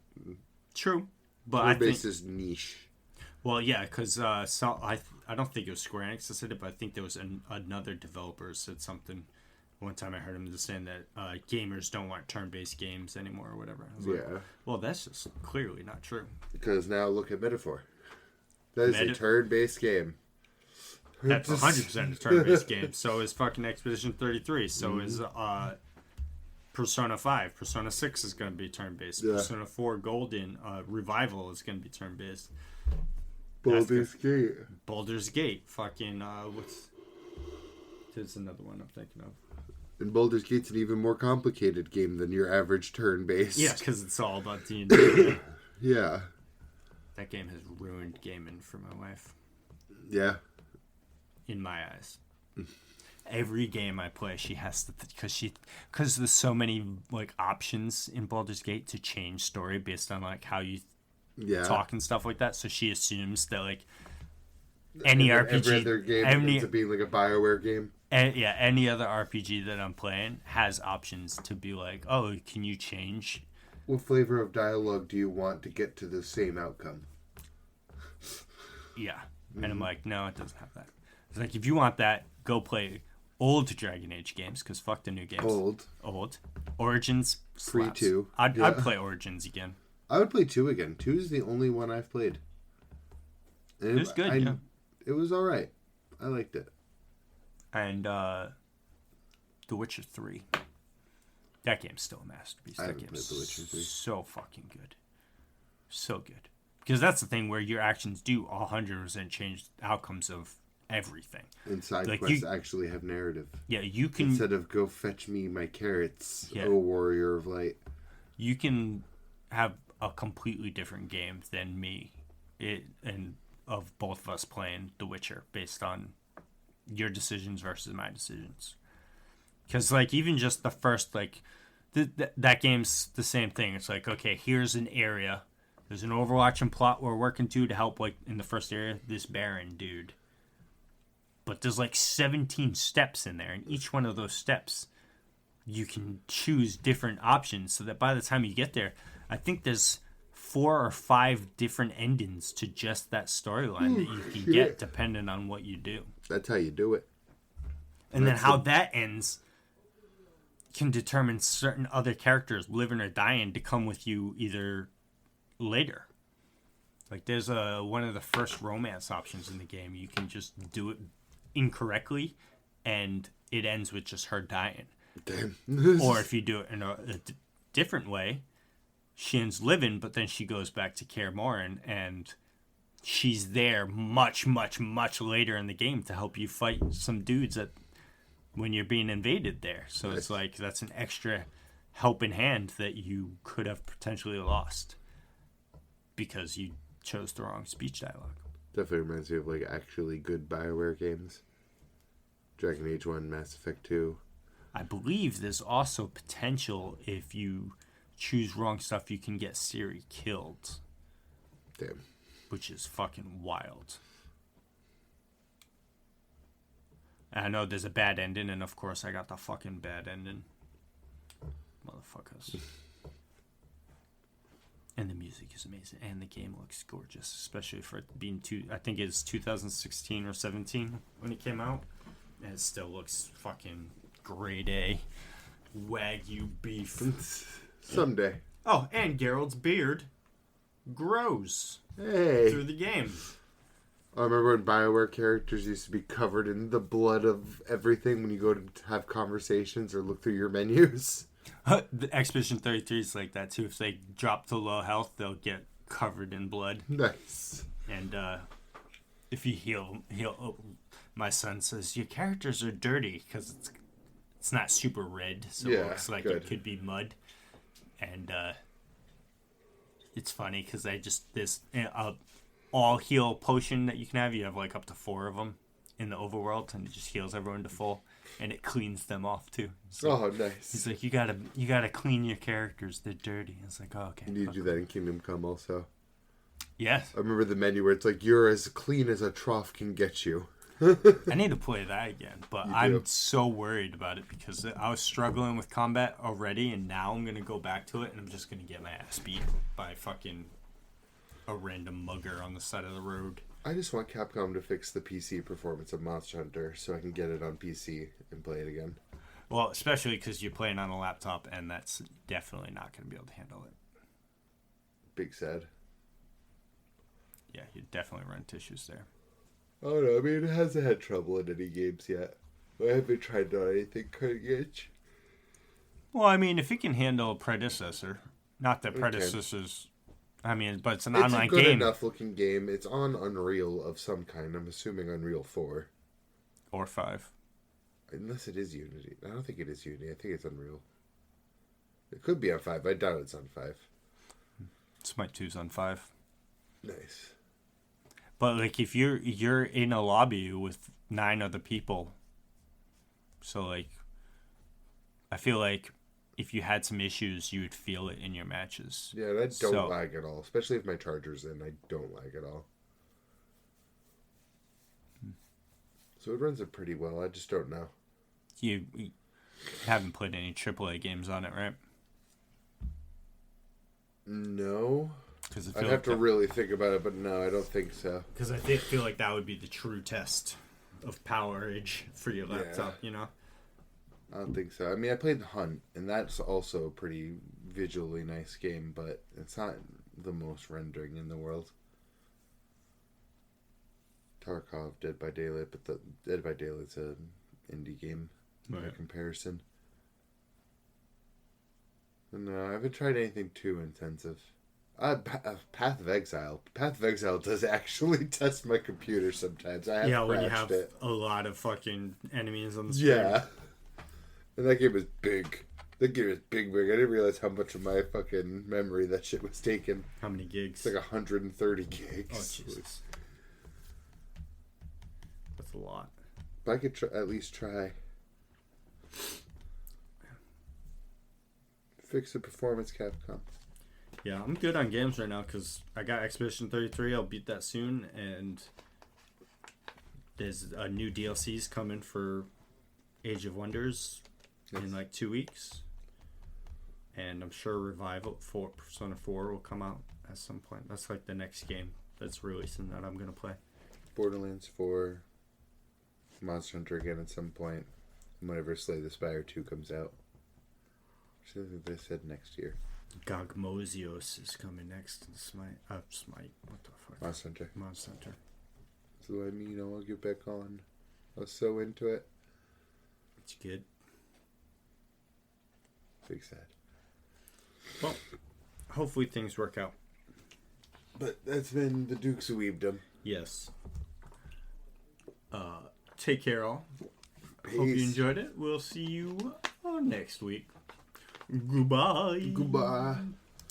true, but I think turn-based is niche. well, yeah, because I don't think it was Square Enix that said it, but I think there was another developer said something. One time I heard him just saying that gamers don't want turn-based games anymore or whatever. I was like, well, that's just clearly not true. Because now look at Metaphor. That is a turn-based game. That's 100% a turn-based game. So is fucking Expedition 33. So is Persona 5. Persona 6 is going to be turn-based. Yeah. Persona 4 Golden Revival is going to be turn-based. Baldur's Gate. Baldur's Gate. Fucking, there's another one I'm thinking of. And Baldur's Gate's an even more complicated game than your average turn-based. Yeah, because it's all about D&D. Yeah. That game has ruined gaming for my wife. Yeah. In my eyes. Every game I play, she has to, because there's so many like options in Baldur's Gate to change story based on like how you talk and stuff like that. So she assumes that like any RPG, every other game ends up being like a BioWare game. Any other RPG that I'm playing has options to be like, oh, can you change? What flavor of dialogue do you want to get to the same outcome? Yeah. And I'm like, no, it doesn't have that. It's like, if you want that, go play old Dragon Age games, because fuck the new games. Old. Origins Free slaps. 2. I'd play Origins again. I would play 2 again. 2 is the only one I've played. It was good, yeah. It was alright. I liked it. And The Witcher 3. That game's still a masterpiece. I That haven't game's played The Witcher 3. so fucking good. So good. Because that's the thing where your actions do 100% change outcomes of everything. And side Like quests actually have narrative. Yeah, you can... Instead of go fetch me my carrots, Yeah. O warrior of light. You can have a completely different game than me. And of both of us playing The Witcher based on your decisions versus my decisions. Because, like, even just the first, like, that game's the same thing. It's like, okay, here's an area. There's an overarching plot we're working to help, like, in the first area, this Baron dude. But there's, like, 17 steps in there. And each one of those steps, you can choose different options so that by the time you get there, I think there's 4 or 5 different endings to just that storyline that you can get depending on what you do. That's how you do it. And then how that ends can determine certain other characters, living or dying, to come with you either later. Like, there's one of the first romance options in the game. You can just do it incorrectly, and it ends with just her dying. Damn. Or if you do it in a different way, she ends living, but then she goes back to Kaer Morhen, and she's there much, much, much later in the game to help you fight some dudes when you're being invaded there. So It's like, that's an extra helping hand that you could have potentially lost because you chose the wrong speech dialogue. Definitely reminds me of like actually good BioWare games. Dragon Age 1, Mass Effect 2. I believe there's also potential if you choose wrong stuff, you can get Ciri killed. Damn. Which is fucking wild. I know there's a bad ending, and of course I got the fucking bad ending. Motherfuckers. And the music is amazing, and the game looks gorgeous, especially for it being I think it's 2016 or 17 when it came out, and it still looks fucking grade A. Wagyu beef. Someday. Oh, and Geralt's beard grows through the game. I remember when BioWare characters used to be covered in the blood of everything when you go to have conversations or look through your menus. The Expedition 33 is like that too. If they drop to low health, they'll get covered in blood. Nice. And if you heal, my son says your characters are dirty because it's not super red, so it looks like it could be mud. And it's funny because this all heal potion that you can have. You have like up to 4 of them in the overworld, and it just heals everyone to full. And it cleans them off too. So nice. He's like, you gotta clean your characters. They're dirty. It's like, oh, okay. And you do that in Kingdom Come also. Yes. I remember the menu where it's like, you're as clean as a trough can get you. I need to play that again, but I'm so worried about it because I was struggling with combat already, and now I'm gonna go back to it, and I'm just gonna get my ass beat by fucking a random mugger on the side of the road. I just want Capcom to fix the PC performance of Monster Hunter so I can get it on PC and play it again. Well, especially because you're playing on a laptop, and that's definitely not going to be able to handle it. Big sad. Yeah, you definitely run issues there. Oh no, I mean, it hasn't had trouble in any games yet. I haven't tried on anything cutting edge. Well, I mean, if it can handle a predecessor, not that predecessors... I mean, but it's an online game. It's a good enough looking game. It's on Unreal of some kind. I'm assuming Unreal 4. Or 5. Unless it is Unity. I don't think it is Unity. I think it's Unreal. It could be on 5. I doubt it's on 5. Smite 2's on 5. Nice. But, like, if you're in a lobby with 9 other people, so, like, I feel like if you had some issues, you would feel it in your matches. Yeah, and I don't lag at all. Especially if my charger's in, I don't lag at all. So it runs it pretty well. I just don't know. You haven't played any AAA games on it, right? No. I'd have to really think about it, but no, I don't think so. Because I feel like that would be the true test of power age for your laptop, you know? I don't think so. I mean, I played Hunt, and that's also a pretty visually nice game, but it's not the most rendering in the world. Tarkov, Dead by Daylight, but the Dead by Daylight's an indie game by comparison. No, I haven't tried anything too intensive. Path of Exile. Path of Exile does actually test my computer sometimes. I have when you have a lot of fucking enemies on the screen. Yeah. And that game is big. That game is big. I didn't realize how much of my fucking memory that shit was taking. How many gigs? It's like 130 gigs. Oh, Jesus. That's a lot. But I could at least try. Fix the performance, Capcom. Yeah, I'm good on games right now because I got Expedition 33. I'll beat that soon. And there's a new DLCs coming for Age of Wonders in like 2 weeks, and I'm sure Revival for Persona 4 will come out at some point. That's like the next game that's releasing that I'm gonna play. Borderlands 4, Monster Hunter again at some point, whenever Slay the Spire 2 comes out. I think they said next year. Gogmosios is coming next. Smite. What the fuck? Monster Hunter. So let me know. I'll get back on. I was so into it. It's good. Big sad. Well, hopefully things work out. But that's been the Dukes of Weebdom. Yes. Take care, all. Peace. Hope you enjoyed it. We'll see you next week. Goodbye. Goodbye.